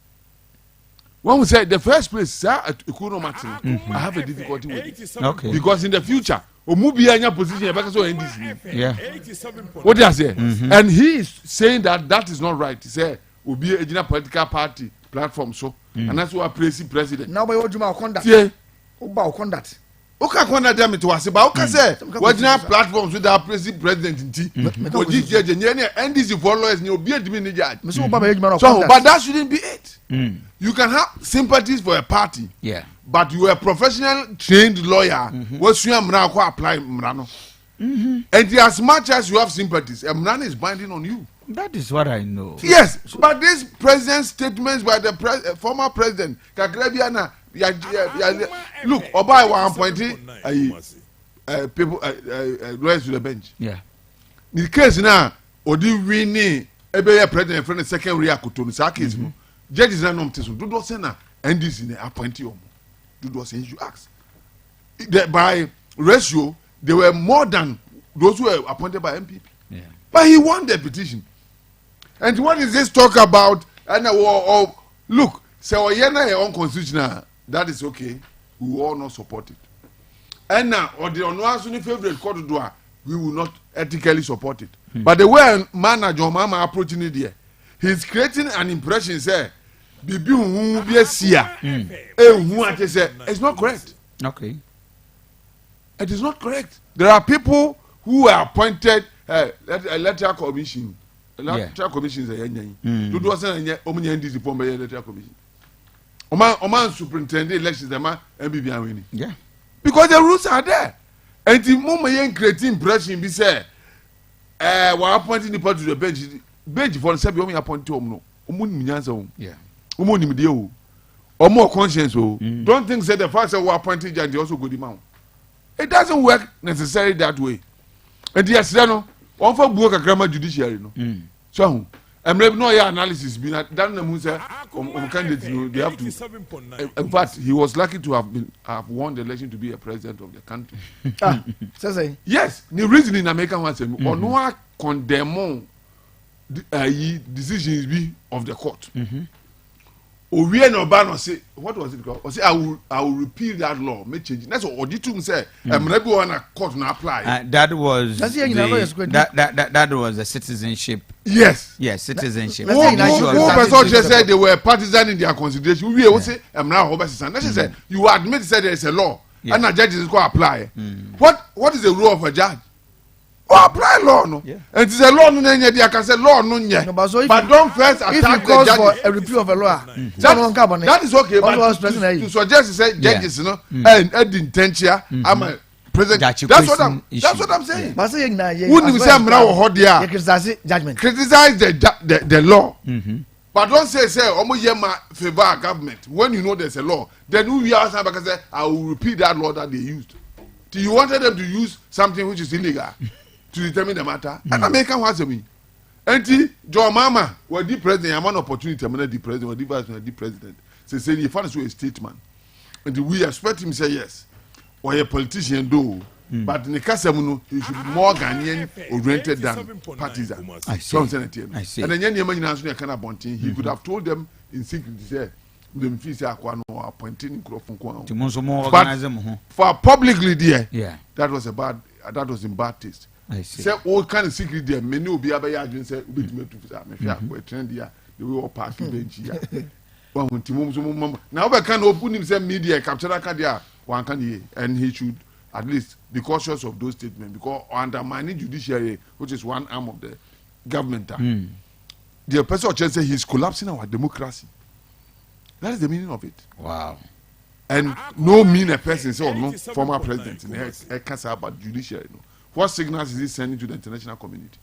When we say the first place, sir, at I have a difficulty with it. Okay. Because in the future, Omubi in your position, NDC. Yeah. What do I say? And he is saying that is not right. He said, will be a political party platform, so, and that's why I praise the president. Now, by what you conduct? Yeah. About conduct. Okay, conduct them to us. But okay, say, what you platforms with our president in T. NDC followers, you'll be a diminished judge. So, but that shouldn't be it. You can have sympathies for a party, but you are a professional trained lawyer. What's your mrako apply mrano? And as much as you have sympathies, a mrano is binding on you. That is what I know. Yes, but these president's statements by the former president, Kakrebiana, look, Obai was appointing people lawyers to the bench. Yeah. In the case now, Odi Winnie, a president from the second real Kutum Sakis. Judges are not to do those and this in the appointee. Do those things you ask. By ratio, they were more than those who were appointed by MPP. Yeah. But he won the petition. And what is this talk about? And look, so your own constitution, that is okay. We will all not support it. And now, or the only favorite court to do, we will not ethically support it. But the way manager Mama approaching it here, he's creating an impression say bibi hu bi asia hu ake say it's not correct. Okay. It is not correct. There are people who are appointed electoral commission. Electoral commission is yenyan. Do do say yenyan omunye NDC pon be electoral commission. Oman superintendent elections dem MBB an win. Yeah. Because the rules are there. And the moment you create impression be say we appointing the party to the bench for the same you appoint to no yeah or more conscience don't think say the fact that we appointed judge also good amount. It doesn't work necessarily that way. And yes no one for book grammar judiciary no so I'm no your analysis be that na say candidate you know, they have to in fact he was lucky to have won the election to be a president of the country. Yes the reason in America was or no condemn decisions be of the court. Owie no ba no say what was it called? Or say I will repeal that law, make change. That's what Oditum say. Maybe one court na apply. That was that was the citizenship. Yes. Yes, citizenship. Who person just said they were partisan in their consideration. We will say now Obasanjo. That's say you admit say there is a law and a judge is going to apply. What is the rule of a judge? Apply law no. And it's a law no nya they can say law no nya. But don't first attack the judge for a repeal of a law. That is okay, but to suggest say judges no and intention I'm president. That's what I'm saying. But say na ye. Who say amra wo ho dia? Criticize judgment. Criticize the law. But don't say omo yema favor government when you know there's a law. Then who you ask because say I will repeat that law that they used. Do you wanted them to use something which is illegal to determine the matter? And American wants me. Enti John Mama were the president, I'm an opportunity, I'm not the president, or the vice president, the president. Say he found a statement. And we expect him to say yes. Or a politician do. But in the case of he should be more Ghanaian oriented than partisan. I see. And then Yemen kind of bunting, he could have told them in secret to say them fees are appointing in but for publicly there, that was in bad taste. I see. Say all kind of secret there, many will be able to say we to trend here, the way all parking bench here. Now we can open himself media capture that card one can and he should at least be cautious of those statements because undermining judiciary, which is one arm of the government. The person just say he's collapsing our democracy. That is the meaning of it. Wow. And no mean a person say no former president in a case about judiciary. No. What signals is he sending to the international community?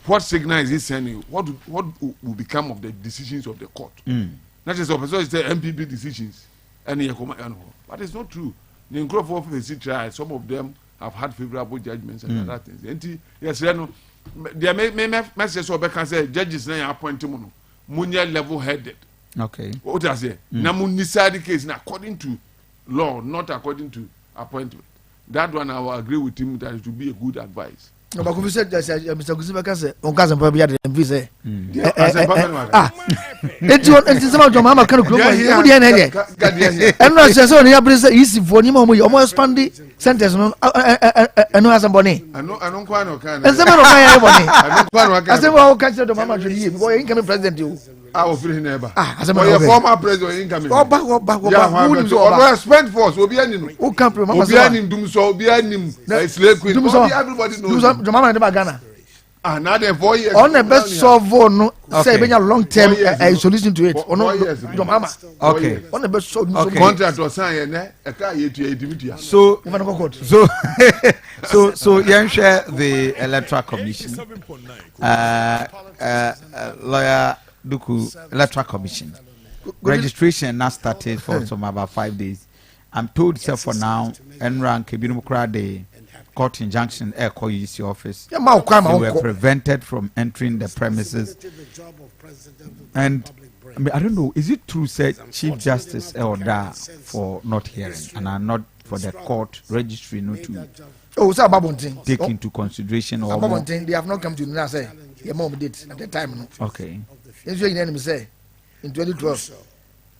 What signal is he sending? What will become of the decisions of the court? Not just the person say MPP decisions. But it's not true. The Nkrofo face trial, some of them have had favorable judgments and other things. And yes, there may message or can say judges now appointed Munya level-headed. Okay. What does it? Namun decide case according to law, not according to appointment. That one I will agree with him that it would be a good advice. No, but Kofi said Mr. Kusiba say on cousin probably had them visa. It's some of your mama can club. You would hear and no say so near Brisa easy for him almost expand sentence no and no has somebody. I don't quite know kind. And some of my money. I said well catch the mama to you because incoming president you. I will feel never. As a former president incoming. Back. Spend force will be any. Who can't remember? Will be any doom so be any slave queen. Everybody knows. Mama never Ghana. Now the 4 years. On the best solve no say being a long term solution to it. Or no, your mama. Okay. On the best solve contract or sign a car here to So you share the Electoral Commission. Lawyer Duku Electoral Commission. Registration now started for some about 5 days. I'm told so for now Enran Kebinumukra court injunction call use your office. They were prevented from entering the premises. And I mean, I don't know, is it true said Chief Justice Elder for not hearing and are not for the court registry not to take into consideration or they have not come to me say your mom did at the time. No? Okay. Say in 2012.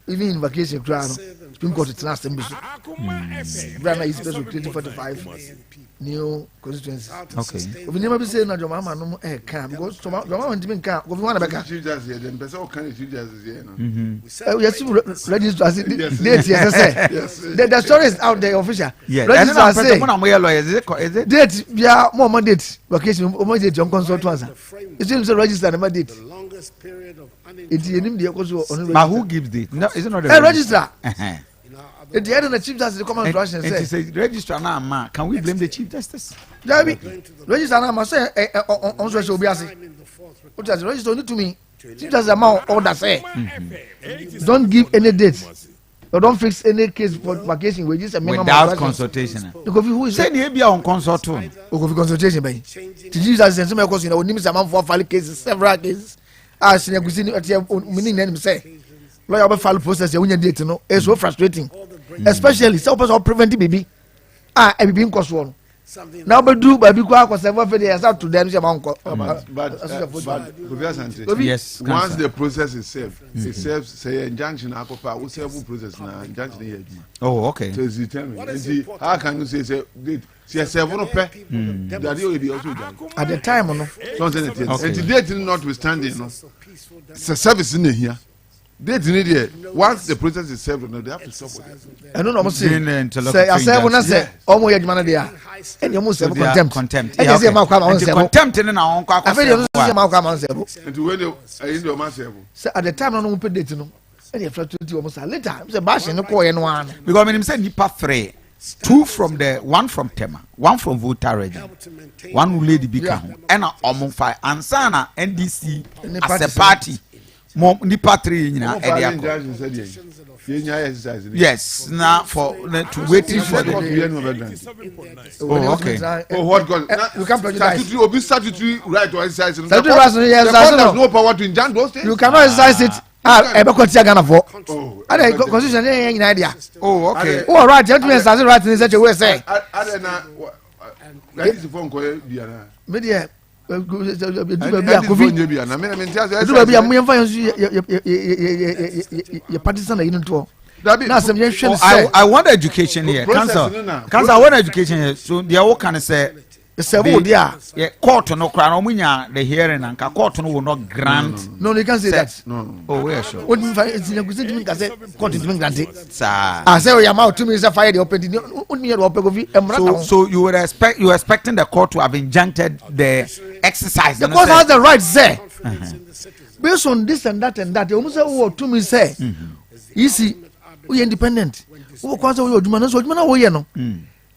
Even in vacation ground, Supreme Court is last time. Ghana is special 2045 new constituency. Okay. We never be saying that your mama no can because your mama didn't can. We want to back. Then person can you just here. Yes, register as date. Yes, the story is out there official. Yeah. Register as is it? Date. Yeah, more mandate vacation. More date. Your consult answer. It seems to register the mandate. It's the name the but who gives it? No, is it not a register? At the end of the Chief Justice, the common question says, register now, man. Can we blame the Chief Justice? Register now, must say, on social bias. What does register to me? Chief Justice amount order say, don't give any dates. Or don't fix any case for vacation wages and without consultation. Who is saying here on consult? Consultation by Chief Justice and some of course, names amount for file cases, several cases. As in a cuisine at your meaning, name say, lawyer file process, when you date, no, it's so frustrating, especially so preventing baby. And being cost one. Now, but do by big work was ever for the answer to them, yes, once the process is served, it serves, say, injunction, Akopa, will serve process now, injunction. Oh, okay. So, how can you say, at the time, no, and today, notwithstanding, it's a service in here. Once the process is served, they have to stop with it. I don't know. Say, I say, when I say, oh, my man, they are, and you must have contempt. And you say, contempt in our own car. I feel you see my common table. And to win your master. At the time, I don't put it, no, and you have to almost a later. It's a bash in the coin one. Because when him said, you pass 3. 2 from the 1 from Tema, 1 from Volta region, 1 lady Bikaho, and Omonfi, and Sana NDC as a party. More nipa 3 yes, now for to waiting for the. Oh, okay. Oh, what God? You can prejudice. Statutory right to exercise. The court has no power to injunct those things. You cannot exercise it. Ghana for. Constitution any idea. Oh, okay. Oh, right. Gentlemen, exercise right in such a way. Say. Media. I want education here. Cancer, I want education here. So the all can say court no crown the hearing and court no will not grant. No, you can't say that. No. Oh, yeah, sure. What it's in a court is being granted. I say your mouth to me is a fire the open. So you would expect expecting the court to have injuncted the exercise. The court has the right say. Based on this and that, you almost say to me say, easy, we independent. We can't say we are so we are no.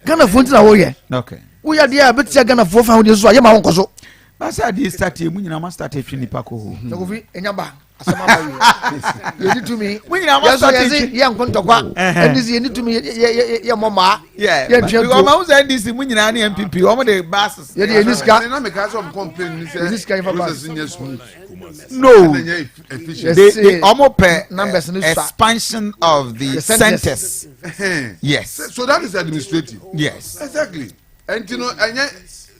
Ghana phone na we okay. We are there, but Ghana for found so I am so. I said this start here, we na start here Pako. Kofi enyaba asama you need to me. We na start here yam kontokwa. And this you need to me ya mama. Yeah. Because ma say this we na na MPP, omo the bosses. Yeah, the niska. Na make us complain ni say niska no. They almost numbers expansion of the centers. Yes. So that is administrative. Yes. Exactly. And you know,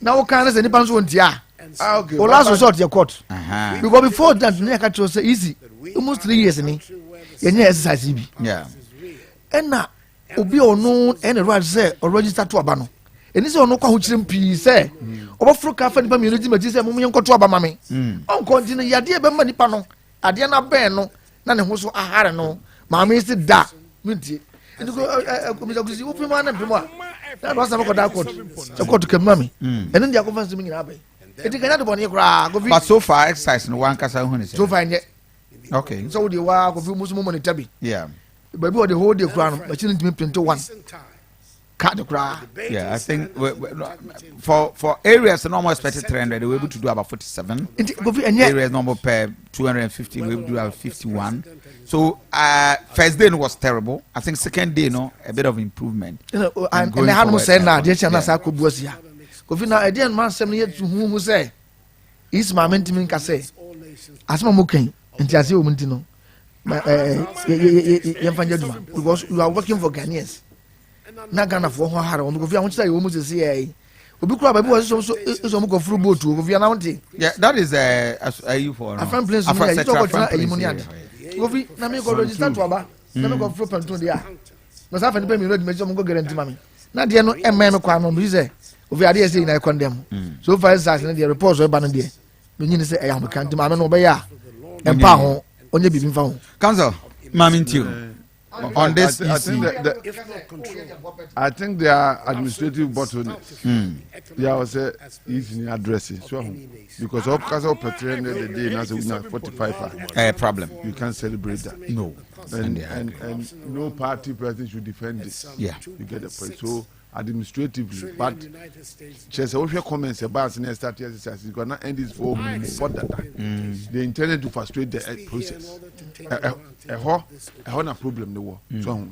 now can say nipa so ntia. Okay. Or last resort your court. Because before that na catch say easy. Almost 3 years ni. Yenye exercise bi. Yeah. And na obi ono and right say or register to aba no. Eni say ono kwa ho kirem pii say. Obofro ka fa nipa mi no di say mum yenko to aba ma me. On continue yade e be ma nipa no. Ade na ben no na ne ho so ahare no. Ma me si da. Mintie. Enti ko mi zakusi wo pima na pima. Na do asama ko da court. The court ke mami. Eni dia conference mi nyina be. Enti kanya do boni kra go fi. But so far exercise no one kasa hu ni say. So far nye. Okay. So the wa go fi musu mo ni tabi. Yeah. But we the whole day kra no, but you need to 21. Card kra. Yeah, I think for areas normal expected 300 they were able to do about 47. Areas normal per 250 we able to do about 51. So first day was terrible. I think second day a bit of improvement. And I had no say na dey chana sa ko buosi ya. Kofi na e dey man sem ye to hu say is ma mentimi nka say asma mo kan nti ase o munti no. Ye fanya duma because you are working for Ghanaians. Na Ghana for ho hare o Kofi ahun say o mu say eh. Obi kura ba bi was so mo go furu boat o Kofi na wonte. Yeah, that is you for. A friend place you talk about Elimoniad. Kofi na me go register to aba. Na me go furu penton dia. Na sa fa ni pe mi road me so mo go guarantee mami. Na de no emme me kwa no bi say Kofi ade say na condemn. So far as na the report so ba no de. Me nyini say I am kan mami no be ya. Empa ho onye bibi mfa ho. Council, mami ntiu. On this I think there are administrative bottlenecks. Yeah, I say easy addressing. So because of cause of petrol the day now we 45 problem. You can't celebrate that. No. And no party president should defend this. Yeah. You get the point. So administratively, but just if your comments about the start exercise, you cannot end this for that. They intended to frustrate the process. A problem the war.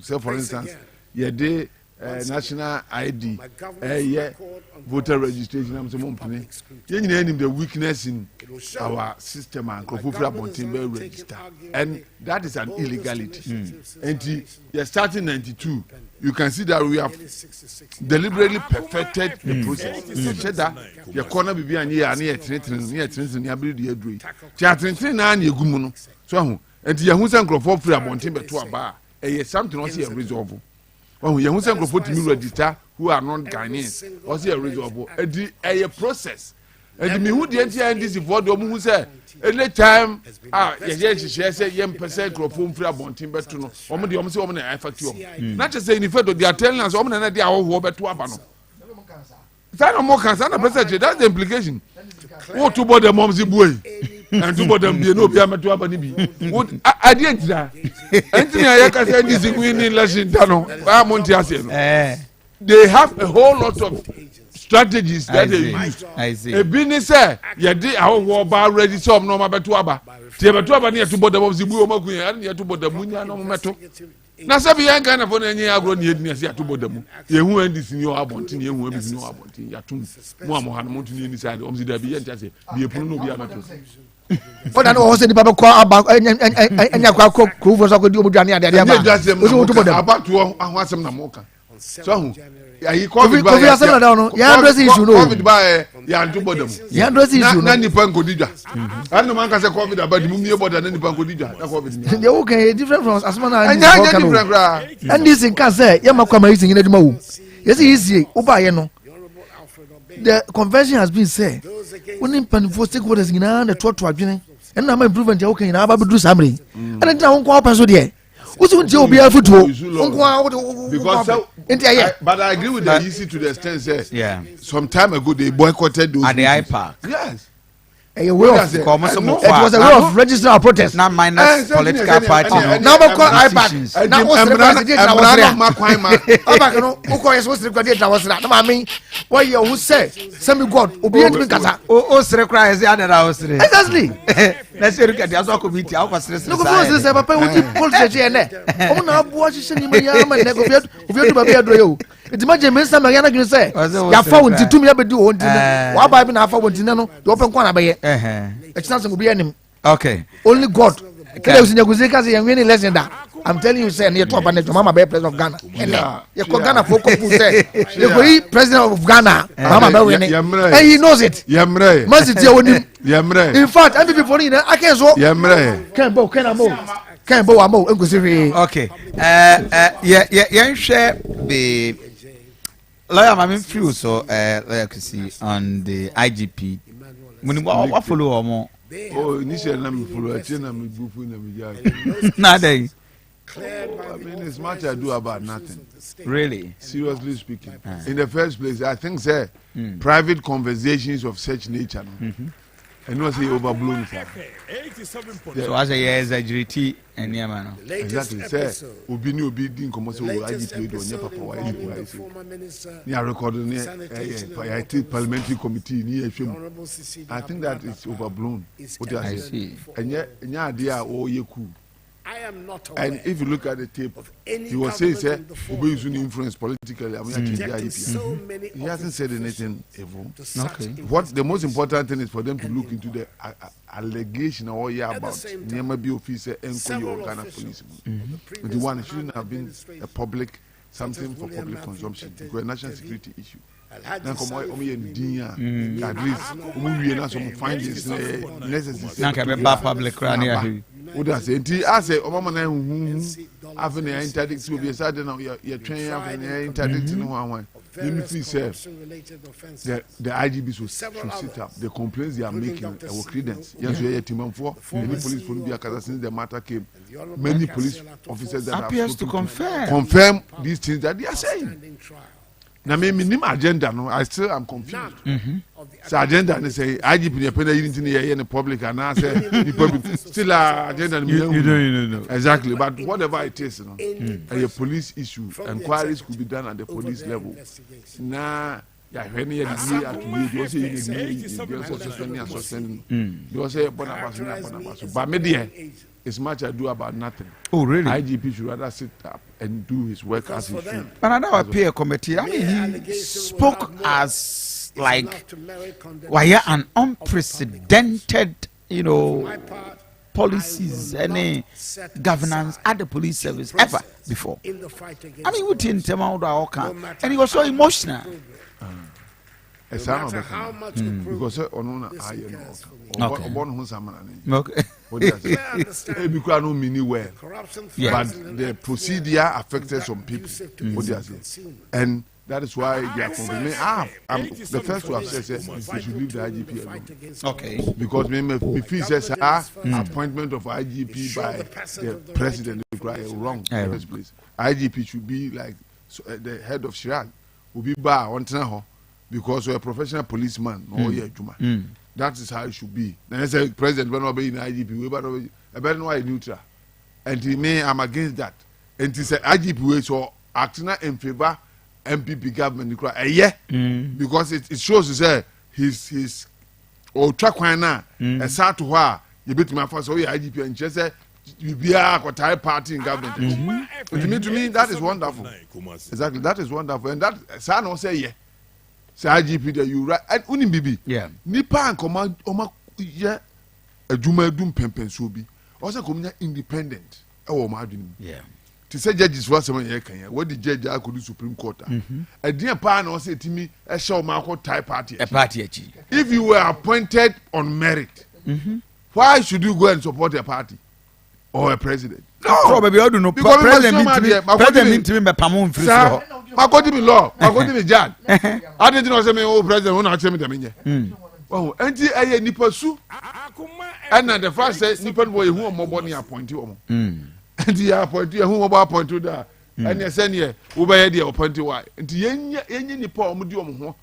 So for instance, the national ID, voter registration, I'm some company. You name the weakness in our system and Kofi register, and that is an illegality. And you're starting 92. You can see that we have deliberately perfected the process. Said that your corner be near so and Yahusan Crawford free about him to a bar. Something also a resolve. Oh, Yahusan Crawford to register who are not Ghanaians, also a resolve. A process. And me who the NTI this for the who say any time she say young person Crawford free about him to know. Omo the almost woman I fact you. Not just saying if they are telling us woman and they are all over to Abano. That's more concern that's the implication. What to bother mom's boy? And to bottom be no be a to Abani. What I did that. Anthony, I can say this is winning less in Dano. I'm Montiasian. they have a whole lot of strategies that they use. I see. Ebi ni sɛ yɛde ahɔhoɔ ba ready sɛ ɔmo na ɔmo abɛto aba tie bɛto aba ne yɛto bɔ dɛm zibu ɔmo akun yɛ ɛne yɛto bɔ dɛm nya na ɔmo mɛto na sɛ bi yɛn Ghana fo na enyi agorɔ ne yɛdi ne yɛsi yɛto bɔ dɛm yɛhu ndc ni ɔwɔ abɔnten yɛhu abc ni ɔwɔ abɔnten yɛto mu a mo ha no mo ntuni ni side ɔmo si dɛbi yɛn ti ase bi epunu na obi amɛto. fɔdà ni ɔwɔ sɛ nipa bɛ kɔ aba ɛnya kɔ akɔ kuro fɔ sɔ ko di omu duane adi aba o sɛ o to bɔ dɛm. abatoɔ aho asɛm na mo ka so ayi Kofi asɛm na da no yɛn adresi issue no covid ba yɛ yɛn to bɔ dɛm yɛn adresi issue no na nipa nkodi dwa ɛnum an ka sɛ covid aba di mu mie bɔ da na nipa nkodi dwa na covid ni. deɛ o kan yɛ different from asoma na ɛnyɛ ɛnyɛ different kura. ndc nka sɛ yɛ ma kɔ ama yi si nyina adwuma wo yɛsi yi sie o ba yɛ no the convention has been said o ni mpanimfoɔ stakeholders nyinaa na toɔtoɔ adwene ɛna ama improvement yɛ o kan nyinaa aba bɛduru saa mmerɛ yi ɛna ntina ho nkɔ ɔpɛ so deɛ wosi nti obi afutuo because but I agree with the EC to the extent say some time ago they boycotted those at the iPark. Yes. A way of it was a way of registering our protest. Not minus political party. Now we call iPad. Now what's the president? Now what's the president? Now what's that? I mean, what you who say? Semi God. Obedient me kasa. Oh, sir, cry as the other house. Exactly. Let's look at the other committee. Our stress. Look at this. Papa, we keep politics here. Oh, now watch this. You may have a negotiate. If you do a better you. It's imagine me some Mariana can say. You found to me. I do one. Why buy me now for one dinner? The open corner by it. It's not going to be any. Okay. Only God. I'm telling you, say, near top and Mama Bear President of Ghana. You call Ghana for say, you go President of Ghana, Mama Bear, and he knows it. Yamre. In fact, I'm before you, I can't so. Yamre. Can't bow, can't bow, amo, okay. Yeah, share the lawyer, I'm free, so, like you see, on the IGP. When you follow or more. Oh, initially, I'm full of chin and me Nade. I mean, it's much I do about nothing. Really? Seriously speaking. In the first place, I think, sir, private conversations of such nature, and not say overblown. So, as a year, exaggerate and Yamano. Exactly, sir. Ubini Ubidi, Commercial IGP, or Yapa Power. You are recording it, parliamentary committee near film. I think that is overblown. What I see. And yet, idea, oh, you cool. And if you look at the tape, he was saying, sir, Obi is influence politically. I mean, he hasn't said anything evil. Okay. What the most important thing is for them to look into the allegation or about Niamabi officer and Ghana police. The one shouldn't have been a public something for public consumption because a national security issue. Now, come on, at least we are some findings necessary. Public running. What I say, I say, oh, Mama, I've been interdict to be a sudden, you're training up and interdict in one. Let me see, sir. The IGBs will sit up. The complaints they are making our credence. Yes, we are team for many police will be a since the matter came. Many police officers that appears to confirm these things that they are saying. Now, me agenda, no, I still am confused. So agenda, and say IGP ne pena in the public, and I say the public still agenda. You know. Exactly, but whatever it is, a police issue, inquiries could be done at the police level. Now, when you are say, but media. It's much ado about nothing. Oh, really? IGP should rather sit up and do his work as he should. But I know a peer committee. I mean, he spoke as like why an unprecedented, policies, any governance at the police service ever before. I mean, we didn't tell him and he was so emotional. Because because no meaning well, but the procedure affected some people. And that is why they are complaining. I'm the first to have said they should leave the IGP alone. Okay. Because me feel says appointment of IGP by the president is wrong in this place. IGP should be like the head of Shiraz. Will be bar on Tanaho. Because you're a professional policeman, that is how it should be. Then I say, President, when I be in IGP, I better know I neutral. And he may, I'm against that. And he said, IGP, so acting in favor MPP government because it shows say his or track one na a start to her you bet my first IGP and just say you be a type party in government. To me that is wonderful. Exactly, that is wonderful, and that say no say yeah. Say IGP that you right and unim bibi. Yeah. Nipa and command oma yeah a juma dum pempen so bi. Also come independent. Yeah. To say judges for some year can what the judge I could do Supreme Court. A dear pan or say to me a show Marco type party. A party. If you were appointed on merit, why should you go and support a party or a president? No, probably I don't know. Because president me pamon free so. According to law, according to judge. I didn't know say me oh president who not say me them. Oh, enti eye nipa su. And the first say nipa boy who mo boni appoint you. Enti ya appoint you who mo appoint you da. And you say ne wo be dey appoint why. Enti yenye nipa omo di omo ho.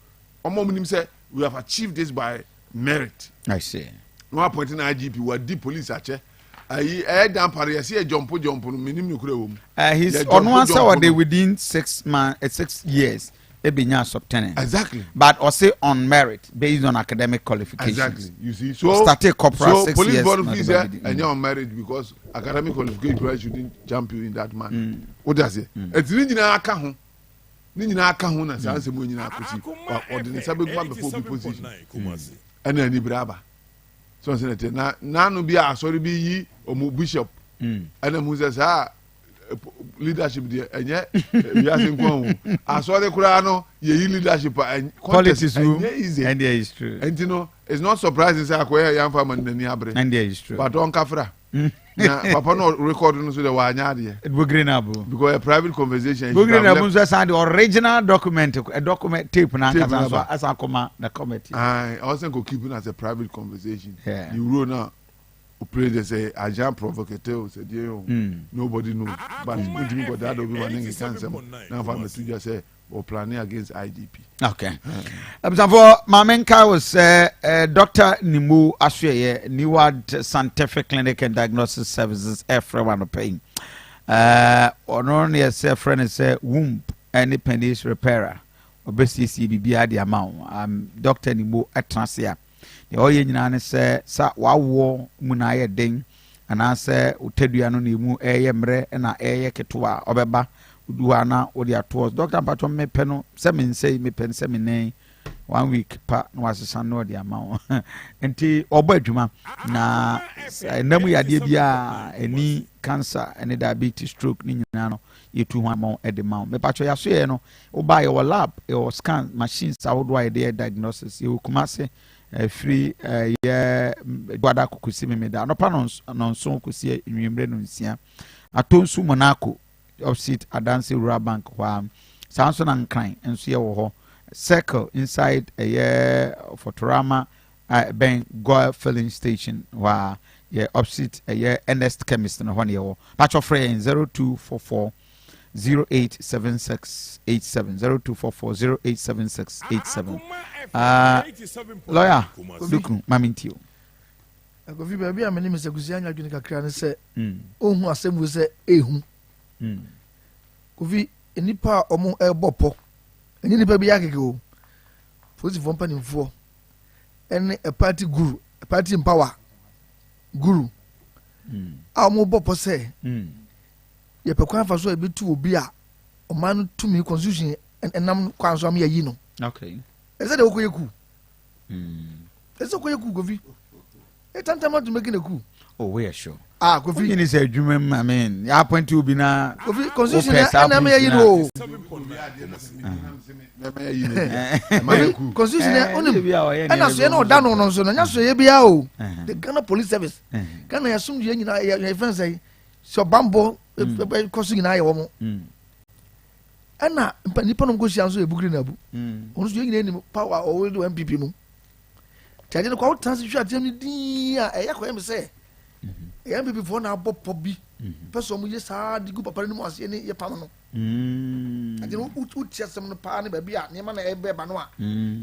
Omo nim say we have achieved this by merit. I see. No appointing IGP we di police ache. Ayi dan pare yesi e jump no minim no kura wo mu. His on one side they within 6 years. Exactly. But also on merit based on academic qualifications. Exactly. You see, so started corporate 6 police years. Board officer and you're on merit because academic qualification shouldn't jump you in that manner. What does it? It's ni na aka ho. Ni na aka ho na say mo nyina akosi. Or the sabe gba before be position. And then ni braba. So say that na no bi asori bi yi omo bishop. And then who says leadership there enye we are saying go asore kura no ye leadership politics and there is true and you know it's not surprising say akoya yan farmer nani abre and there is true but on kafra na papa no record no so the wanya de it go green abo because a private conversation go green abo so say the original document a document tape na kasa so as akoma the committee I also go keep it as a private conversation yeah. You roll now pray they say agent provocateur said nobody knows but me got that be one cancer now for me to just say or planning against IGP. Okay. For Mamenka was Dr. Nimu Asweye Neward Scientific Clinic and Diagnosis Services everyone paying. Only a friend is a womb any penis repairer obesity CBB the amount. Dr. Nimu Atrasia. The oye nyina ne se sa wawo mu na ye den ana se utadua no ne mu eye mre na eye ketwa obeba uduwa na odi ato Dr. Pato me pe no se me sei me pe se me nei 1 week pa no asesa no odi ama enti oba adwuma na namu yade bia eni cancer eni diabetes stroke ni nyina no yetu ho ama e de ma me pacho yaso ye no oba ye lab e scan machines awodo aye de diagnosis ye kuma se free yeah gwada kukusi memeda no pa no so kusi nwimbre no nsia atonsu monako opposite adanse rural bank wa sanso na nkran enso ye wo ho circle inside Fotorama ben go filling station wa yeah opposite Ernest chemist no ho ne wo patch of 0244 087687 0244 087687 lawyer Duku Mamintio Kofi baby ameni me sekusi anya dwene kakra ne se ohun asem wo se ehu Kofi enipa omo ebopo eni nipa bi yakeke o fosi fo mpanimfo ene a party guru a party empower guru a omo bopo se ye pe kwa fa so e betu obi a o man to me constitution enam kwa so am ya yi no okay ese de okoyeku ese okoyeku Kofi e tantama to make na ku oh we are sure Kofi you say adwuma I mean ya point to be na Kofi constitution enam ya yi no constitution onim ena so ye na oda no so na nya so ye bia o the Ghana Police Service Ghana ya sum ye nyina ya fan say so bambo kosu nyina ya wo mo ena nipa no gosi anso ebugri na bu onu so ye nyina ni power o we do MPP mu tade no kwa transi hwa atem ni din a eya kwa em say MPP for na abopo bi person mu ye sa digu papa ni mu ase ni ye pam no ade no uti asem no pa ne ba bi a ne ma na ebe ba no a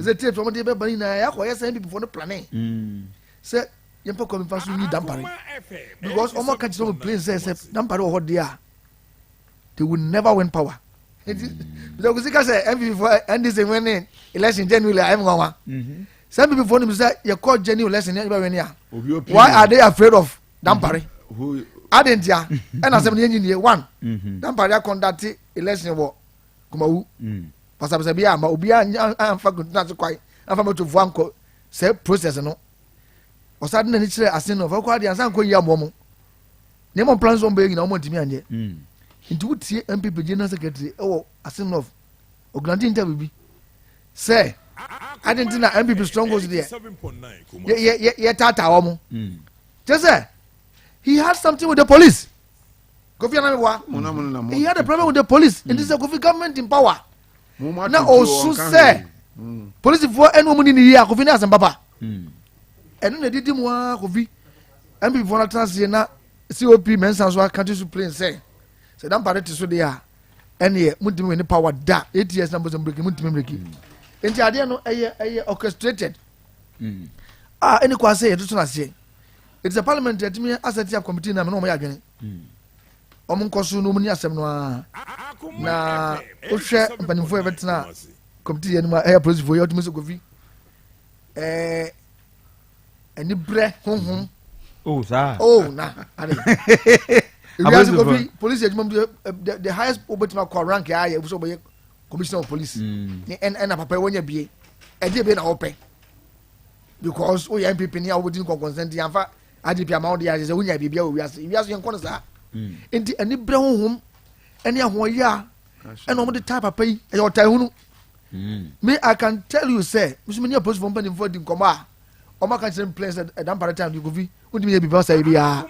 ze tie to mo de be ba ni na ya kwa ye sa MPP for no planning say ye pa come faso ni dampare because omo ka chiro place say dampare o ho dia they will never win power because because MPP for NDC winning election genuinely I'm going. Some people for them say you call genuine election why are they afraid of Dampare? I didn't ya. And as I'm the one. Dampare conduct election war. Kumawu. Pastor Sabia, ma obia am fa good not quite. I'm from to Vanco. Say process no. O sudden ni chere asin of akwa dia san ko yi amomo. Nemo plans on be na omo ntimi anye. Nti wutie MPP general secretary e asin of Oglanti interview bi. Say I didn't know MPP strongholds there. Yeah, tata omo. Just say he had something with the police. Kofi Anamiwa. He had a problem with the police. And this is a Kofi government in power. Now also say police for any woman in the year Kofi as papa. And then they did him Kofi. MPP for na COP mentions what country supreme say. So that party so they are. And here muntimi any power da 8 years numbers and breaking muntimi breaking. Enti ade no eye orchestrated. Any kwase e to na se. It's a parliament that me asset up committee na me no mo ya dwen. Omo nkoso no mo ni asem no a. Na o hwe mpanimfo e betena committee ya no air police for you to so Kofi. Any bre honhom. Oh sir. Oh na. Ade. Police the highest obetima call rank ya e so boy commissioner of police ni and papa wonya bie e dey be na open because o ya MPP ni awodi ko consent ya fa IGP amount ya say wonya bibia o wiase yen kono sa enti ani bre honhom ani ahoya and o mo de type papa yi e your tie hunu me I can tell you say musu me police for company for di nkoma o ma kan say place at Dampare time you go vi undimi e bibia say bia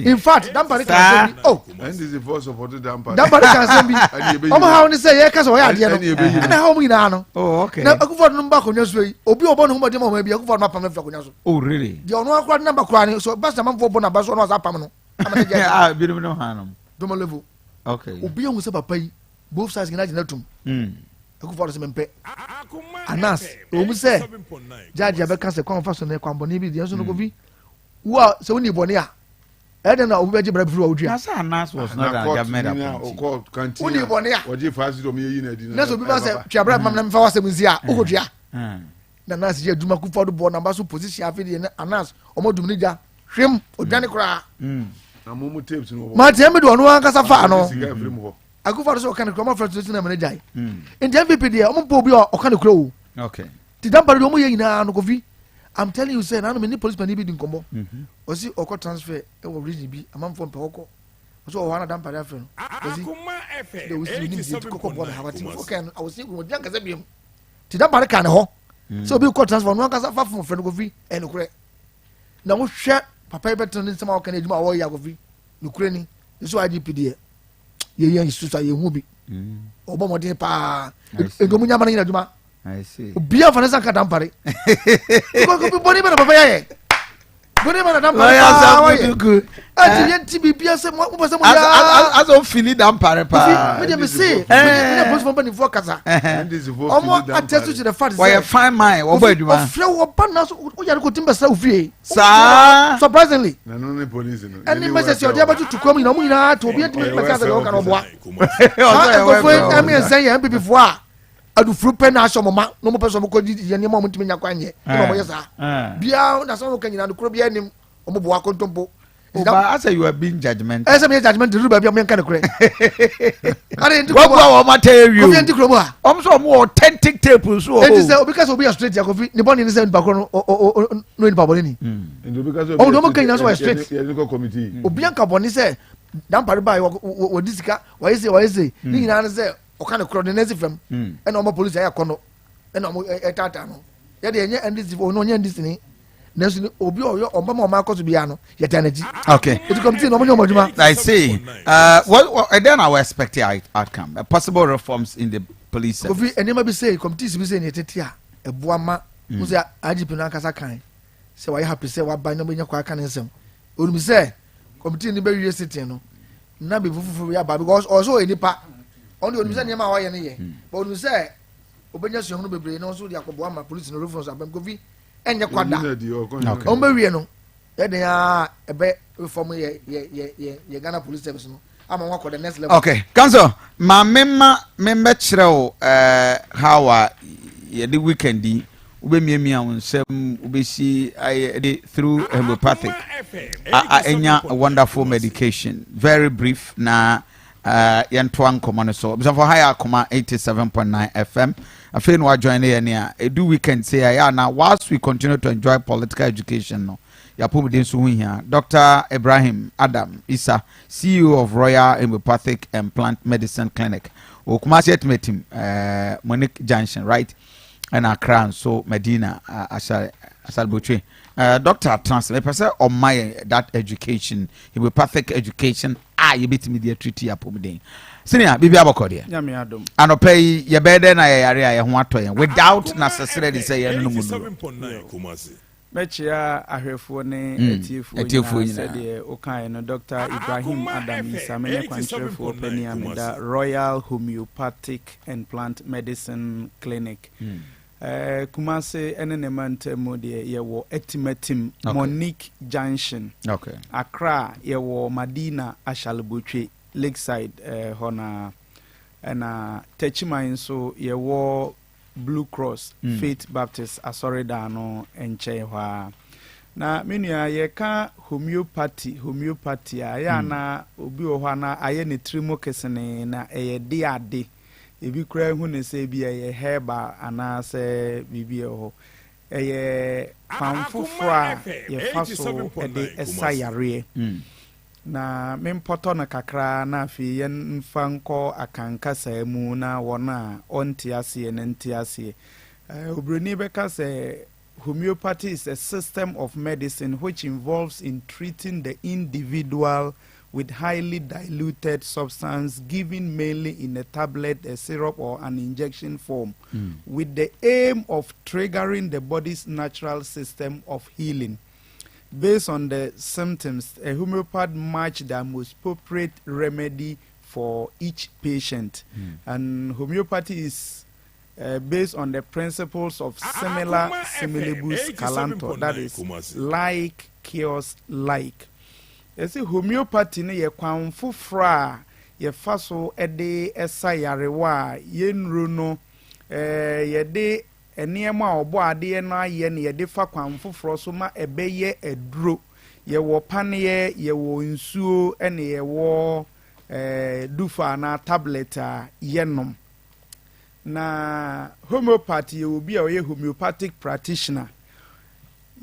in fact Dampare can say oh and is the voice of Dampare can say bi o ma how ni say ye ka so ya de no na how mu ina no oh okay na akufo no mba konyo so yi obi obo no humode ma bia akufo no apam na fa konyo so oh really de ono akwa na mba kwa ni so basta man fo bo na ba so no za apam no ah bi no hanom do mo level okay obi ehun se papa yi both sides gina gina tum akufo no se mempe anas o mu se judge abeka se kon fa so na kwa mboni bi de so no Kofi wa so ni boni a eden na obi beji brabru awudi a sa anas was not a government appointment uni boni a oji fast do me yi na di na so bi ba se twabra mam na mfa wasem nzi a okodua na nas je duma ku fodo bo na ba so position afi de anas omodum ni ja hwem odwane kura na mumu tapes no ma te me do no an kasa fa no akufa so kan kura ma frustration na me jai in the MVP de ompo obi o kan kura o okay ti Dampare do mo ye nyina no Kofi I'm telling you say na no me ni policeman ni bi di nkombo o si oko transfer e wo region bi amamfo mpe oko o so o wana Dampare afre no o si de o si ni bi koko bo na hawati okay I was see wo dia kasa bi ti Dampare kan ho so bi ko transfer no kasa fa fo no Kofi e no kure na wo hwe papa beto ni sama o kan ejuma wo ya Kofi no kure ni so IGP de ye isusa ye hu bi obo modin pa edomu nyama na ejuma I see. Bia Vanessa Dampare. Ko boni bana papa yaye. Boni bana Dampare. Ya good. Ati yenti bibia se mo pese mo ya. As o fili Dampare pa. Me dem say. Me boss for bani for kasa. Omo attest to the fact why you find mine? Wo ba eduma. Ofre wo ba na so o yare ko timba sa ofie. Sa. Surprisingly. Na no ne police no. Any message your dey about to come na mo nyina to obi etimi message say o kan oboa. Ko for am say MPP for a adu frupe na asho mama no mo person mo ko ye ne mo ntimi nya kwanye no mo yesa bia na so mo kan nyina no kro bia nim o mo bo akontompo I say you are being judgmental. I say me judgment do bia me kan kro are ndi ko wa material Kofi ndi kro mo a so mo authentic tape so it is because obi a straight ya Kofi ni boni ni say ndi bakro no ni paboni ni ndo because o do mo kan nyina so straight ye ko committee obi an ka boni say Dampare ba wo disika wa yese ni nyina na say o kan kro de nezi fam e na o police ya kono e na o etata no ye de enye ndisi fo no nye ndisi ni nesu obi oyo omba ma akoso bia no ye tanaji okay it come to no mo juma I see what then our expected outcome possible reforms in the police service Kofi enema bi say committees bi say ne tete a ebo ama mo say IGP no akasa kan say why happy say wa ban no benya kwa kan nsem onu say committee ni be wie sitting no na be fufufu ya ba because also enipa on the say niam a wa ye ne ye but onu say obenya so no bebre no so di akobo ama police no reforms abam Kofi enye kwada on be wie no ye den a ebe reform ye Ghana police service no ama wako the next level. Okay, council ma member kyerɛw how the weekend ube miamia nsɛm ubesi through homeopathic enya a wonderful medication, very brief na yɛntoa nkɔmmɔ no so bisa for higher 87.9 FM afei no join here edu weekend say na whilst we continue to enjoy political education no yapomuden so here Dr. Ibrahim Adam Isa, CEO of Royal Homeopathic and Plant Medicine Clinic o Kumasi Etimetim Monique Junction, right, and Accra, so Medina Asal Butwe. Dr. Transfer person on my that education, homeopathic education, you beat me the treaty apomuden. Senior, bibi abokode. Nyame adom. Anopay ye bede na ye yare ye ho atoyen without necessarily say ye no mu. Mechia ahwefo ne etiefo nyina sede okan no Dr. Ibrahim Adam Isamene kwantrefo pani ameda Royal Homeopathic and Plant Medicine Clinic. Kumase ene ne mantemu de yewo Etimetim Monique Junction. Okay. Accra yewo Madina Ashalbutwe Lakeside hona na Techiman so yewo Blue Cross Faith Baptist Asorida no enche hwa na menua ye ka homeopathy ya na obi ohwa na aye ne trimo kesene na eye de ade ebi kura hu ne se bi eye herba ana se bibi ho eye pamfofra ye faso ede esayare na mempoto na kakra na afi yen fanko akankasa mu na wona ontiase ne ntiase obroni beka say homeopathy is a system of medicine which involves in treating the individual with highly diluted substance given mainly in a tablet, a syrup or an injection form with the aim of triggering the body's natural system of healing. Based on the symptoms, a homeopath match the most appropriate remedy for each patient. And homeopathy is based on the principles of similibus calanto, that is, like cures like. You see, homeopathy ne ye kwan fofra ye faso ede esa yarewa ye nru no ye de enema obo ade no aye ne ye de fa kwan foforo so ma ebeye eduro ye wo paneye ye wo nsuo ene ye wo dufa na tablet a yenom na homeopathy ye obi a ye homeopathic practitioner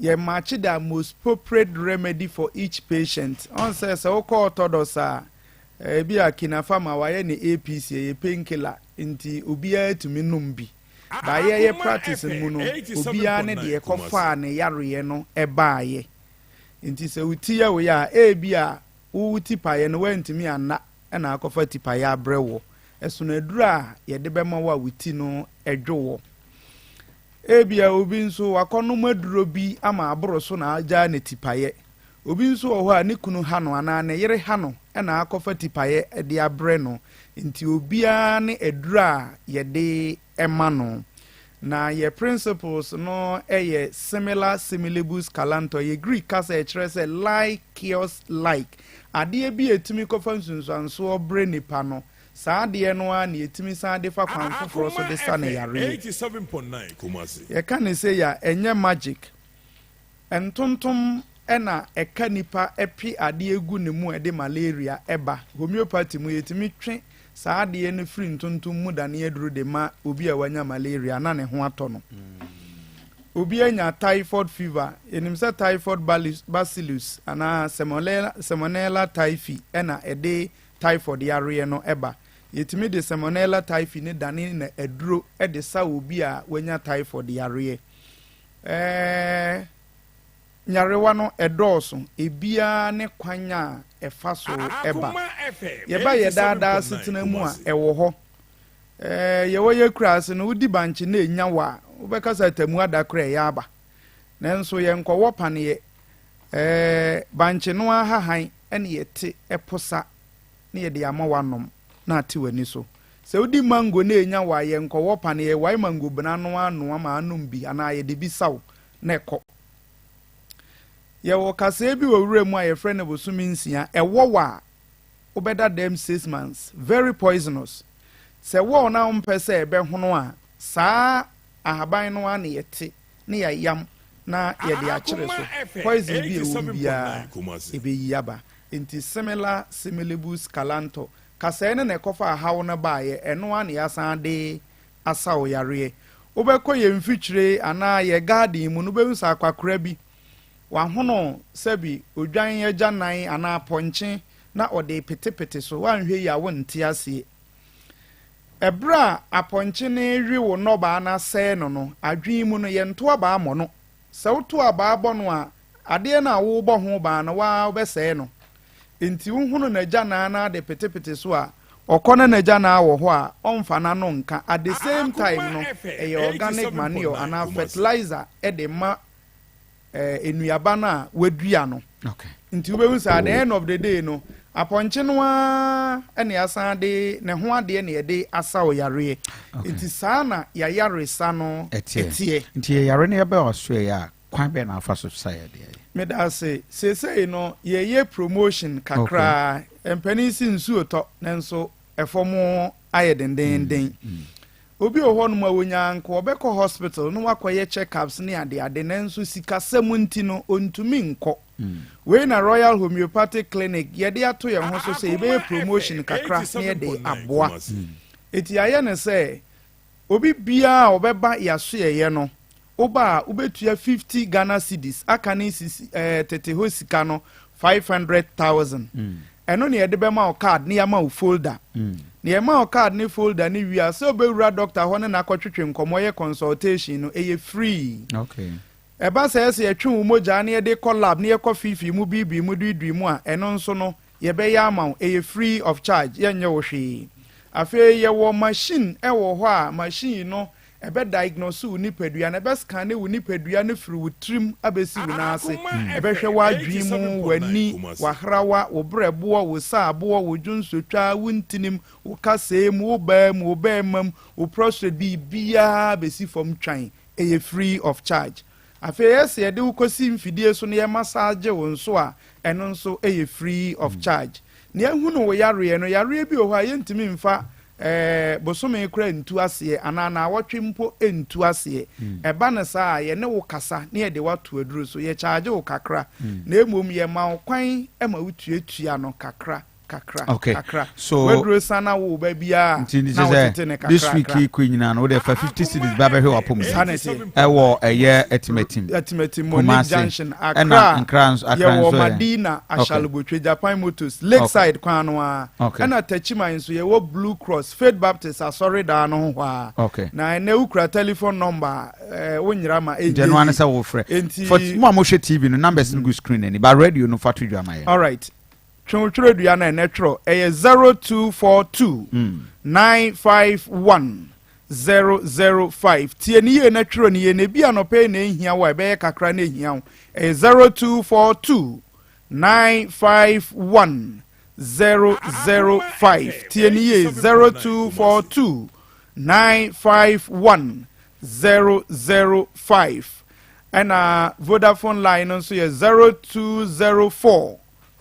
ye match the most appropriate remedy for each patient. On says so called orthodox bi akinafa ma waye ne APC ye painkiller inti obia tumi numbi ba ye practice mu no obia ne de ekofa ne yare no ebaaye inti se uti ya we ya bia uti paye no wantimi anna na akofa tipaye abrewo esono adura ye de bema wa uti no edwowo ebia obi nso wakono maduro bi ama aboro so na aja ne tipaye obi nso ho a ne kunu ha no ana ne yere ha no na akofa tipaye de abre no nti obia ne edura ye de ema no na ye principles no ye similar similibus calanto ye Greek kasa e kire se like cures like ade bi etimi kofa nsunsuanso obre nipa no saade no a ne etimi saade fa kwan foforo so de sa ne yare 87.9 Kumasi ye kan say ya enye magic entontom ena eka nipa epi ade egu ne mu de malaria eba homeopathy mu yetimi twe saade no free ntontom mu da ne eduru de ma obi a wanya malaria na ne ho ato no obi anya typhoid fever enim say typhoid bacillus ana salmonella typhi ena ede typhoid yare no eba yetimi de salmonella typhi ne dane na eduro de sa obi a wanya typhoid yare nyarewa no edoso ebia ne kwanya efaso eba yeba yedada sitina mu a ewo ho yewo ye kras no udi banchi na enya wa obekasa tamu adakra ya aba nanso ye nkwo pane ye banchi no ahahan ene yete eposa ne ye de amawanom na ate wani so se udi mango na enya wa ye nkwo pane ye wai mango bana no anu ama anum bi ana ye de bi saw na ekọ ye wo kasa bi wo wura mu a ye frɛ ne bosumi nsia ewo wa obeda them 6 months very poisonous sɛ wo na mpɛ sɛ ebe hono a saa ahaban no ana yɛte ne ya yam na yɛde akyere so poison bi ewu bia ebe yaba nti similibus calanto kasɛɛ ne na ɛkɔfa ahaw no baayɛ ɛno ana yɛasan de asaw yare wobɛkɔ yɛ mfikyire anaa yɛ garden mu no bɛhu sɛ akwakora bi wahono sɛbi odwan agya nan anaa pɔnkye na ɔde petepete so wanhwɛ yi a wonte aseɛ ɛbra apɔnkye ne wi wo nɔbaa na sɛɛ no adwen mu no yɛnto abaa mmɔ no sɛ woto abaa bɔ no a adeɛ no a wobɔ ho baa no waa wobɛsɛɛ no nti wohunu n'agya naa na de petepete so a ɔkɔ no n'agya naa wɔ hɔ a ɔmfa na no nka at the same time no ɛyɛ organic manure anaa fertilizer ɛde ma enuaba no a wadua no nti wobɛhu sɛ at the end of the day no apɔnkye no a ɛne asan de ne ho adeɛ ne yɛde asa o yareɛ nti saa na yayaresa no ɛteɛ nti yare ne yɛbɛ ɔsoɛ a kwan bɛ na afa so sa yɛdeɛ meda se sesei no yɛyɛ promotion kakra mpani si nsuo tɔ nanso ɛfɔm ayɛ dendenden obi wɔ hɔ no ma wonya nko ɔbɛkɔ hospital no wakɔyɛ check-ups ne ade nanso sikasɛm nti no ɔntumi nkɔ wei na royal homeopathic clinic yɛde ato yɛn ho so sɛ yɛbɛyɛ promotion kakra ne yɛde aboa eti ayɛ ne sɛ obi biara ɔbɛba yɛasoɛyɛ no oba ubetua 50 Ghana cedis aka ne tete ho sika no 500,000 eno ne yede be ma o card ne ya ma o folder ne ya ma o card ne folder ne wia so obewura doctor ho ne na akotwetwe nkomo ye consultation no eye free okay eba se ye twe wo moja ne yede collab ne ye kɔ fifi mu bibi mu dudui mu a eno nso no ye be ya ma eye free of charge ye nye wo hwe afi ye wo machine e wo ho a machine no ebe diagnose wo nipadua na ebe scan wo nipadua ne firi wo trim abesi wo na ase ebe hwe wa adwi mu wani wa hrawa wo brebo wo saabo wo dwunsotwa wo ntinim wo kasem wo bam wo bemam wo prostate bia besi fom twan eye free of charge afi yes ye de wo kosi mfidie so ne ye massage wo nso a eno nso eye free of charge ne ehunu wo yare no yare bi o ho a yentimi mfa bosome kura ntu ase anana awotwe mpo entu ase eba na saa ye ne wo kasa ne ye de watu aduru so ye charge wo kakra na emom ye ma kwan ema wutuatua no kakra okay. kakra so weduru sana wo ba bia na wotete ne kakra this week kwanyina no de fa 50 cities ba be hwe wapom ewo eye etimatim Money Junction Accra ye wo Madina Ashalubotwe Japan Motors Lakeside kwano a na Tachima nso ye wo Blue Cross Faith Baptist asori da no ho a na na ukra telephone number wonyira ma agent no anasa wo frɛ for mo hwe TV no numbers no go screen ani ba radio no fa to dwama ye all right Chonchoro Diana Netro, a 0242 951 005. Tieni Netro ni Nebia no pay ne here, why be kakra ne here, a 0242 951 005. Tieni 0242 951 005. And Vodafone line also 0204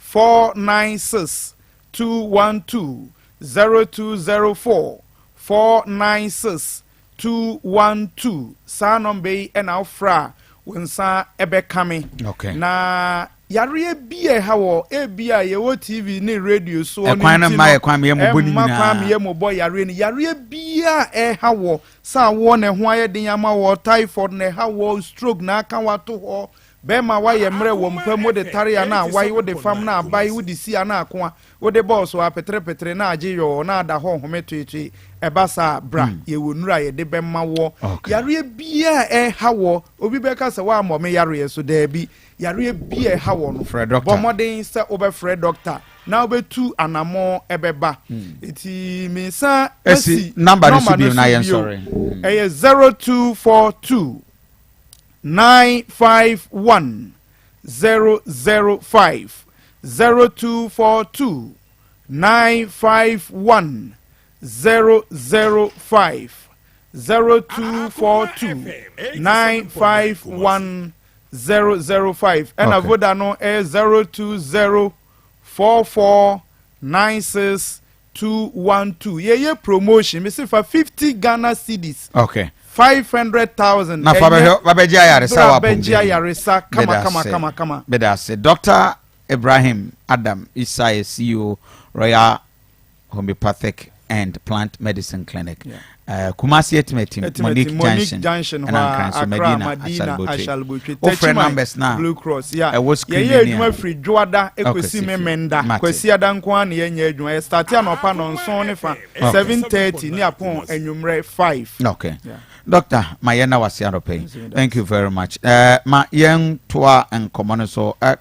496 212 0204 496 212 sa nombe e na ofra wonsa ebe kame na yare bia ha wo e bia ye wo TV ni radio so ni kwan na ma ye kwan me mo boni nyina kwan me mo boy yare ni yare bia e ha wo sa wo ne ho aye den ama wo typhoid ne ha wo stroke na aka wato ho bema wa ye mre wo mpam wo de tare na wai wo de fam na abai wo de si na akwa wo de boss wa petre na age yo na ada ho hometwetwe eba sa bra ye wonura ye de bema wo yare bia e ha wo obi be ka se wa mo me yare so da bi yare bia e ha wo no bomodin se obe fred doctor na obetu anamo ebeba iti minsa esi number no should be na yen sorry 0242 951 005 0242 951 005 0242 951 005 and avoda no 020 44 96212. Yeah, promotion. Me say for 50 Ghana cedis. Okay. 500,000. Na Babeji Ayaresa wa Babeji Ayaresa. Kama. Beda say Dr. Ibrahim Adam Isai, CEO Royal Homeopathic and Plant Medicine Clinic. Yeah. Kumasi Etimetim, Monique Junction, and Accra, Medina, Ashalbuchi. Offering numbers now. Blue Cross, yeah. Was yeah, free Joada, Equisime Menda, Quesia Dankwan, Yenye, starting upon on Sonifa, 7:30 near Pon and Numre 5. Okay. Yeah. Doctor, Mayena was Thank you very much. Ma young Toa and Common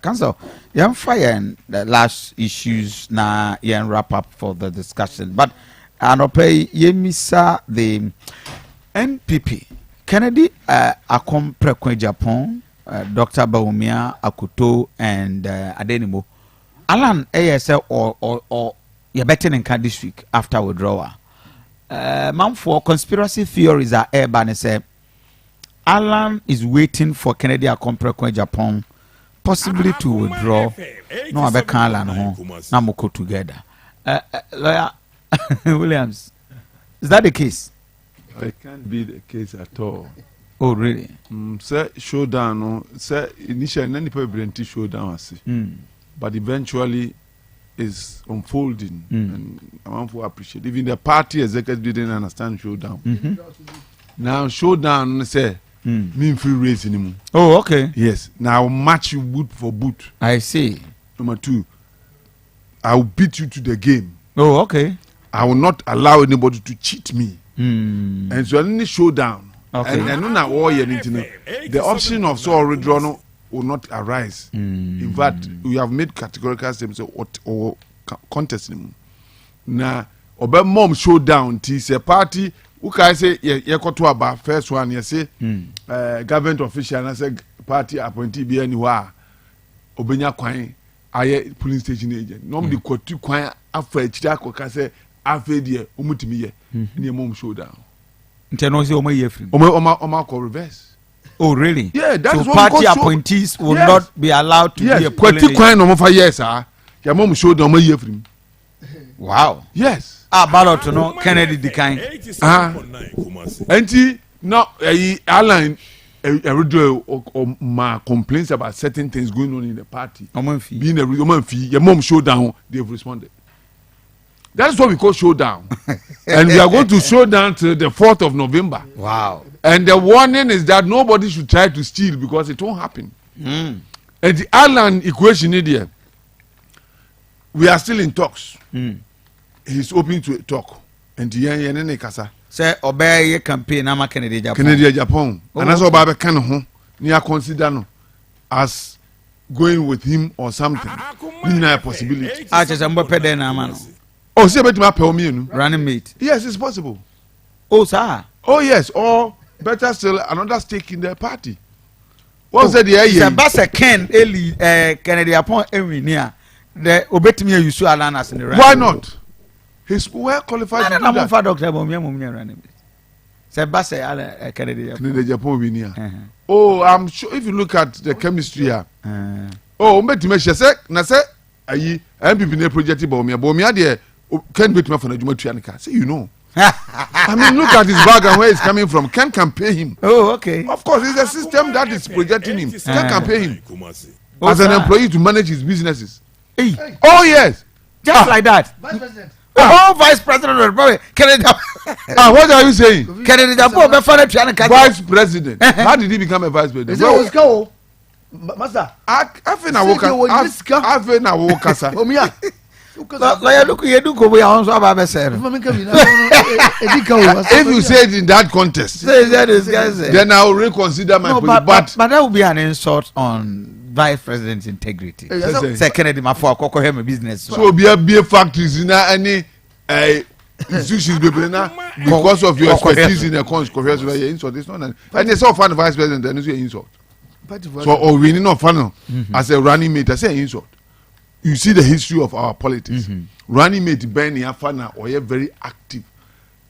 Council, young fire the last issues na young wrap up for the discussion. But Anope Yemisa the NPP Kennedy Akomprekwe Japan, Dr. Baumia Akuto and Adenimo. Alan ASL or you're betting in this week after withdrawal. For conspiracy theories are urban say Alan is waiting for Kennedy Akomprekwe Japan possibly to withdraw. No, I bet Alan home. Now we go together. Lawyer Williams, is that the case? It can't be the case at all. Oh, really? Sir, showdown. No, sir, initially, none people showdown. But eventually, is unfolding, and I want to appreciate. Even the party executives didn't understand showdown. Now, showdown, say, mean free race anymore. Oh, okay. Yes. Now, match you boot for boot. I see. Number 2, I will beat you to the game. Oh, okay. I will not allow anybody to cheat me. And so, any showdown. Okay. And not all you need to know. The option of so withdrawn will not arise. In fact, we have made categorical statements or contest. Now, obe mom showdown. It's a party. Who can say you got to about first one? You say government official and I say party appointee be anywhere. Obenya kwai aye police station agent. Normally kotu kwai after chida ko say after die omutimi ye. Ni mom showdown. Nteno say omo ye free. Omo call reverse. Oh, really? Yeah, that's so what party appointees will not be allowed to be a polling agent. No for yes, your mom showed them a year from. Wow. Yes. Ballot no Kennedy decline. And now Alan my complaints about certain things going on in the party. Being a woman fee, your mom showed down, they've responded. That's what we call showdown. And we are going to show down till the 4th of November. Wow. And the warning is that nobody should try to steal because it won't happen. And the Alan equation here, we are still in talks. He's open to talk. And the Yenene Kasa. Say, obey your campaign, I'm a Kennedy Japan. Kennedy Japan. And that's what I can consider as going with him or something. A possibility. I just am man. Oh, say about my permission. Running mate. Yes, it's possible. Oh, sir. Oh, yes. Or better still, another stake in the party. What said the idea? It's Ken Eli Kennedy upon every near the Obetimi you saw Alan as in the why not? He's well qualified to do that. For Dr. Bomia running. Say Kennedy Japan. Oh, I'm sure if you look at the chemistry here. Oh, Obetimi say na say ayi MPP project Bomia there. Ken beat me for the Jumatuanica. Say, you know. I mean, look at his bag and where he's coming from. Ken can pay him. Oh, okay. Of course, it's a system that is projecting him. Ken can pay him as an employee to manage his businesses. Hey. Oh, yes. Just like that. Vice President. Vice President of the Republic. Kennedy. What are you saying? Kennedy. Vice President. How did he become a vice president? Master. I feel na woka sir. If you say it in that context, then I will reconsider my position. But that would be an insult on vice president's integrity. Say Kennedy Mafua Koko him a business. So be a factories in any institutions because of your expertise in a conference where you insult. It's not and they saw fun vice president then it's an insult. So or we need not fun as a running mate, I say insult. You see the history of our politics. Running mate Benny Afana or you're very active.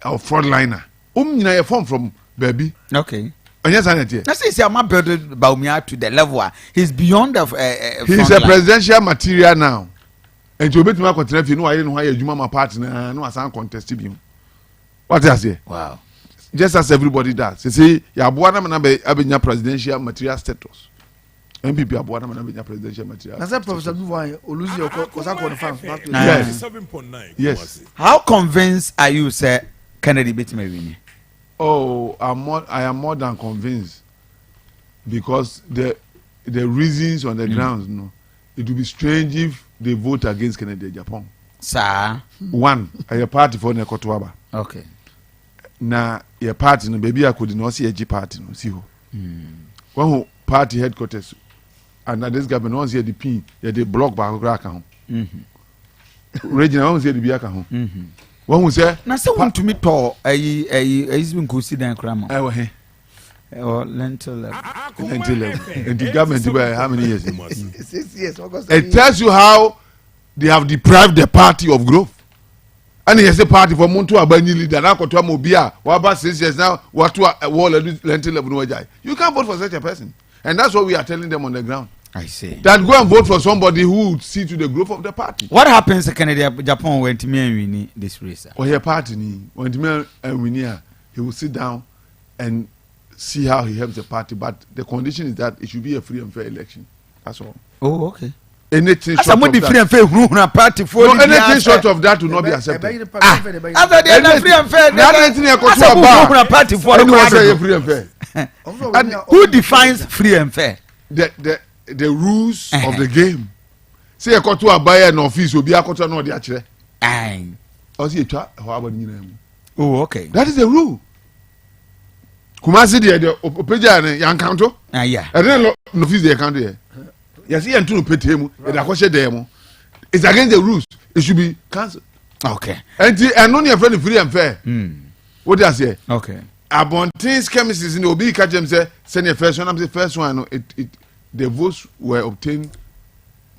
Our frontliner. You form from baby. Okay. And yes, I know. That's it. I'm not building Baumia to the level. He's beyond the. He's a presidential material now. And you bet me if you know I didn't hire you my partner no as contest you. What I say? Wow. Just as everybody does. You see, ya buana manabe abenya presidential material status. MPP abuana manabe presidential material. That's Professor Duwai Oluzi confirm. Yes. Yes. How convinced are you, sir? Kennedy beat me. Oh, I am more than convinced because the reasons on the grounds, no, it would be strange if they vote against Kennedy Japan. Sir, one, a party for Nekotoaba. Okay. Na your party no baby I could not see a G party no see who. One party headquarters and na this government wants here the P, the block back crack home. Regional wants here the Biaka home. One who say na say want to me to he's been considering crime. Or lentil level. And the government by how many years? 6 years. It tells you how they have deprived the party of growth. And he has a party for Muntu Abani leader. Now, Kotua Mobia, what about 6 years now? What to a wall lentil level? You can't vote for such a person. And that's what we are telling them on the ground. I see. That go and vote for somebody who would see to the growth of the party. What happens if Canada, Japan went to me and win this race? Or your party, when the man and win here, he will sit down and see how he helps the party. But the condition is that it should be a free and fair election. That's all. Oh, okay. Anything short of that. Free and fair party for no, anything short of that will not be accepted. After they free and fair, party for free and fair. Who defines free and fair? The rules of the game. Say a court to a buyer an office will be a court no the actually. Oh, okay. That is the rule. Kumasi the Opeja and Yankanto. Yeah. And then no office the account here. Yes, he and two petemu, and I question them. It's against the rules. It should be cancelled. Okay. And only a friend free and fair. What does say? Okay. Abontin's chemists in the Obi catch them say, send your first one. I'm the first one. The votes were obtained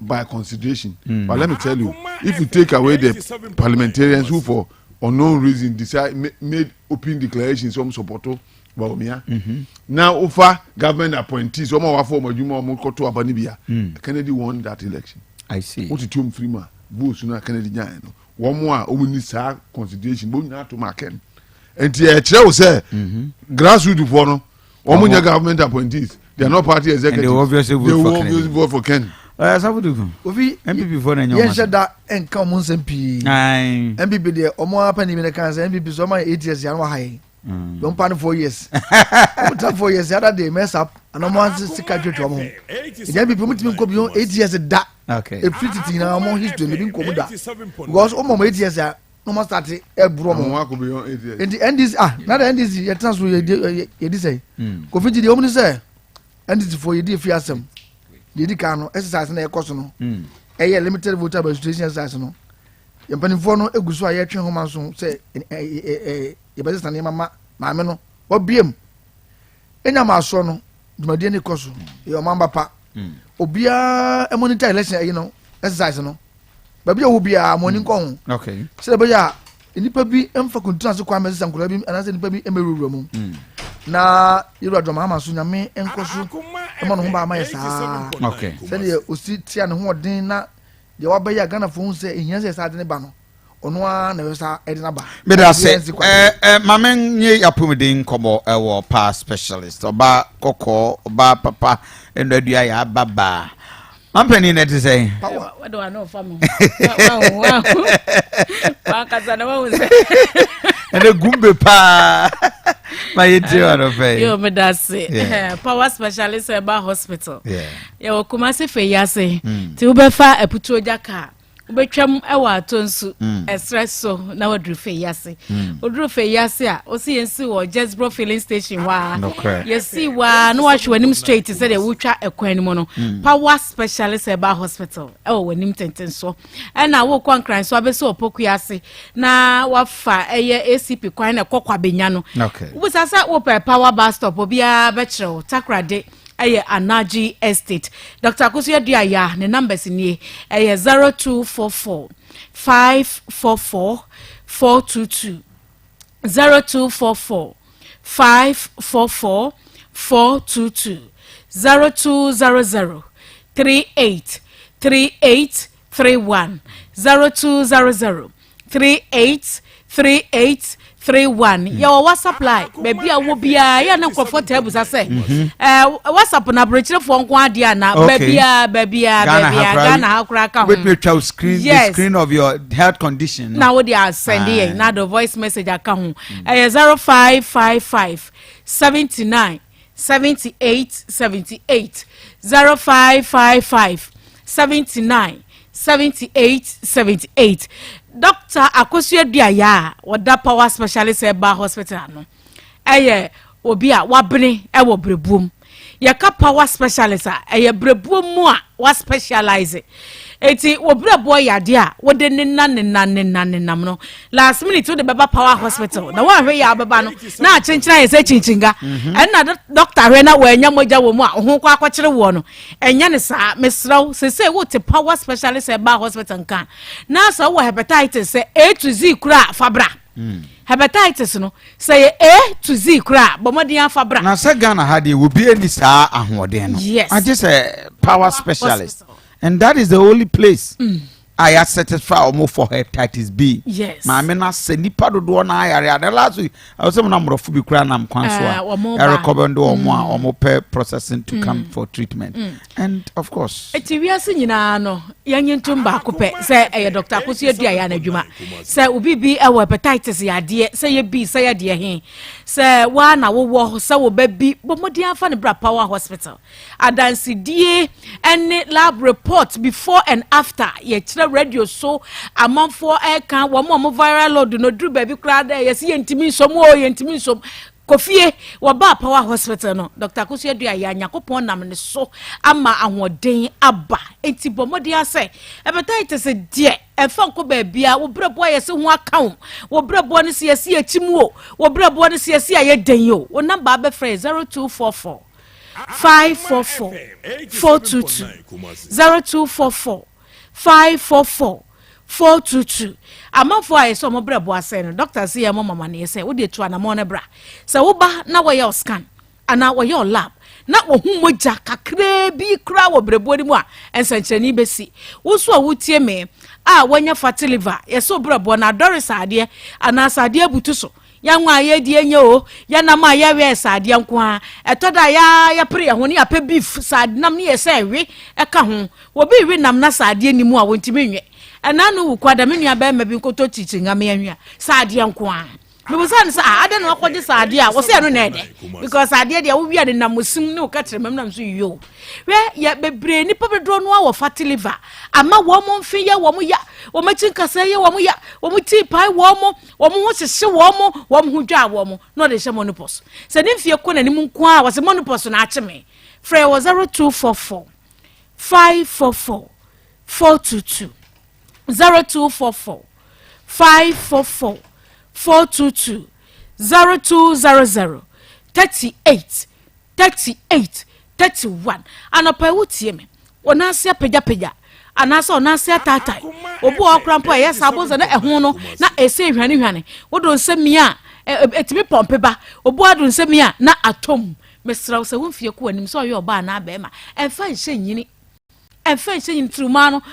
by consideration. But let me tell you, if you take away the parliamentarians who for unknown reason made open declarations, some support. Now, offer government appointees, some of our former Juma Mokoto Abanibia. Kennedy won that election. I see. What you Freema, Bosuna Kennedy Jan. One more, only sa consideration, but not to mark him. And the chair say, grassroots for no, Omunya government appointees, they are not party executives. They obviously vote for Ken. Ovi MPP for na yes that and come on MP. MPP there omo apani me kan say MPP so my 8 years yan wa high. Don't pan 4 years. 4 years the other day mess up and no one sika twetwe omo. The MPP mutimi ko bi 8 years da. Okay. A pretty na omo history me bi ko mu da. Because omo 8 years no more start e bro mo. Omo ko bi 8 years. In the NDC na the NDC ye transfer ye di say. Kofi di omo ni say NDC for ye di fi asem. Yedi kan no exercise na ekoso no eye limited voter registration exercise no yempanifo no eguso a yetwe homa so se ye bezesa na mama maame no obiem enya ma so no dwumade ne koso ye omamba pa obia monitor election you know exercise no ba bia wo bia moni nko ho okay se be ya nipa bi emfa kontuna so kwa mezesa nkura bi anase nipa bi emeruru mu na yiro adoma ama so nyame enkoso ema no ho ba ma yesa okay se ne osi tia ne ho odin na de wa ba ya Ghana fo se ehia se sa de ne ba no ono a na wesa ede na ba be da se mamen nye yapumdin komo ewo pa specialist oba kokko oba papa endo adua ya baba Ampeni net to say. What do I know from him? Wow. Wakazana wa uze. Ene gumbe pa. My intio no fe. Yo me da say. Power specialist eba hospital. Yeah. Yo Kumasi fe yase. Ti ubefa eputu ojaka. Ubetwam ewa atonsu espresso na wadru fe yase. Odru fe yase a osi yensi wo Jesbro filling station wa. Yesi wa no wa hwe nim straight say de wutwa ekwan mu no. Power specialist eba hospital. Ewo wanim tenten so. Na wo kwankran so abese opoku yase na wafa eye ACP kwan na kokwa benya no. Ubusasa wo power bus stop obia be kire takrade aye Anaji Estate. Dr. Kusuya Diaya, the numbers in ye, aye 0244 544 422 0244 544 422 0200 38 38 31 0200 383831 your WhatsApp line baby a wo bia ya na comfortable say WhatsApp na brechire fo nko ade na baby Ghana hakura ka with your screen the screen of your health condition now what they are sending now the voice message aka ho 0555 79 78 78 0555 79 78 78 Doctor Akosua Duaya wada power specialist eba hospital no obi a wabene wo brebuom yaka power specialist brebuom mu a wa specialize eti wo brebo yade a wode nenam no last minute wo de beba power hospital na wa hwe ya beba no na chenchira ye se chinchinga na doctor hwe na wa anya moja wo mu a ho kwa akokire wo no enya ne sa mesraw se wo te power specialist eba hospital kan na so wo hepatitis se A to Z kura fabra hepatitis no say A to Z kura bomodian fabra na se Ghana ha de wo bi ani saa ahoden no I just a power specialist and that is the only place I are satisfied almost for hepatitis B. Yes. Ma me na se nipa dodo na ayare the last week I was saying na mrofo bi kura na mkwanso I recommend omo pay processing to come for treatment and of course eti wiase nyina no yanyentum ba kope say Dr. Akosua Duaya na adwuma say obi bi hepatitis ya de say ye bi say ye de he say wa na wo say wo ba bi bomodi afa ne bra power hospital adansidie and lab report before and after ye radio so amanfo kan wo mo viral load no dru baby kra da yes yentimi nsom Kofi wo ba power hospital no Dr. Akosua Duaya Yakopon nam ne so ama ahoden aba enti bomodi ase hepatitis de efan ko ba bia wo brebo yes ho account wo brebo ne se yes echimu wo brebo ne se yes ayedan yo wo number be free 0244 544 422 0244 544 422 amafo aye so mo brebo ase no doctor say mo mama na say wo de tu ana mo na bra say wo ba na wo your scan ana wo your lab na wo hu moja kakra bi kra wo brebo ni mu a ensanchani besi wo so a wutie me a wonya fat liver ye so brebo na doris ade ana sade butu so ya nwa ye die nye o ya na ma ya we sade nko a etoda ya pre ho ni ape beef sade nam ni ye say we eka ho wo bi we nam na sade ni mu a wontimi nwe ana no wu kwada me nua ba ma bi nkoto chichinga me anwa sade nko a me busan sa ade no akodi sade a wo se no na ede because sade de wo wi ade na musim ne wo ka tere nam so yo we ya bebre ni pobedro no a wo fat liver ama wo mo mfi ye wo mo ya wo ma chinkasa ye wo mo ya wo mo tea pie wo mo ho hye wo mo ho dwa wo mo no de hye monopos se ne mfie ko na ni mu nko a wo se monopos na ache me frɛ wo 0244 544 422 0244 544 422 0200 38 38 31 anopa wutie me onase pagya anasa onase atatai obu okrampo yes aboza na ehun no na ese hwane wodo nsemi a etimi pompe ba obu adu nsemi a na atom mesra se wonfie ko anim so oye oba na ba ma emfa nhye nyini truma no